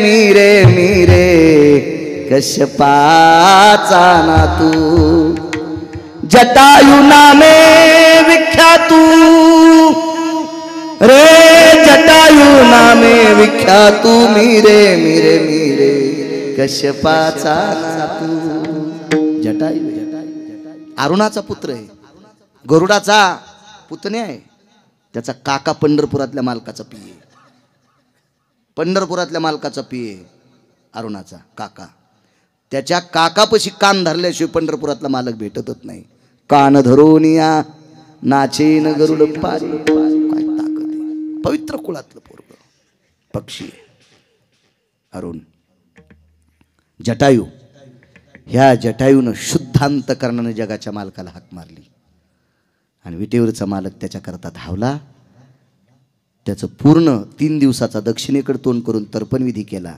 मिरे मिरे कश्यपाचा नातू, जटायु नामे विख्यातू रे, जटायु नामे विख्यातू, मिरे मिरे मिरे कश्यपाचा नातू. जटायु अरुणाचा पुत्र आहे, गरुडाचा पुतण्या आहे. त्याचा काका पंढरपुरातल्या मालकाचा पिये. पंढरपुरातल्या मालकाचा पिये अरुणाचा काका. त्याच्या काकापशी कान धरल्याशिवाय पंढरपुरातला मालक भेटतच नाही. कान धरून या नाचेन गरुड पारी. काय ताकद आहे. पवित्र कुळातलं पोरग, पक्षी अरुण. जटायू, ह्या जटायूनं शुद्धांतकरणानं जगाच्या मालकाला हाक मारली आणि विटेवरचा मालक त्याच्याकरता धावला. त्याचं पूर्ण 3 दिवसाचा दक्षिणेकडे तोंड करून तर्पणविधी केला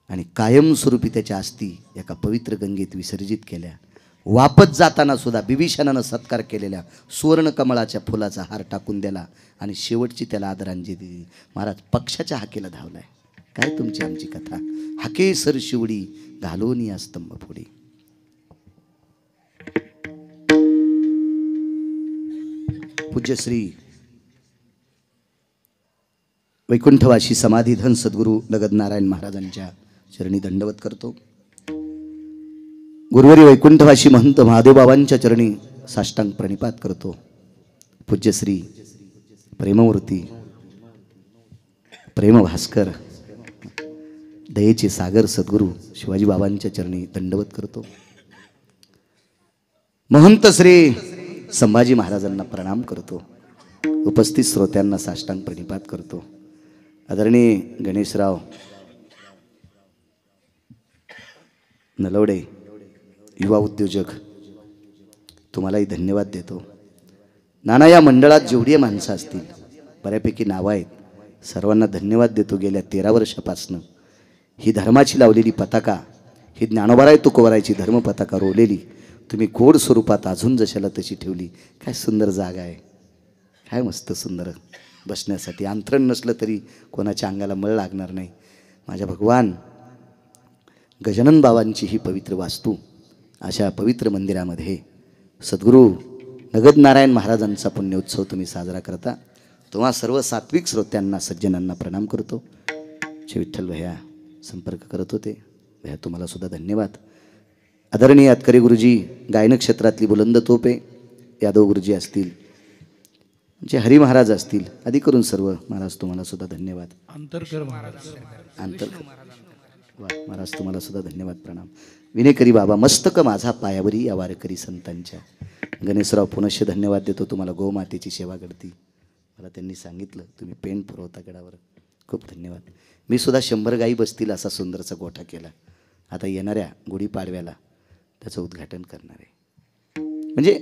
आणि कायमस्वरूपी त्याच्या अस्थी एका पवित्र गंगेत विसर्जित केल्या. वापस जाताना सुद्धा बिभीषणानं सत्कार केलेल्या सुवर्णकमळाच्या फुलाचा हार टाकून दिला आणि शेवटची त्याला आदरांजली दिली. महाराज पक्षाच्या हाकेला धावलाय. काय तुमची आमची कथा. हाके सर शिवडी घालून या स्तंभ पुढे. पूज्य श्री वैकुंठवासी समाधीधन सद्गुरू लगदनारायण महाराजांच्या चरणी दंडवत करतो. गुरुवारी वैकुंठवासी महंत महादेवबाबांच्या चरणी साष्टांग प्रणिपात करतो. पूज्य श्री प्रेममूर्ती प्रेम भास्कर दयेचे सागर सद्गुरू शिवाजी बाबांच्या चरणी दंडवत करतो. महंत श्री संभाजी महाराजांना प्रणाम करतो. उपस्थित श्रोत्यांना साष्टांग प्रणिपात करतो. आदरणीय गणेशराव नलवडे युवा उद्योजक, तुम्हालाही धन्यवाद देतो. नाना, या मंडळात जेवढी माणसं असतील बऱ्यापैकी नावं आहेत, सर्वांना धन्यवाद देतो. गेल्या 13 वर्षापासनं ही धर्माची लावलेली पताका, ही ज्ञानोबाराय तुकोबारायची धर्म पताका रोवलेली तुम्ही गोड स्वरूपात अजून जशाला तशी ठेवली. काय सुंदर जागा आहे, काय मस्त सुंदर बसण्यासाठी. अंथरण नसलं तरी कोणाच्या अंगाला मळ लागणार नाही. माझ्या भगवान गजानन बाबांची ही पवित्र वास्तू अशा पवित्र मंदिरामध्ये सद्गुरू नगदनारायण महाराजांचा पुण्योत्सव तुम्ही साजरा करता. तुम्हा सर्व सात्विक श्रोत्यांना सज्जनांना प्रणाम करतो. श्री विठ्ठल भैया संपर्क करत होते. भैया तुम्हाला सुद्धा धन्यवाद. आदरणीय अतकरे गुरुजी, गायन क्षेत्रातली बुलंद तोपे, यादव गुरुजी असतील, जे हरी महाराज असतील, आदी करून सर्व महाराज तुम्हाला सुद्धा धन्यवाद. अंतरकर महाराज, महाराज तुम्हाला सुद्धा धन्यवाद प्रणाम. विनेकरी बाबा मस्तक माझा पायावरी या वारकरी संतांच्या. गणेशराव पुनश्च धन्यवाद देतो. तुम्हाला गोमातेची सेवा घडती. मला त्यांनी सांगितलं तुम्ही पेंट पुरवता गडावर. खूप धन्यवाद. मी सुद्धा 100 गायी बसतील असा सुंदरचा गोठा केला. आता येणाऱ्या गुढीपाडव्याला त्याचं उद्घाटन करणार आहे. म्हणजे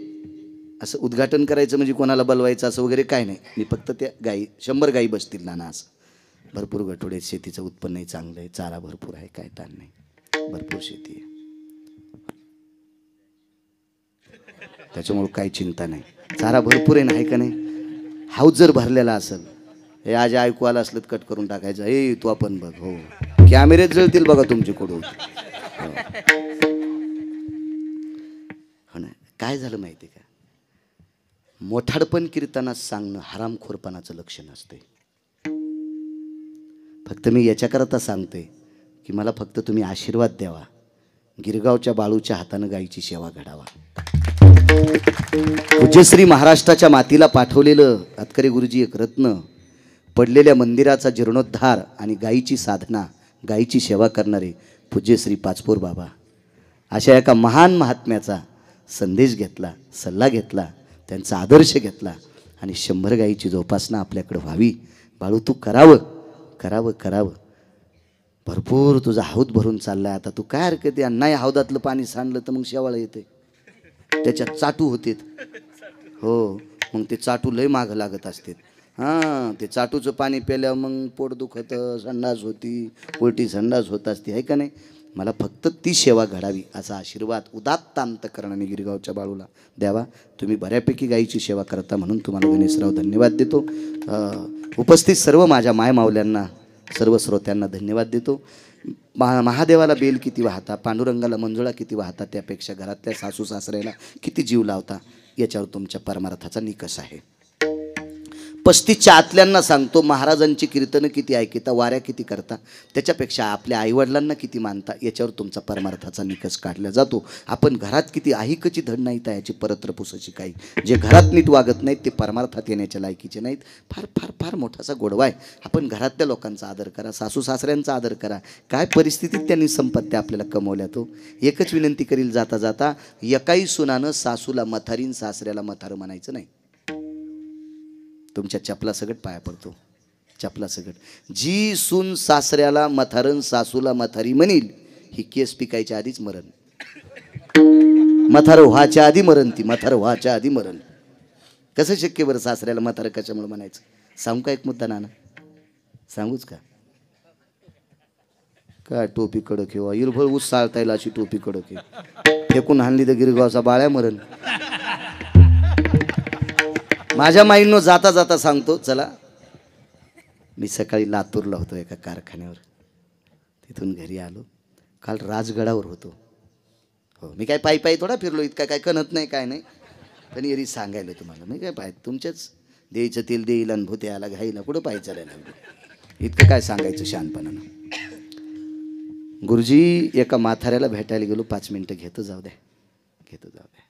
असं उद्घाटन करायचं म्हणजे कोणाला बोलवायचं असं वगैरे काय नाही. मी फक्त त्या गाई 100 गाई बसतील नाना असं. भरपूर गठोडे, शेतीचं उत्पन्नही चांगलं आहे, चारा भरपूर आहे, काय ताण नाही, भरपूर शेती आहे, त्याच्यामुळं काही चिंता नाही. चारा भरपूर आहे नाही का नाही. हाऊस जर भरलेला असेल, हे आज ऐकू आलं असलं कट करून टाकायचं. हे तू आपण बघ, हो कॅमेरेत जळतील बघा तुमच्याकडून. हो ना. काय झालं माहिती आहे का, मोठाडपण कीर्तनात सांगणं हरामखोरपणाचं लक्षण असते. फक्त मी याच्याकरता सांगतोय की मला फक्त तुम्ही आशीर्वाद द्यावा, गिरगावच्या बाळूच्या हातानं गायीची सेवा घडावा. पूज्यश्री महाराष्ट्राच्या मातीला पाठवलेलं अतकरे गुरुजी एक रत्न, पडलेल्या मंदिराचा जीर्णोद्धार आणि गायीची साधना, गायीची सेवा करणारे पूज्यश्री पाचपोर बाबा, अशा एका महान महात्म्याचा संदेश घेतला, सल्ला घेतला, त्यांचा आदर्श घेतला आणि 100 गायीची जोपासना आपल्याकडे व्हावी. बाळू तू करावं करावं करावं. भरपूर तुझा हौद भरून चाललाय. आता तू काय हरकत आहे, नाही हौदातलं पाणी सांडलं तर मग शेवाळ येते, त्याच्यात चाटू होते. हो, मग ते चाटू लय मागं लागत असते. हां, ते चाटूचं पाणी प्याल्यावर मग पोट दुखतं, संडास होती, उलटी संडास होत असते, आहे का नाही. मला फक्त ती सेवा घडावी असा आशीर्वाद उदात्त अंतकरणाने गिरगावच्या बाळूला द्यावा. तुम्ही बऱ्यापैकी गायीची सेवा करता म्हणून तुम्हाला गणेशराव धन्यवाद देतो. उपस्थित सर्व माझ्या मायमावल्यांना, सर्व श्रोत्यांना धन्यवाद देतो. महादेवाला बेल किती वाहता, पांडुरंगाला मंजुळा किती वाहता, त्यापेक्षा घरातल्या सासू सासऱ्याला किती जीव लावता याच्यावर तुमच्या परमार्थाचा निकष आहे. 35च्या आतल्यांना सांगतो, महाराजांची कीर्तनं किती ऐकता, वाऱ्या किती करता, त्याच्यापेक्षा आपल्या आईवडिलांना किती मानता याच्यावर तुमचा परमार्थाचा निकष काढला जातो. आपण घरात किती आहिकची धड नाही तर याची परत्रपुसाची काही, जे घरात नीट वागत नाहीत ते परमार्थात येण्याच्या लायकीचे नाहीत. फार फार फार मोठासा गोडवा आहे. आपण घरातल्या लोकांचा आदर करा, सासू सासऱ्यांचा आदर करा. काय परिस्थितीत त्यांनी संपत्त्या आपल्याला कमवल्या. तो एकच विनंती करील जाता जाता, एकाही सुनानं सासूला मथारीन सासऱ्याला मथार म्हणायचं नाही. तुमच्या चपला सगट पाया पडतो, चपला सगट. जी सून सासऱ्याला मथारण सासूला मथारी म्हणील, ही केस पिकायच्या आधीच मरण. मथार व्हायच्या आधी मरण, ती मथार व्हायच्या आधी मरण. कसं शक्य बरं सासऱ्याला मथार कशामुळे म्हणायचं. सांगू का एक मुद्दा नाना, सांगूच का. काय टोपी कडक आहे, इरभळ ऊस साळता येईल अशी टोपी कडक आहे, फेकून हाणली तर गिरगावचा बाळ्या मरण. माझ्या माईंनो जाता जाता सांगतो, चला. मी सकाळी लातूरला होतो एका कारखान्यावर, तिथून घरी आलो. काल राजगडावर होतो. हो, मी काय पायी पायी थोडा फिरलो, इतका काय कणत नाही काय नाही, पण एरी सांगायला तुम्हाला. मी काय पाय तुमच्याच द्यायचं तेल देईल आणि भूत्याला घाईला कुठं पाहिजे चालायला, इतकं काय सांगायचं शहाणपणानं. गुरुजी एका म्हाताऱ्याला भेटायला गेलो, 5 मिनटं घेतो जाऊ द्या, घेतो जाऊ द्या.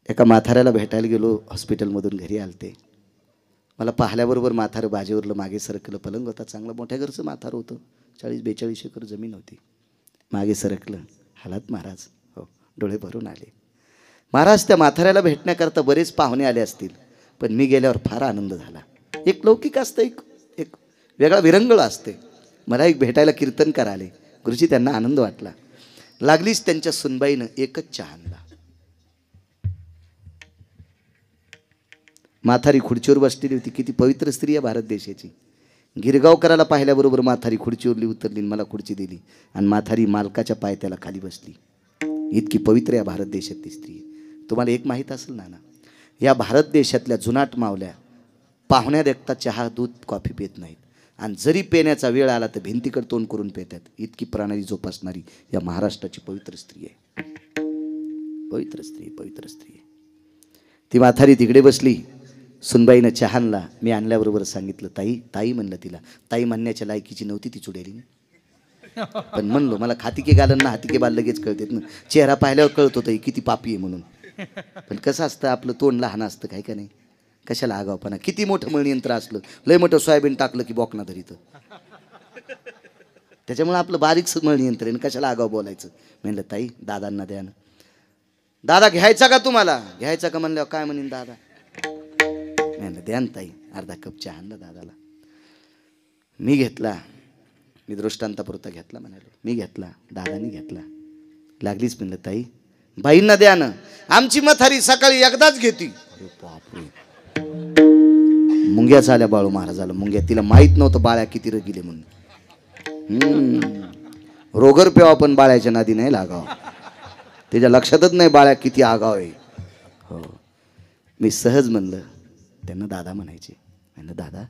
एका म्हाताऱ्याला भेटायला गेलो, हॉस्पिटलमधून घरी आलते. मला पाहिल्याबरोबर म्हातारं बाजेवरलं मागे सरकलं. पलंग होता, चांगला मोठ्या घरचं म्हातारं होतं, 40-42 एकर जमीन होती. मागे सरकलं, हालात महाराज. हो, डोळे भरून आले. महाराज त्या म्हाताऱ्याला भेटण्याकरता बरेच पाहुणे आले असतील, पण मी गेल्यावर फार आनंद झाला. एक लौकिक असतं, एक वेगळा विरंगळ असते. मला एक भेटायला कीर्तनकार आले. गुरुजी त्यांना आनंद वाटला. लागलीच त्यांच्या सुनबाईनं एकच चहा आणला. म्हातारी खुर्चीवर बसलेली होती. किती पवित्र स्त्री आहे भारत देशाची. गिरगावकराला पाहिल्याबरोबर म्हातारी खुर्चीवरली उतरली, मला खुर्ची दिली आणि म्हातारी मालकाच्या पायथ्याला खाली बसली. इतकी पवित्र या भारत देशातली स्त्री आहे. तुम्हाला एक माहीत असेल ना, या भारत देशातल्या जुनाट मावल्या पाहुण्या देखता चहा दूध कॉफी पित नाहीत, आणि जरी पेण्याचा वेळ आला तर भिंतीकडे तोंड करून पेतात. इतकी प्रणाली जोपासणारी या महाराष्ट्राची पवित्र स्त्री आहे. पवित्र स्त्री, पवित्र स्त्री आहे ती. म्हातारी तिकडे बसली. सुनबाईनं चहा आणला. मी आणल्याबरोबर सांगितलं, ताई ताई म्हणलं. तिला ताई म्हणण्याच्या लायकीची नव्हती ती चुडेली, पण म्हणलो मला खातिके गालांना हातिके बाल लगेच कळतात ना. चेहरा पाहिल्यावर कळत होतं किती पापी आहे म्हणून. पण कसं असतं, आपलं तोंड लहान असतं काय का नाही. कशाला आगावपणा. किती मोठं मळयंत्र असलं, लय मोठं सोयाबीन टाकलं की बॉकना धरीतं. त्याच्यामुळे आपलं बारीकच मळयंत्र आहे, कशाला आगाव बोलायचं. म्हणलं ताई दादांना द्या ना. दादा घ्यायचा का तुम्हाला, घ्यायचा का म्हणल्यावर काय म्हणेन दादा. म्हणलं द्या ना ताई. अर्धा कप चहा आणला दादाला. मी घेतला. मी दृष्टांतापुरता घेतला म्हणालो, मी घेतला, दादानी घेतला. लागलीच म्हणलं ताई बाईंना द्या ना. आमची म्हातारी सकाळी एकदाच घेती. अरे बापरे, मुंग्या झाल्या बाळू महाराजाला, मुंग्या. तिला माहित नव्हतं बाळ्या किती रगिले म्हणून. रोगर पेवा पण बाळ्याच्या नादी नाही लागावं. त्याच्या लक्षातच नाही बाळ्या किती आगाव आहे. हो, मी सहज म्हणलं, त्यांना दादा म्हणायचे. म्हणलं दादा,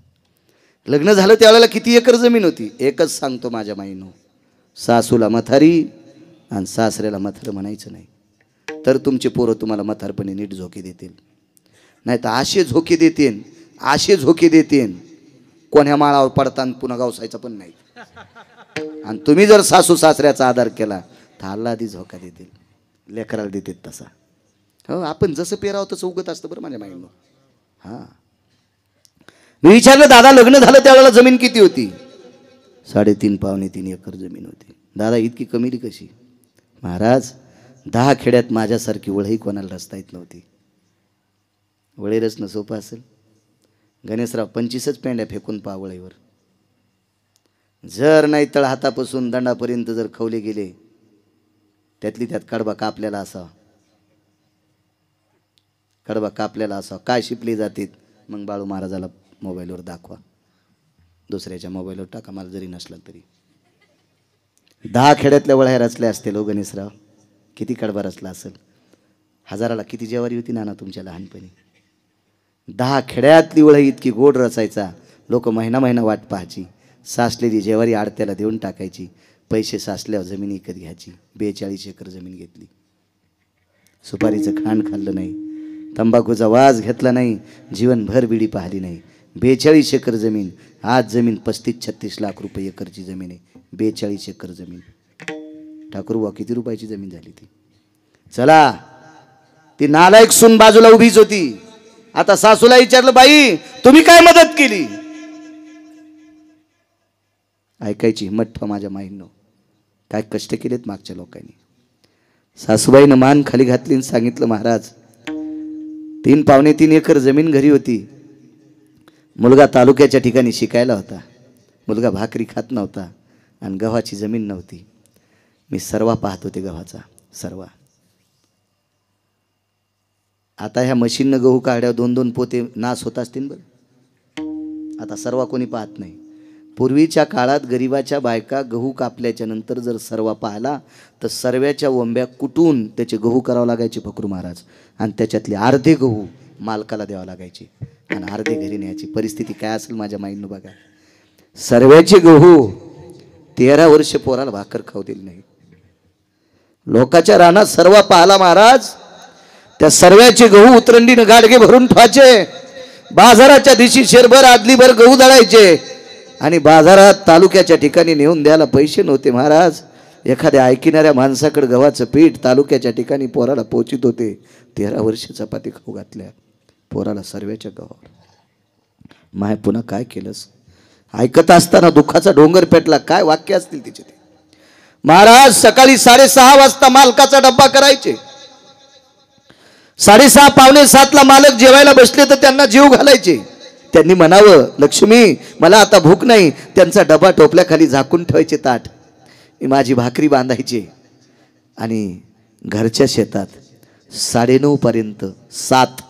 लग्न झालं त्यावेळेला किती एकर जमीन होती? एकच सांगतो माझ्या माईनो, सासूला म्हातारी आणि सासऱ्याला म्हातारं म्हणायचं नाही, तर तुमचे पोरं तुम्हाला म्हातारपणे नीट झोके देतील. नाही तर असे झोके देतील, असे झोके देतील, कोण्या माळावर पडताना पुन्हा गावसायचा पण नाही. आणि तुम्ही जर सासू सासऱ्याचा आधार केला तर अल्ला आधी झोका देतील, लेकराला देतील तसा. हो, आपण जसं पेरावं तसं उगत असतं बरं माझ्या माईनं. हां, मी विचारलं दादा लग्न झालं त्यावेळेला जमीन किती होती? 3.5 पावणे 3 एकर जमीन होती. दादा इतकी कमी कशी? महाराज 10 खेड्यात माझ्यासारखी वळही कोणाला रस्ता येत नव्हती. वळे रचणं सोपं असेल? गणेशराव 25च पेंड्या फेकून पहा वळीवर. जर नाही तळ हातापासून दंडापर्यंत जर खवले गेले, त्यातली त्यात कडबा कापलेला असावा, कडबा कापलेला असावा. काय शिपली जाते? मग बाळू महाराजाला मोबाईलवर दाखवा, दुसऱ्याच्या मोबाईलवर टाका, मला जरी नसला तरी. 10 खेड्यातल्या वळ्या रचल्या असतील हो गणेशराव, किती कडबा रचला असेल? 1000ला किती जेवारी होती नाना तुमच्या लहानपणी? 10 खेड्यातली वळी इतकी गोड रचायचा. लोक महिना महिना वाट पाहायची. सासलेली जेवारी आडत्याला देऊन टाकायची. पैसे साचल्यावर जमीन विकत घ्यायची. 42 एकर जमीन घेतली. सुपारीचं खांड खाल्लं नाही, तंबाखूचा वास घेतला नाही, जीवनभर बिडी पाहिली नाही. 42 एकर जमीन. आज जमीन 35-36 लाख रुपये एकरची जमीन आहे. 42 एकर जमीन. ठाकूरबुवा किती रुपयाची जमीन झाली ती? चला, ती नालायक सून बाजूला उभीच होती. आता सासूला विचारलं, बाई तुम्ही काय मदत केली? ऐकायची हिम्मत ठेवा माझ्या माईंनो, काय कष्ट केलेत मागच्या लोकांनी. सासूबाईनं मान खाली घातली आणि सांगितलं, महाराज 3 पावणे 3 एकर जमीन घरी होती. मुलगा तालुक्याच्या ठिकाणी शिकायला होता. मुलगा भाकरी खात नव्हता आणि गव्हाची जमीन नव्हती. मी सर्वा पाहत होते, गव्हाचा सर्वा. आता ह्या मशीननं गहू काढ्यावर 2-2 पोते नाश होत असतील बरं. आता सर्वा कोणी पाहत नाही. पूर्वीच्या काळात गरिबाच्या बायका गहू कापल्याच्या नंतर जर सर्वा पाहिला तर सर्व्याच्या वंब्या कुटून त्याचे गहू करावं लागायचे फकरू महाराज. आणि त्याच्यातले अर्धे गहू मालकाला द्यावं लागायचे आणि अर्धे घरी न्यायची. परिस्थिती काय असेल माझ्या माईंनो बघा. सर्व्याचे गहू 13 वर्ष पोराला भाकर खाऊ दिली नाही. लोकाच्या रानात सर्वा पाहला महाराज, त्या सर्व्याचे गहू उतरंडीनं गाडगे भरून ठेवायचे. बाजाराच्या दिवशी शेरभर आदलीभर गहू दळायचे आणि बाजारात तालुक्याच्या ठिकाणी नेऊन द्यायला पैसे नव्हते महाराज. एखाद्या ऐकणाऱ्या माणसाकडे गव्हाचं पीठ तालुक्याच्या ठिकाणी पोराला पोचित होते. 13 वर्ष चपाती खाऊ घातल्या पोराला सर्व्याच्या गव्हावर. माय पुन्हा काय केलंस? ऐकत असताना दुःखाचा डोंगर पेटला. काय वाक्य असतील तिचे ते. महाराज सकाळी 6:30 वाजता मालकाचा डब्बा करायचे. 6:30 पावणे 7ला मालक जेवायला बसले तर त्यांना जेव घालायचे. त्यांनी म्हणावं, लक्ष्मी मला आता भूक नाही. त्यांचा डबा टोपल्याखाली झाकून ठेवायचे ताट. माझी भाकरी बांधायचे आणि घरच्या शेतात 9:30 पर्यंत 7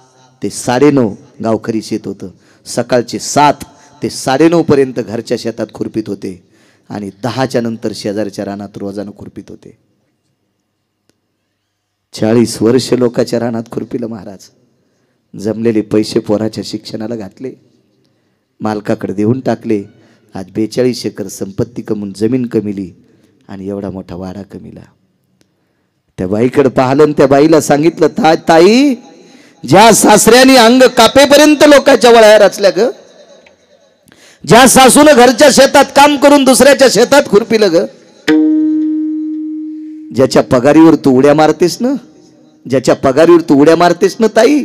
ते 9:30 गावकरी शेत होतं. सकाळचे 7 ते 9:30 पर्यंत घरच्या शेतात खुरपीत होते आणि 10च्या नंतर शेजारच्या रानात रोजानं खुरपीत होते. 40 वर्ष लोकांच्या रानात खुरपिलं महाराज. जमलेले पैसे पोराच्या शिक्षणाला घातले, मालकाकडे देऊन टाकले. आज 42 एकर संपत्ती कमवून जमीन कमिली आणि एवढा मोठा वाडा कमिला. त्या बाईकडे पाहिलं आणि त्या बाईला सांगितलं, ताई ज्या सासऱ्याने अंग कापेपर्यंत लोकांच्या वळ्या रचल्या ग, ज्या सासूनं घरच्या शेतात काम करून दुसऱ्याच्या शेतात खुरपिलं ग, ज्याच्या पगारीवर तू उड्या मारतेस ना, ज्याच्या पगारीवर तू उड्या मारतेस ना ताई,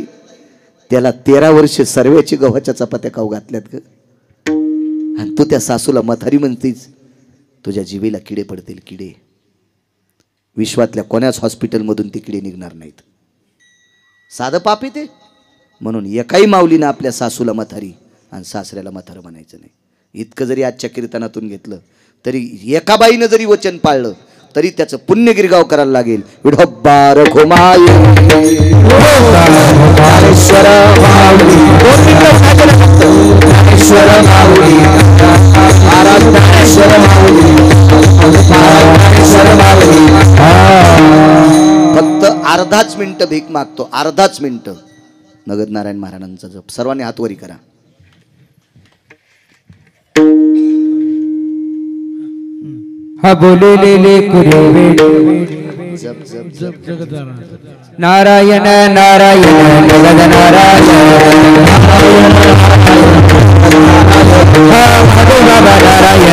त्याला 13 वर्ष सर्व्याची गव्हाच्या चपात्या खाऊ घातल्यात ग. आणि तू त्या सासूला म्हातारी म्हणतीस. तुझ्या जिभेला किडे पडतील, किडे. विश्वातल्या कोण्याच हॉस्पिटलमधून ते किडे निघणार नाहीत. साधं पाप आहे ते. म्हणून एकाही माऊलीनं आपल्या सासूला म्हातारी आणि सासऱ्याला म्हातारं म्हणायचं नाही. इतकं जरी आजच्या कीर्तनातून घेतलं तरी एका बाईनं जरी वचन पाळलं तरी त्याचं पुण्य गिरगाव करायला लागेल. विढोबा रघुमाई ज्ञानेश्वर माऊली ज्ञानेश्वर माऊली महाराज ज्ञानेश्वर माऊली ज्ञानेश्वर माऊली. फक्त अर्धाच मिनिट भीक मागतो, अर्धाच मिनिट. नगद नारायण महाराजांचा जप सर्वांनी हात वरी करा. हा बोललेले कुरेवे जप जप जप. नारायण नारायण जगद नारायण हा बाबा नारायण